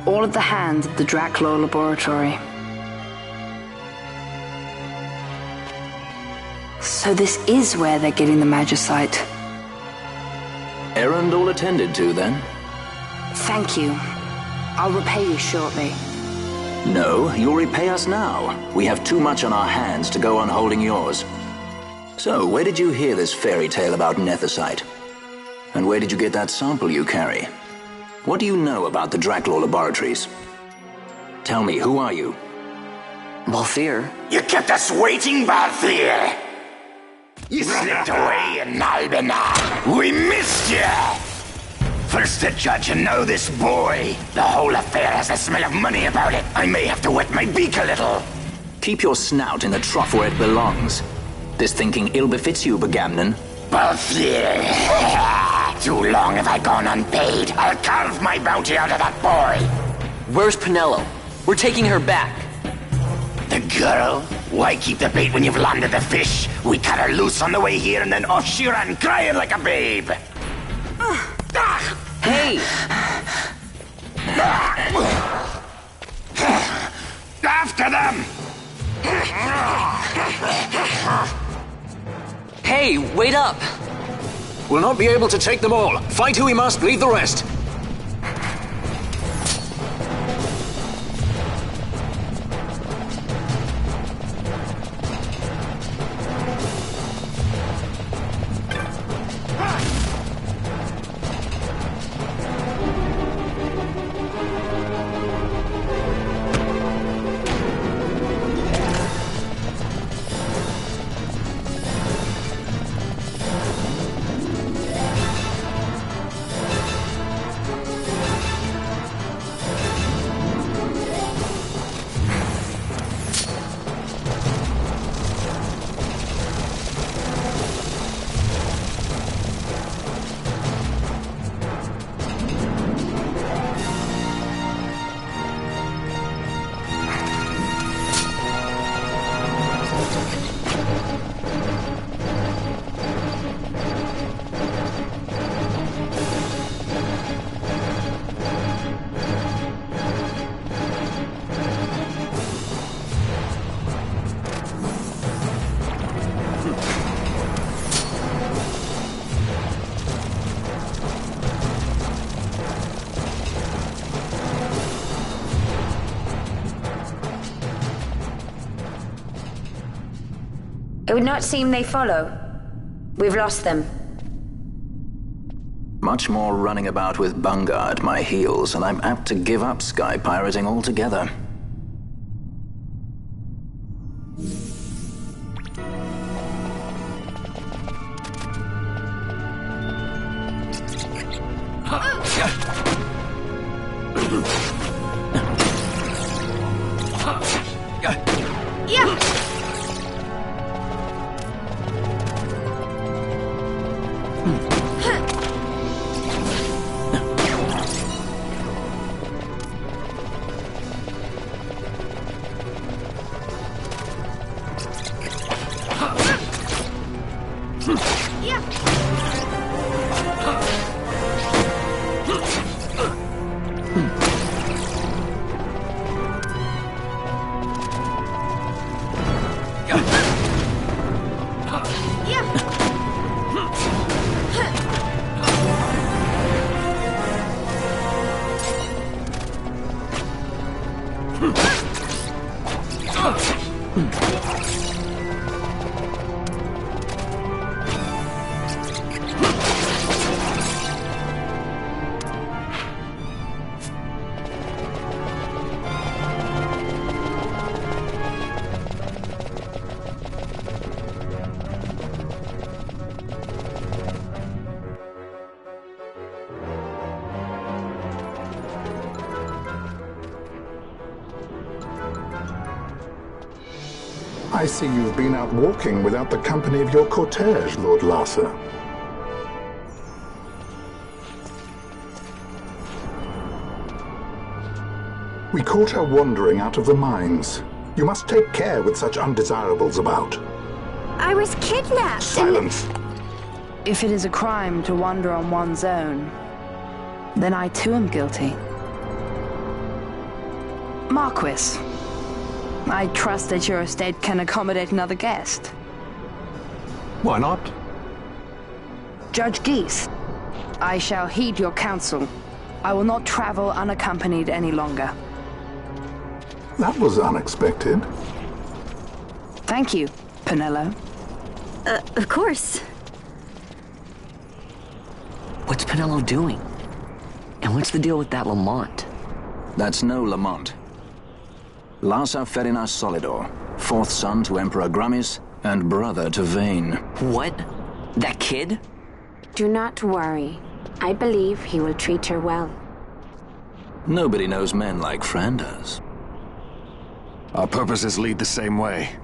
All at the hands of the Draclaw Laboratory. So this is where they're getting the magicite. Errand all attended to, then? Thank you. I'll repay you shortly. No, you'll repay us now. We have too much on our hands to go on holding yours. So, where did you hear this fairy tale about nethicite? And where did you get that sample you carry? What do you know about the Draclaw Laboratories? Tell me, who are you? Balthier. You kept us waiting, Balthier! You slipped away in Albina! We missed you! First the judge and now this boy. The whole affair has a smell of money about it. I may have to wet my beak a little. Keep your snout in the trough where it belongs. This thinking ill befits you, Begamnon. Both you. Too long have I gone unpaid. I'll carve my bounty out of that boy. Where's Penelo? We're taking her back. The girl? Why keep the bait when you've landed the fish? We cut her loose on the way here and then off she ran crying like a babe. Hey! After them! Hey, wait up! We'll not be able to take them all. Fight who we must, leave the rest. It would not seem they follow. We've lost them. Much more running about with Bunga at my heels, and I'm apt to give up sky pirating altogether. I see you've been out walking without the company of your cortege, Lord Larsa. We caught her wandering out of the mines. You must take care with such undesirables about. I was kidnapped. Silence. If it is a crime to wander on one's own, then I too am guilty. Marquis, I trust that your estate can accommodate another guest. Why not? Judge Geese, I shall heed your counsel. I will not travel unaccompanied any longer. That was unexpected. Thank you, Penelo. Of course. What's Penelo doing? And what's the deal with that Lamont? That's no Lamont. Larsa Ferina Solidor, fourth son to Emperor Grummis and brother to Vane. What? That kid? Do not worry. I believe he will treat her well. Nobody knows men like Fran does. Our purposes lead the same way.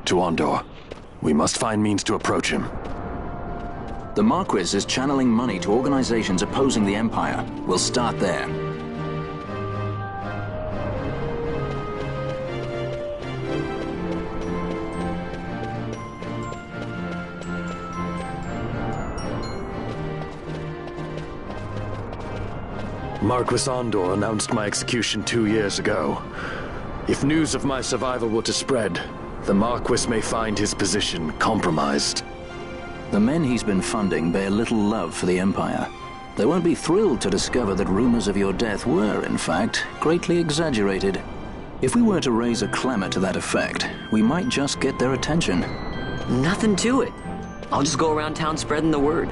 To Ondor. We must find means to approach him. The Marquis is channeling money to organizations opposing the Empire. We'll start there. Marquis Ondor announced my execution 2 years ago. If news of my survival were to spread, the Marquis may find his position compromised. The men he's been funding bear little love for the Empire. They won't be thrilled to discover that rumors of your death were, in fact, greatly exaggerated. If we were to raise a clamor to that effect, we might just get their attention. Nothing to it. I'll just go around town spreading the word.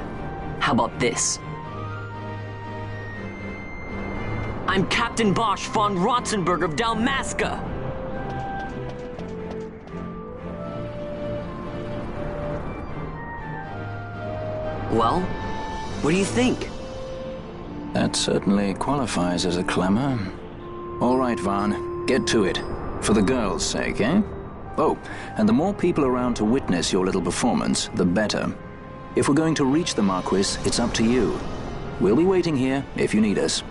How about this? I'm Captain Bosch von Ronsenberg of Dalmasca. Well, what do you think? That certainly qualifies as a clamor. All right, Vaughn, get to it. For the girls' sake, eh? Oh, and the more people around to witness your little performance, the better. If we're going to reach the Marquis, it's up to you. We'll be waiting here if you need us.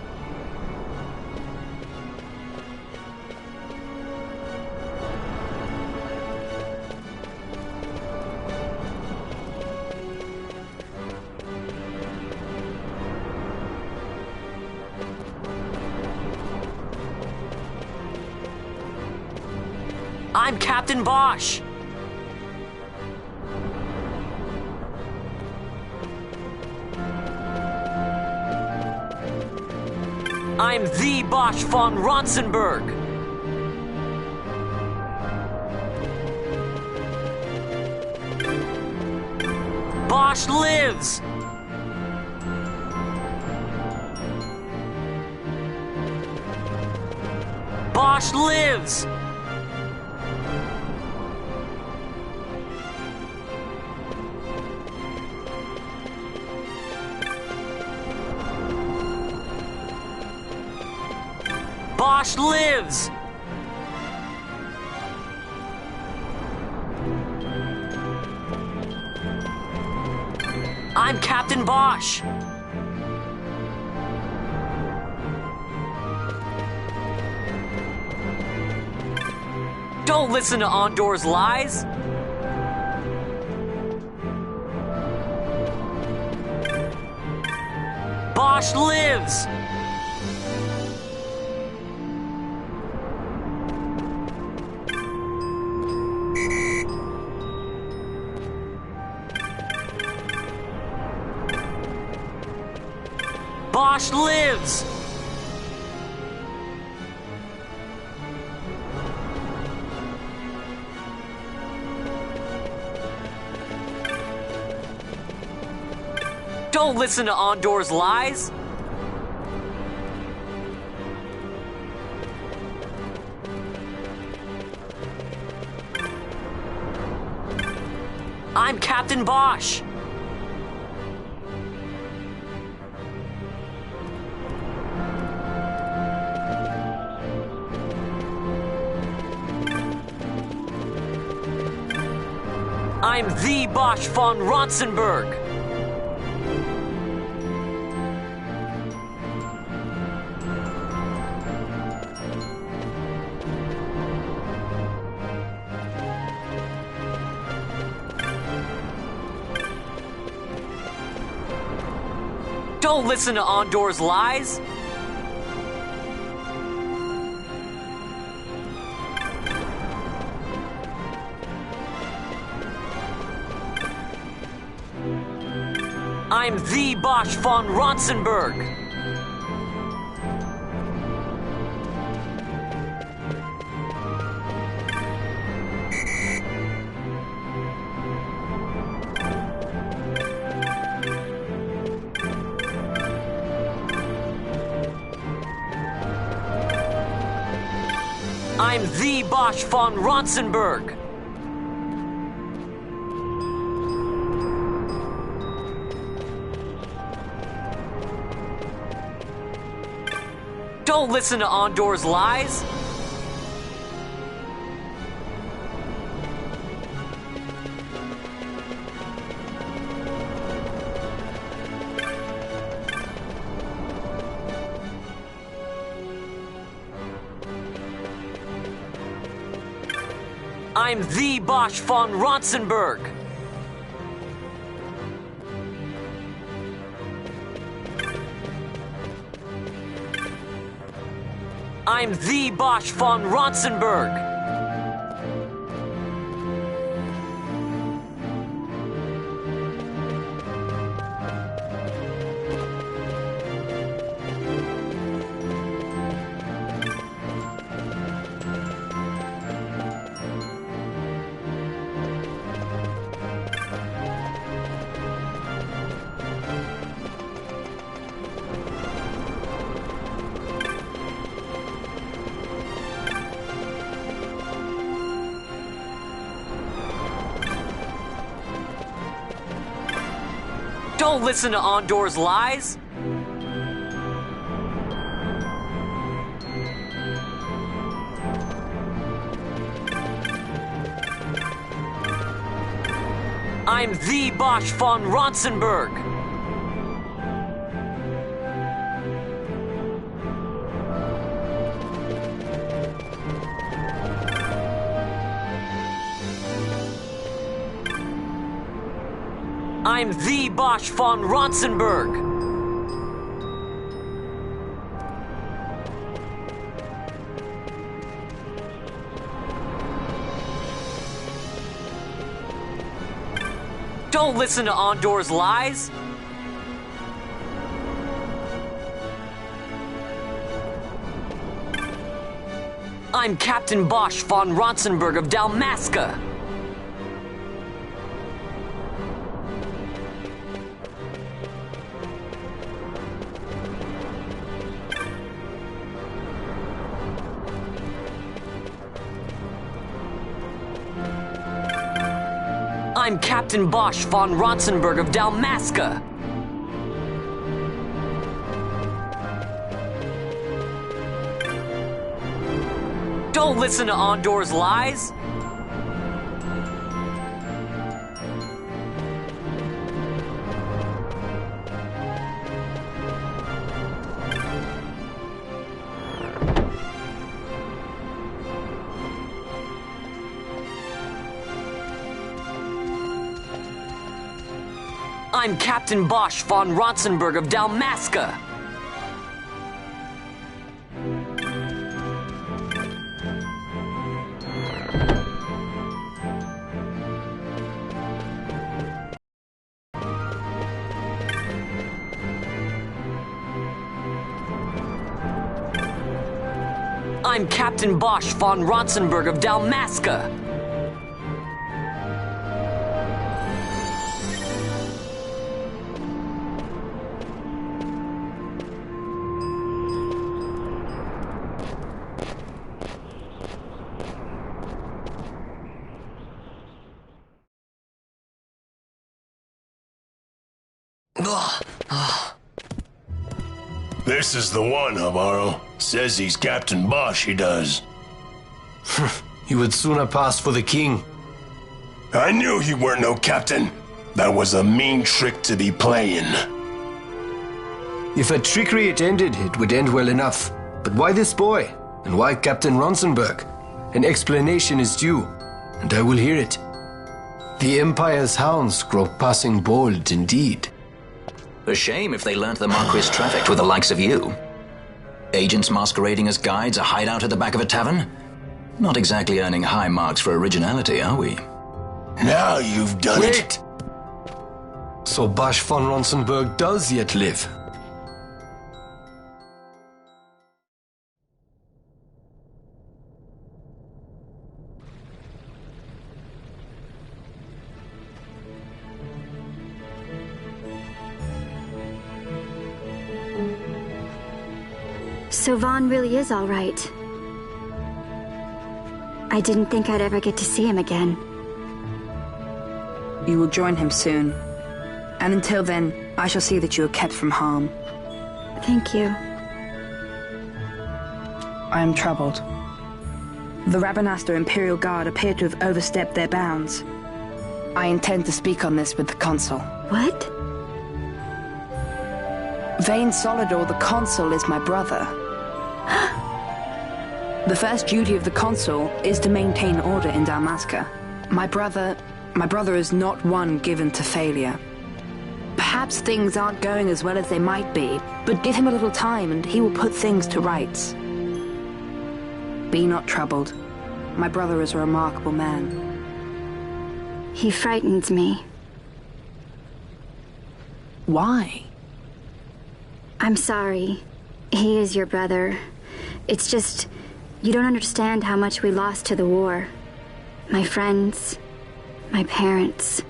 I'm Captain Bosch! I'm the Bosch von Ronsenberg! Bosch lives! Bosch lives! Bosch lives! I'm Captain Bosch! Don't listen to Ondor's lies! Bosch lives! Bosch lives! Don't listen to Ondor's lies! I'm Captain Bosch! I'm the Bosch von Ronsenberg! Don't listen to Ondor's lies! I'm the Bosch von Ronsenberg! I'm the Bosch von Ronsenberg! Don't listen to Ondor's lies! I'm the Bosch von Ronsenberg! I'm the Bosch von Ronsenberg! Don't listen to Ondor's lies! I'm the Bosch von Ronsenberg! I'm the Bosch von Ronsenberg! Don't listen to Ondor's lies! I'm Captain Bosch von Ronsenberg of Dalmasca! I'm Captain Bosch von Ronsenberg of Dalmasca! Don't listen to Ondor's lies! I'm Captain Bosch von Ronsenberg of Dalmasca! I'm Captain Bosch von Ronsenberg of Dalmasca! This is the one, Amaro. Says he's Captain Bosch, he does. He would sooner pass for the king. I knew he weren't no captain. That was a mean trick to be playing. If a trickery it ended, it would end well enough. But why this boy? And why Captain Ronsenberg? An explanation is due, and I will hear it. The Empire's hounds grow passing bold indeed. A shame if they learnt the Marquis trafficked with the likes of you. Agents masquerading as guides, a hideout at the back of a tavern? Not exactly earning high marks for originality, are we? Now you've done it. Wait! So Bosch von Ronsenberg does yet live. So Vaughn really is all right. I didn't think I'd ever get to see him again. You will join him soon. And until then, I shall see that you are kept from harm. Thank you. I am troubled. The Rabanastre Imperial Guard appear to have overstepped their bounds. I intend to speak on this with the Consul. What? Vayne Solidor, the Consul, is my brother. The first duty of the Consul is to maintain order in Dalmasca. My brother is not one given to failure. Perhaps things aren't going as well as they might be, but give him a little time and he will put things to rights. Be not troubled. My brother is a remarkable man. He frightens me. Why? I'm sorry. He is your brother. It's just, you don't understand how much we lost to the war. My friends, my parents.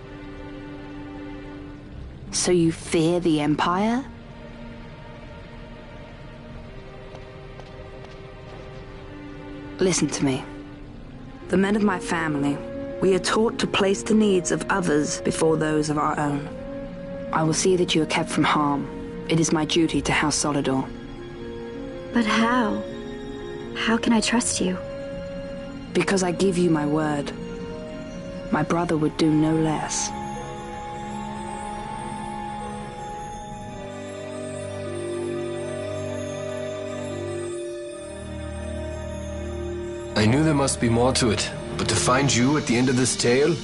So you fear the Empire? Listen to me. The men of my family, we are taught to place the needs of others before those of our own. I will see that you are kept from harm. It is my duty to House Solidor. But how? How can I trust you? Because I give you my word. My brother would do no less. I knew there must be more to it, but to find you at the end of this tale?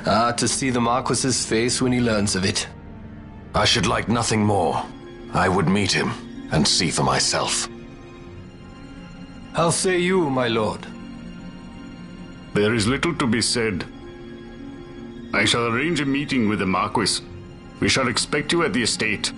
To see the Marquis's face when he learns of it. I should like nothing more. I would meet him and see for myself. How say you, my lord? There is little to be said. I shall arrange a meeting with the Marquis. We shall expect you at the estate.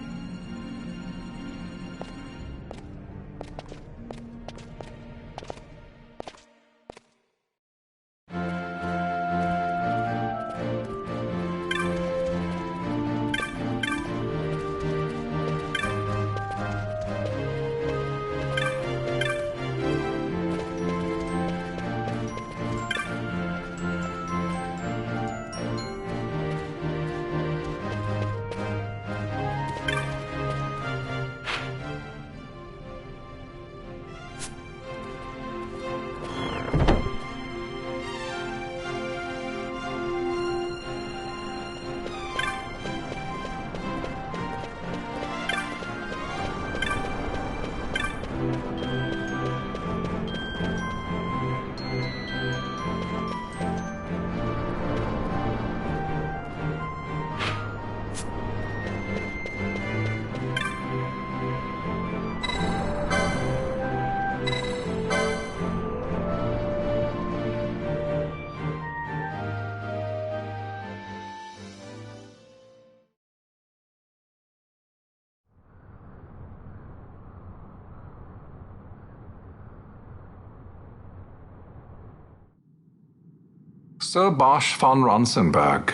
Sir Bosch von Ronsenberg,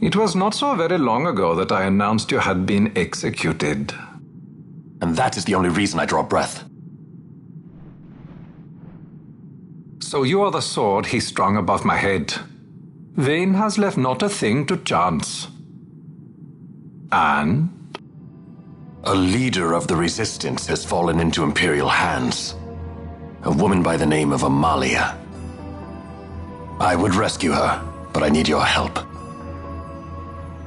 it was not so very long ago that I announced you had been executed. And that is the only reason I draw breath. So you are the sword he strung above my head. Vayne has left not a thing to chance. And? A leader of the resistance has fallen into Imperial hands. A woman by the name of Amalia. I would rescue her, but I need your help.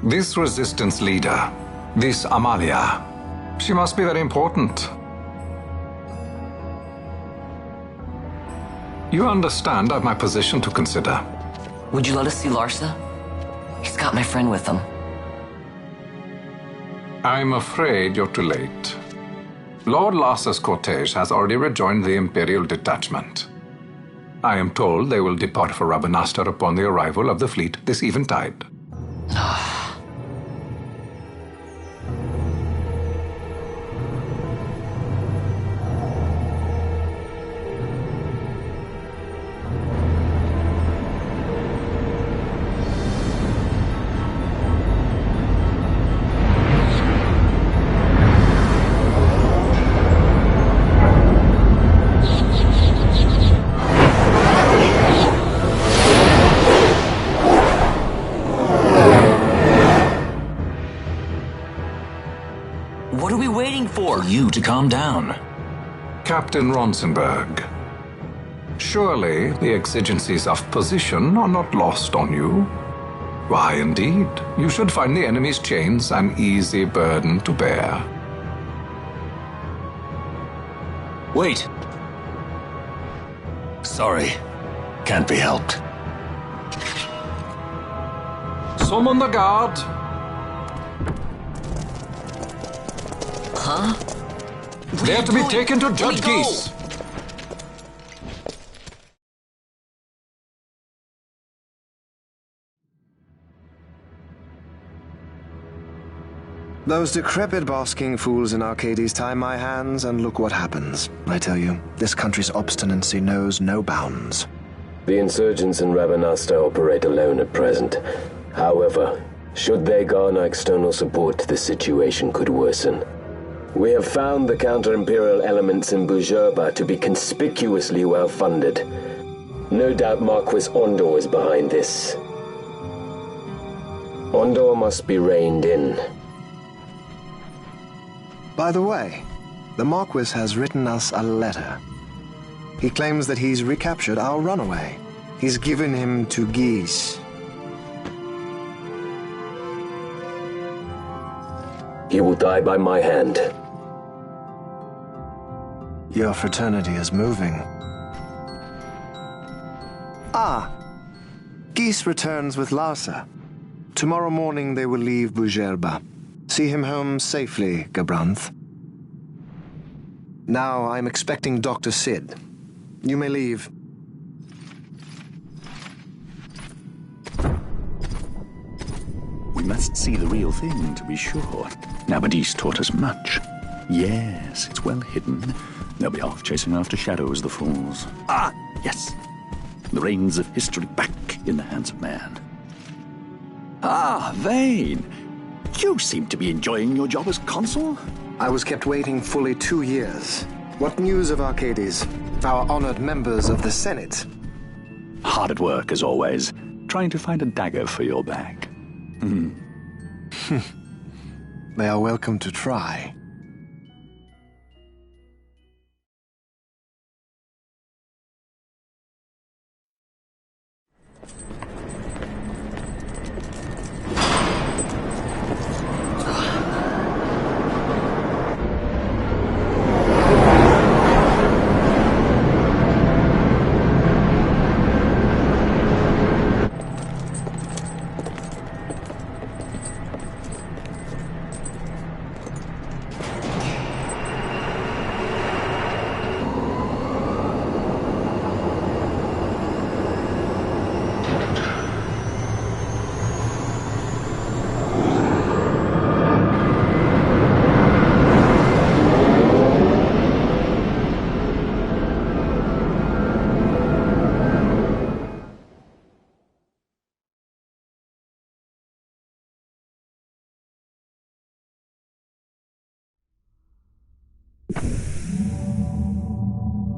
This resistance leader, this Amalia, she must be very important. You understand I've my position to consider. Would you let us see Larsa? He's got my friend with him. I'm afraid you're too late. Lord Larsa's cortege has already rejoined the Imperial detachment. I am told they will depart for Rabanastre upon the arrival of the fleet this eventide. What are we waiting for? You to calm down. Captain Ronsenberg. Surely the exigencies of position are not lost on you. Why, indeed, you should find the enemy's chains an easy burden to bear. Wait. Sorry. Can't be helped. Summon the guard. Huh? They are to be taken to Judge Geese. Those decrepit basking fools in Arcades tie my hands, and look what happens. I tell you, this country's obstinacy knows no bounds. The insurgents in Rabanasta operate alone at present. However, should they garner external support, the situation could worsen. We have found the counter-imperial elements in Bujerba to be conspicuously well-funded. No doubt Marquis Ondor is behind this. Ondor must be reined in. By the way, the Marquis has written us a letter. He claims that he's recaptured our runaway. He's given him to Geese. He will die by my hand. Your fraternity is moving. Ah, Geese returns with Larsa. Tomorrow morning they will leave Bujerba. See him home safely, Gabranth. Now I'm expecting Dr. Sid. You may leave. We must see the real thing, to be sure. Nabadis taught us much. Yes, it's well hidden. They'll be off chasing after shadows, the fools. Ah, yes. The reins of history back in the hands of man. Ah, Vane. You seem to be enjoying your job as consul? I was kept waiting fully 2 years. What news of Arcades? Our honored members of the Senate? Hard at work, as always, trying to find a dagger for your back. They are welcome to try.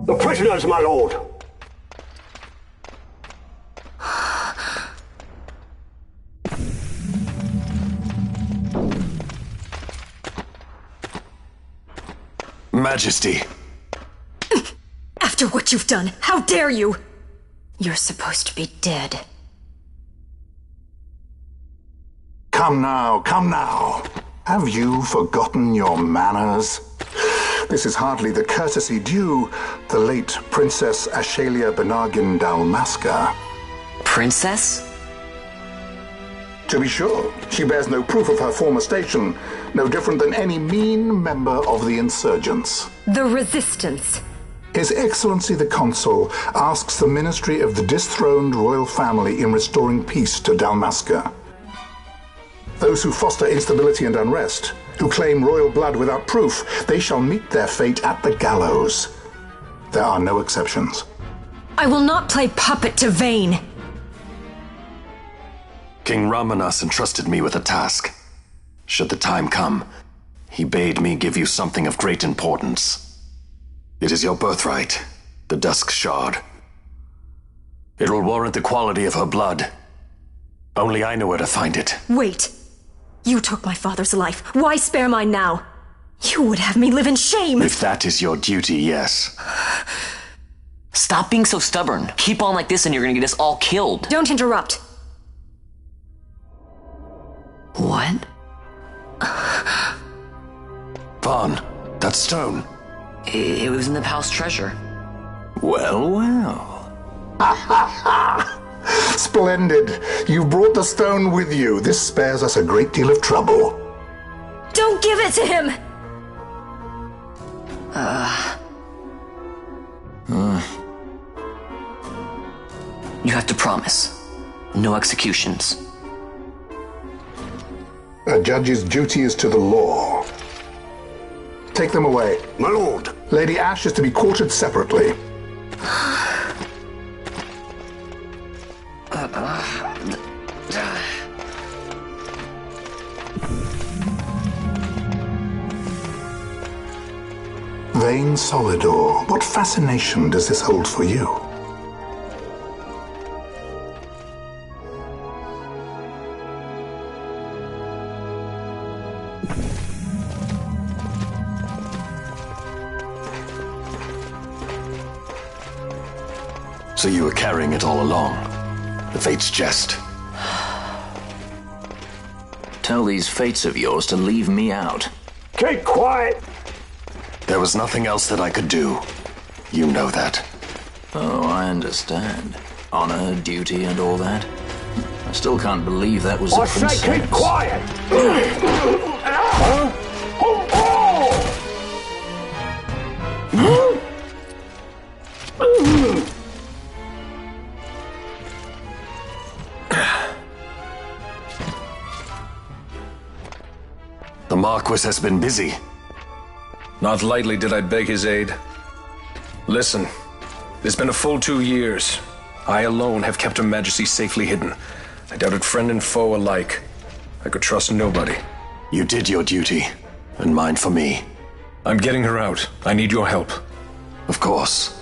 The prisoners, my lord! Majesty. After what you've done, how dare you? You're supposed to be dead. Come now, come now. Have you forgotten your manners? This is hardly the courtesy due the late Princess Ashalia Benargin Dalmasca. Princess? To be sure, she bears no proof of her former station, no different than any mean member of the insurgents. The Resistance. His Excellency the Consul asks the ministry of the dethroned royal family in restoring peace to Dalmasca. Those who foster instability and unrest, who claim royal blood without proof, they shall meet their fate at the gallows. There are no exceptions. I will not play puppet to Vane. King Ramanas entrusted me with a task. Should the time come, he bade me give you something of great importance. It is your birthright, the Dusk Shard. It will warrant the quality of her blood. Only I know where to find it. Wait. You took my father's life. Why spare mine now? You would have me live in shame! If that is your duty, yes. Stop being so stubborn. Keep on like this and you're gonna get us all killed. Don't interrupt. What? Vaughn, that stone. It was in the palace treasure. Well, well. Splendid. You've brought the stone with you. This spares us a great deal of trouble. Don't give it to him! You have to promise. No executions. A judge's duty is to the law. Take them away. My lord. Lady Ash is to be quartered separately. Vain Solidor, what fascination does this hold for you? So you were carrying it all along. The Fate's jest. Tell these fates of yours to leave me out. Keep quiet! There was nothing else that I could do. You know that. Oh, I understand. Honor, duty, and all that. I still can't believe that was a princess. I say keep quiet! The Marquis has been busy. Not lightly did I beg his aid. Listen, it's been a full 2 years. I alone have kept Her Majesty safely hidden. I doubted friend and foe alike. I could trust nobody. You did your duty, and mine for me. I'm getting her out. I need your help. Of course.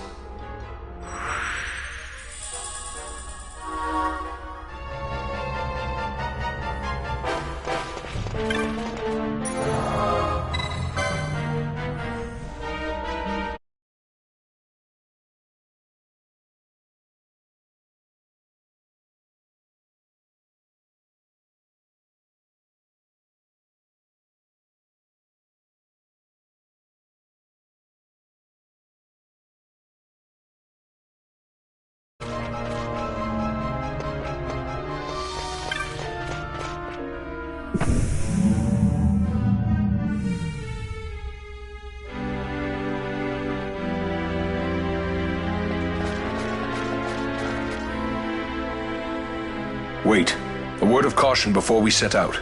Wait. A word of caution before we set out.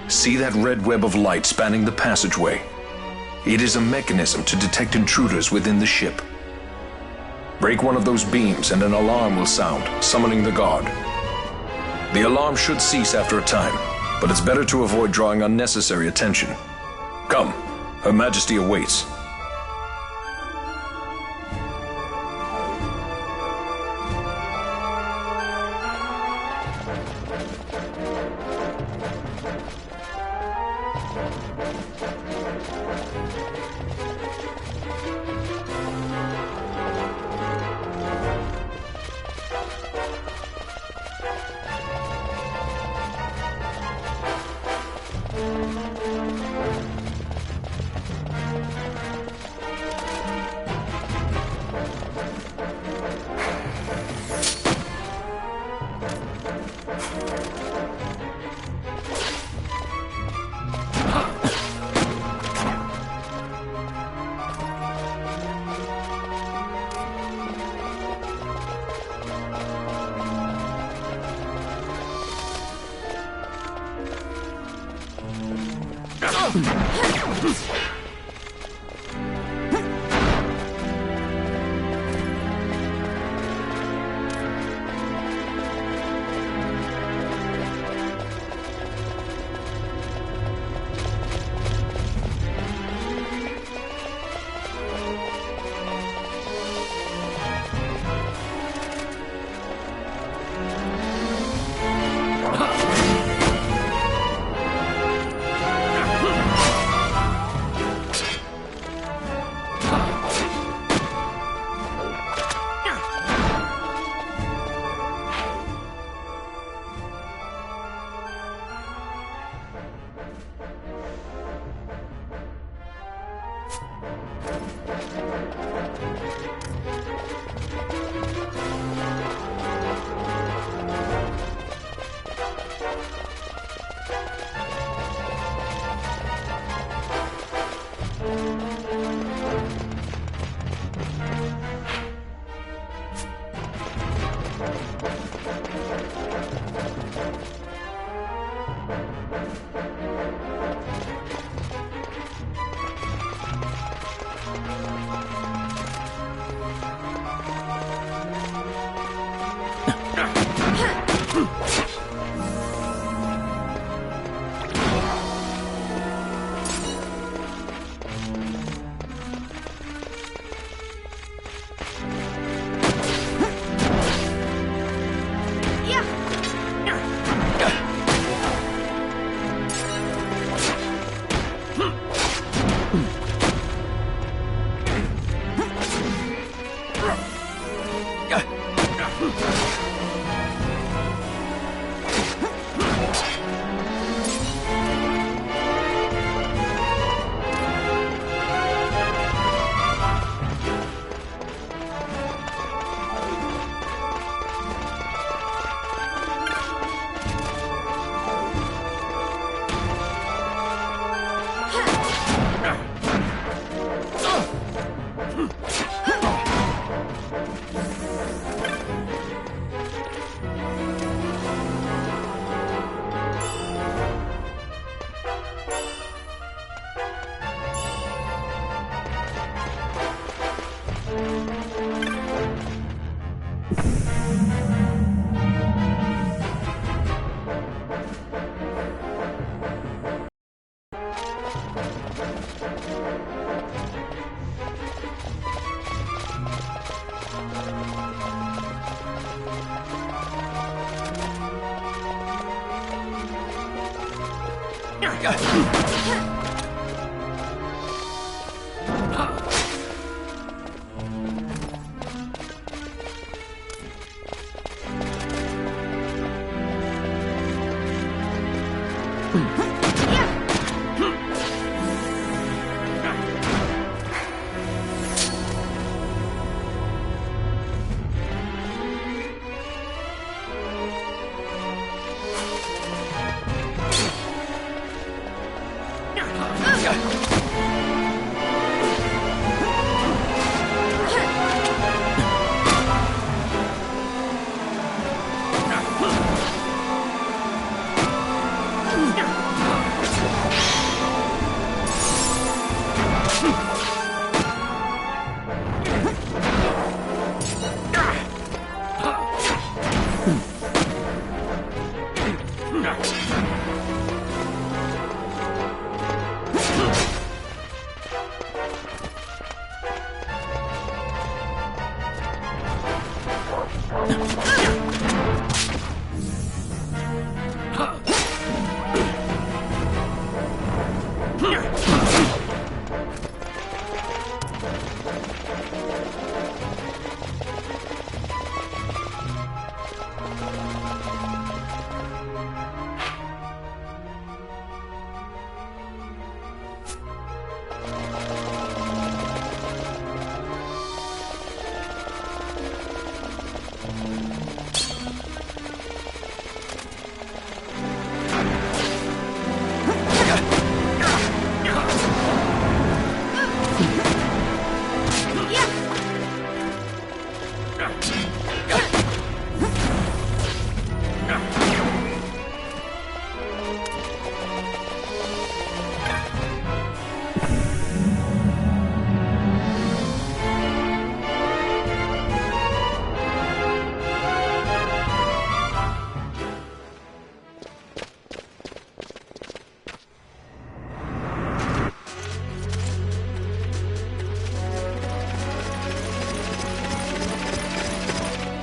See that red web of light spanning the passageway? It is a mechanism to detect intruders within the ship. Break one of those beams and an alarm will sound, summoning the guard. The alarm should cease after a time, but it's better to avoid drawing unnecessary attention. Come, Her Majesty awaits.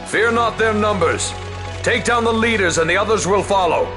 Fear not their numbers. Take down the leaders and the others will follow.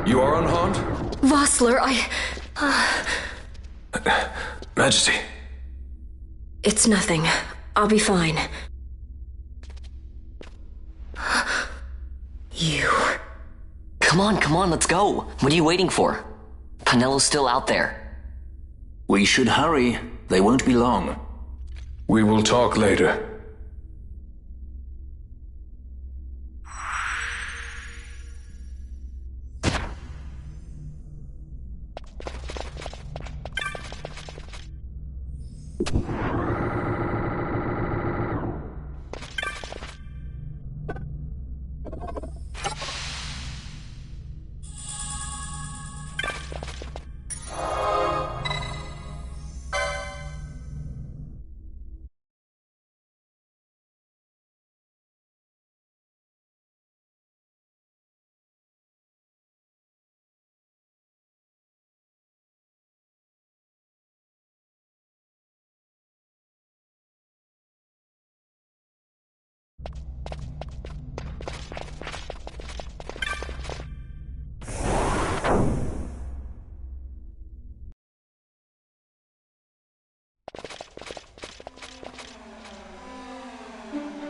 You are unharmed? Vossler, Majesty. It's nothing. I'll be fine. You. Come on, let's go. What are you waiting for? Pinello's still out there. We should hurry. They won't be long. We will talk later.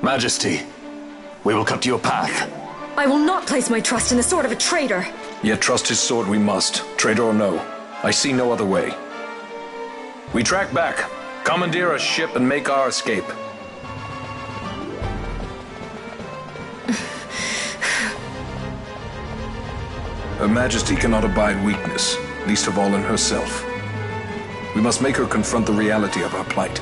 Majesty, we will cut your path. I will not place my trust in the sword of a traitor. Yet trust his sword we must, traitor or no. I see no other way. We track back, commandeer a ship, and make our escape. Her Majesty cannot abide weakness, least of all in herself. We must make her confront the reality of our plight.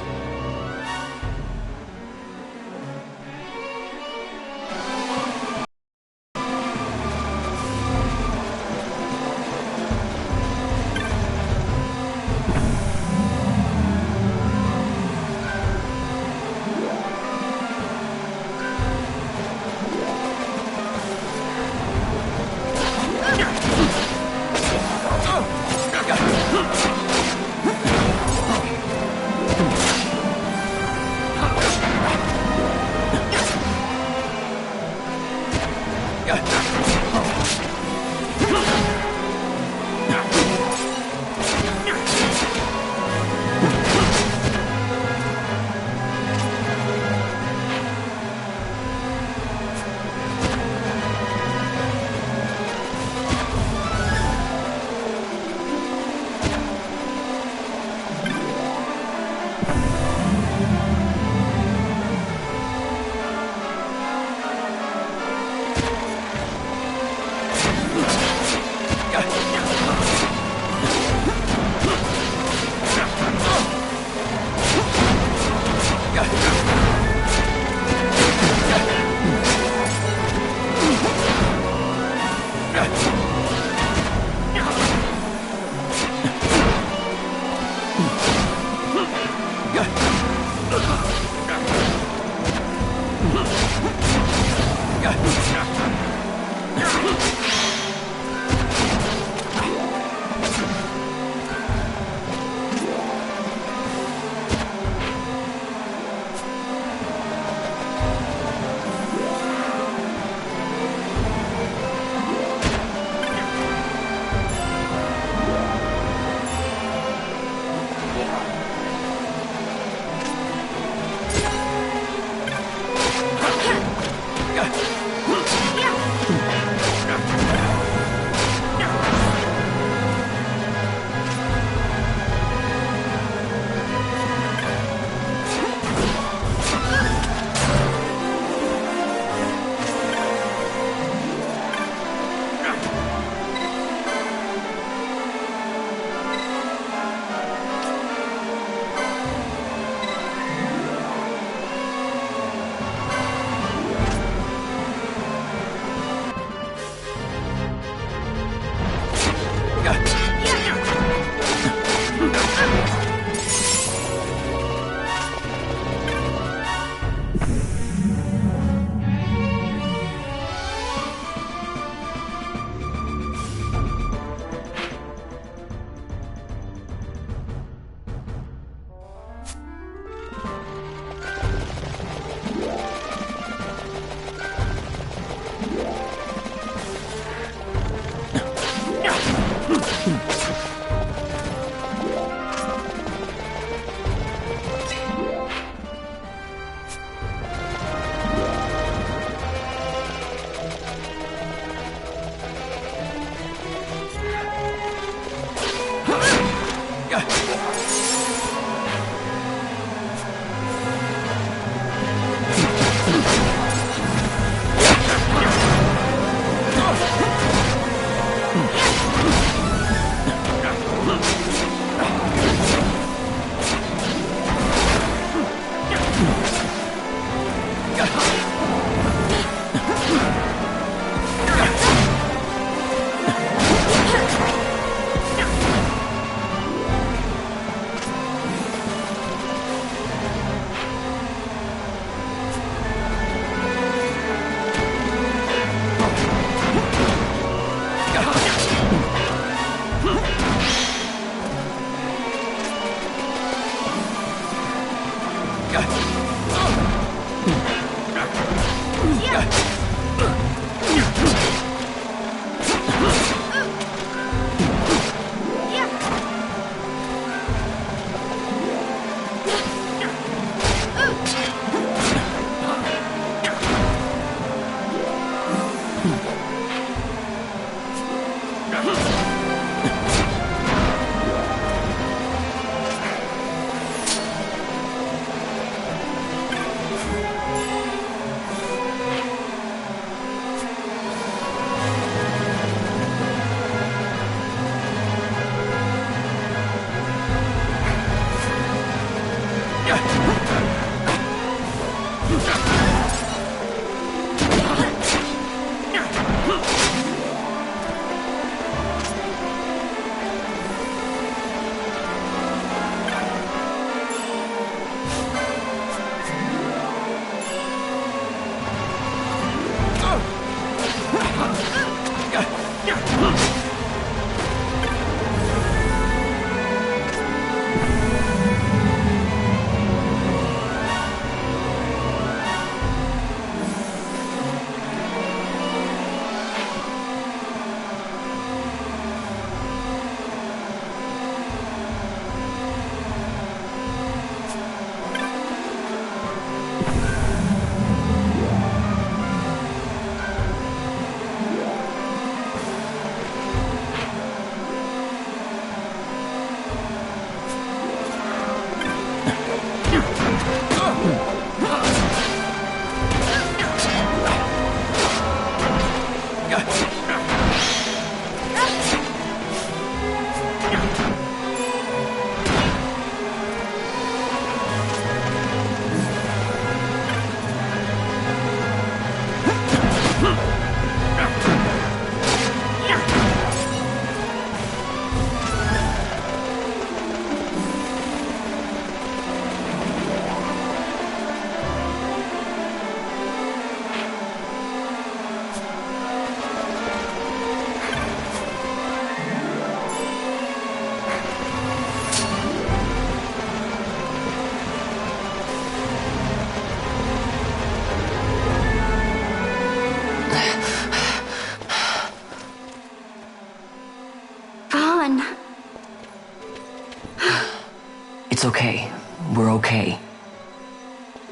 It's okay. We're okay.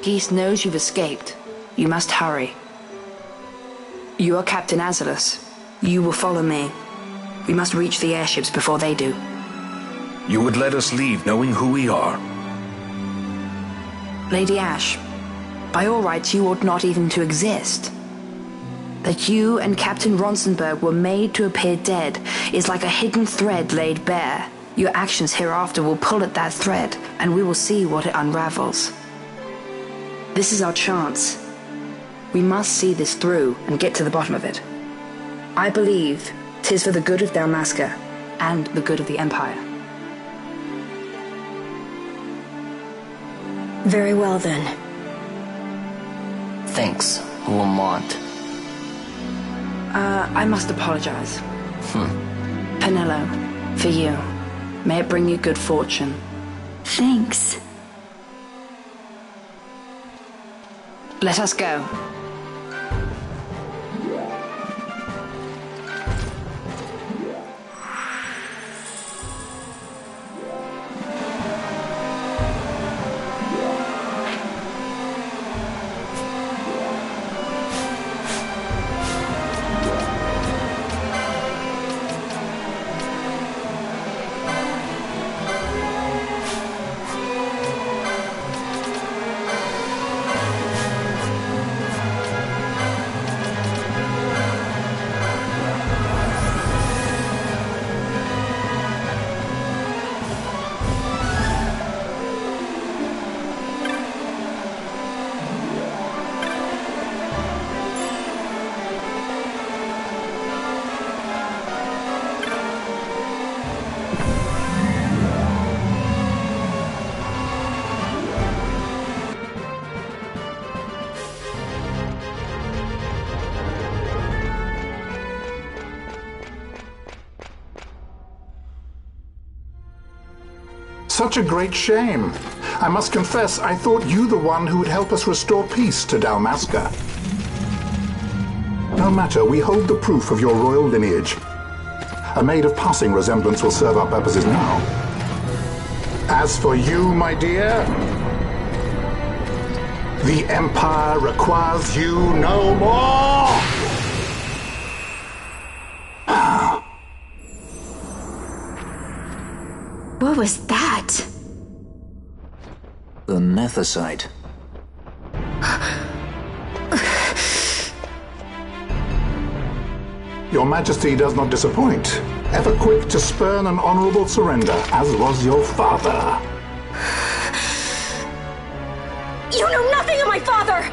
Geese knows you've escaped. You must hurry. You are Captain Ivalice. You will follow me. We must reach the airships before they do. You would let us leave knowing who we are? Lady Ash, by all rights you ought not even to exist. That you and Captain Ronsenberg were made to appear dead is like a hidden thread laid bare. Your actions hereafter will pull at that thread, and we will see what it unravels. This is our chance. We must see this through and get to the bottom of it. I believe 'tis for the good of Dalmasca and the good of the Empire. Very well, then. Thanks, Lamont. I must apologize. Penelo, for you. May it bring you good fortune. Thanks. Let us go. Such a great shame. I must confess, I thought you the one who would help us restore peace to Dalmasca. No matter, we hold the proof of your royal lineage. A maid of passing resemblance will serve our purposes now. As for you, my dear, the Empire requires you no more! What was that? The Nethicite. Your Majesty does not disappoint. Ever quick to spurn an honorable surrender, as was your father. You know nothing of my father!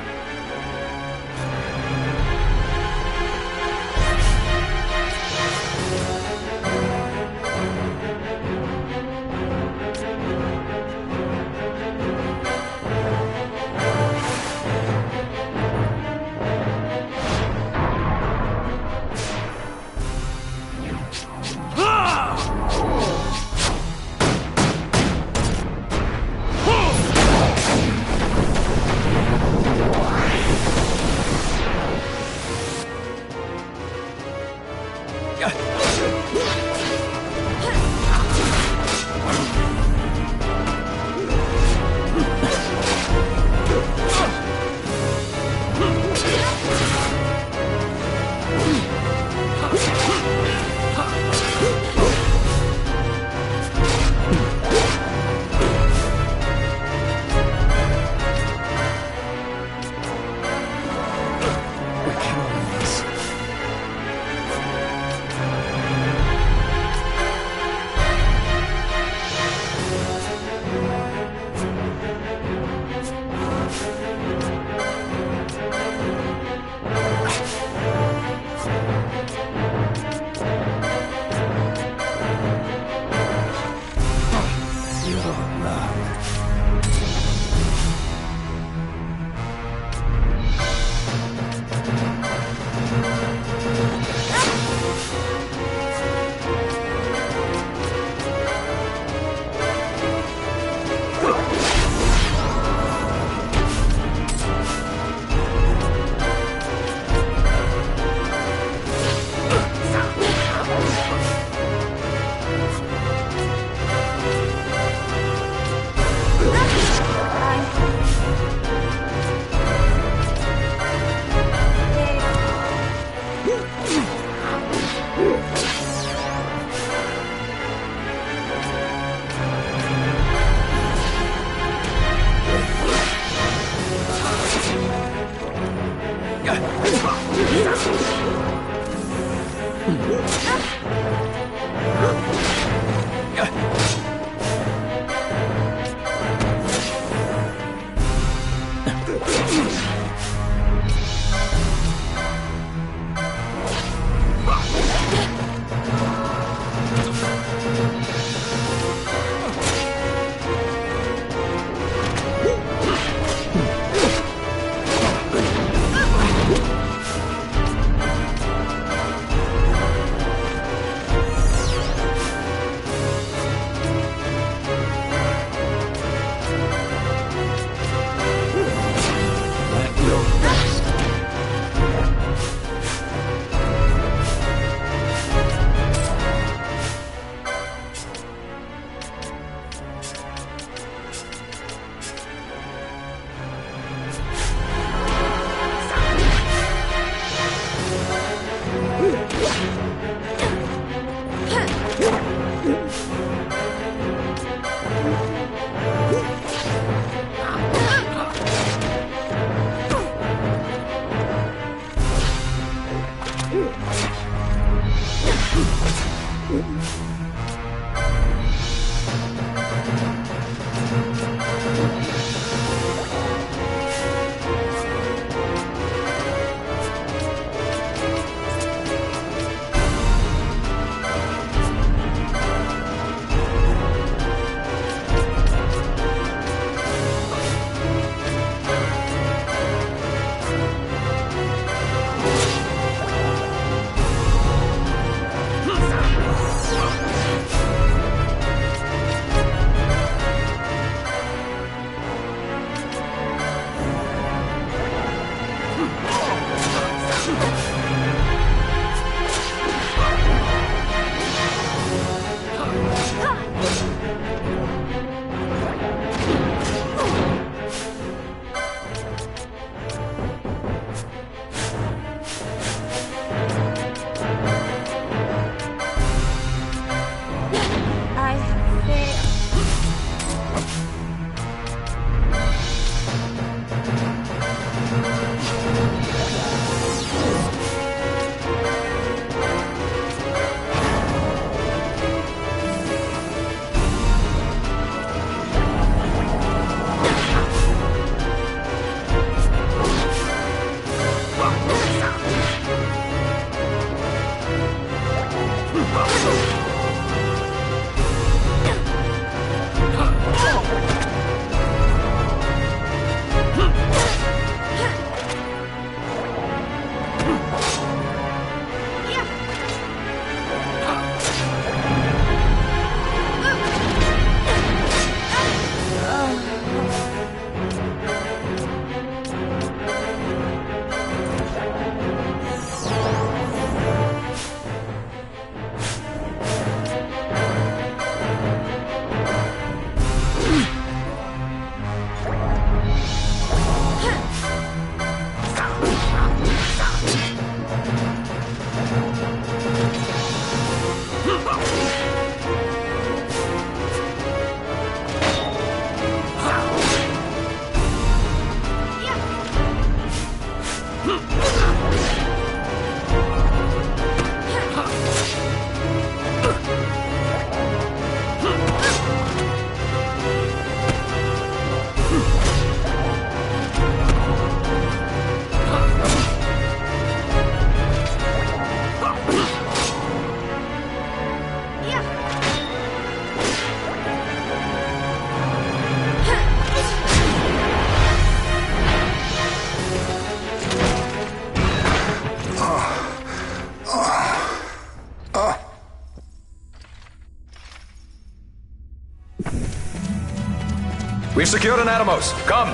We've secured an Atomos. Come!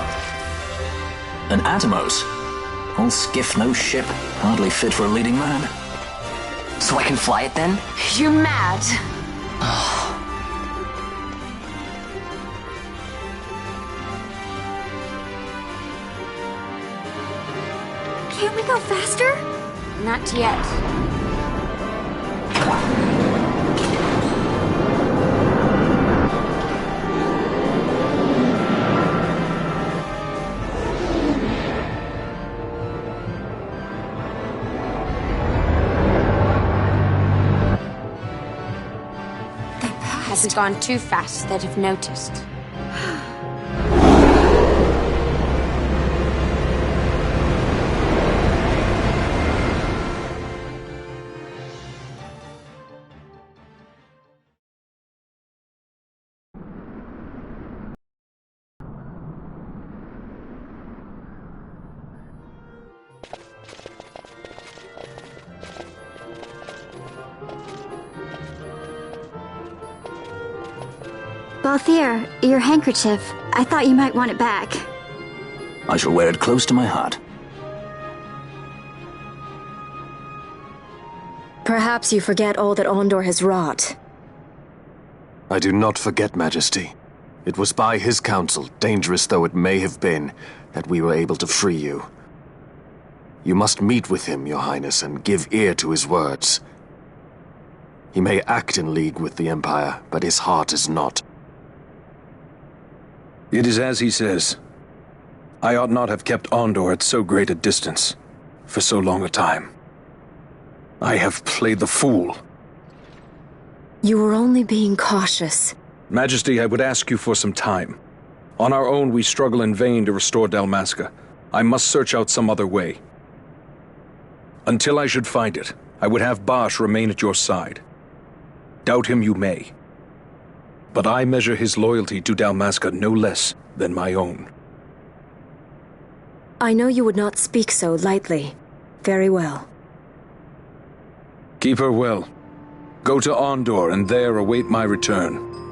An Atomos? All skiff, no ship. Hardly fit for a leading man. So I can fly it then? You're mad. Can't we go faster? Not yet. Hasn't gone too fast that I've noticed. Balthier, your handkerchief. I thought you might want it back. I shall wear it close to my heart. Perhaps you forget all that Ondor has wrought. I do not forget, Majesty. It was by his counsel, dangerous though it may have been, that we were able to free you. You must meet with him, Your Highness, and give ear to his words. He may act in league with the Empire, but his heart is not. It is as he says. I ought not have kept Ondor at so great a distance, for so long a time. I have played the fool. You were only being cautious. Majesty, I would ask you for some time. On our own, we struggle in vain to restore Dalmasca. I must search out some other way. Until I should find it, I would have Bosch remain at your side. Doubt him you may. But I measure his loyalty to Dalmasca no less than my own. I know you would not speak so lightly. Very well. Keep her well. Go to Ondor and there await my return.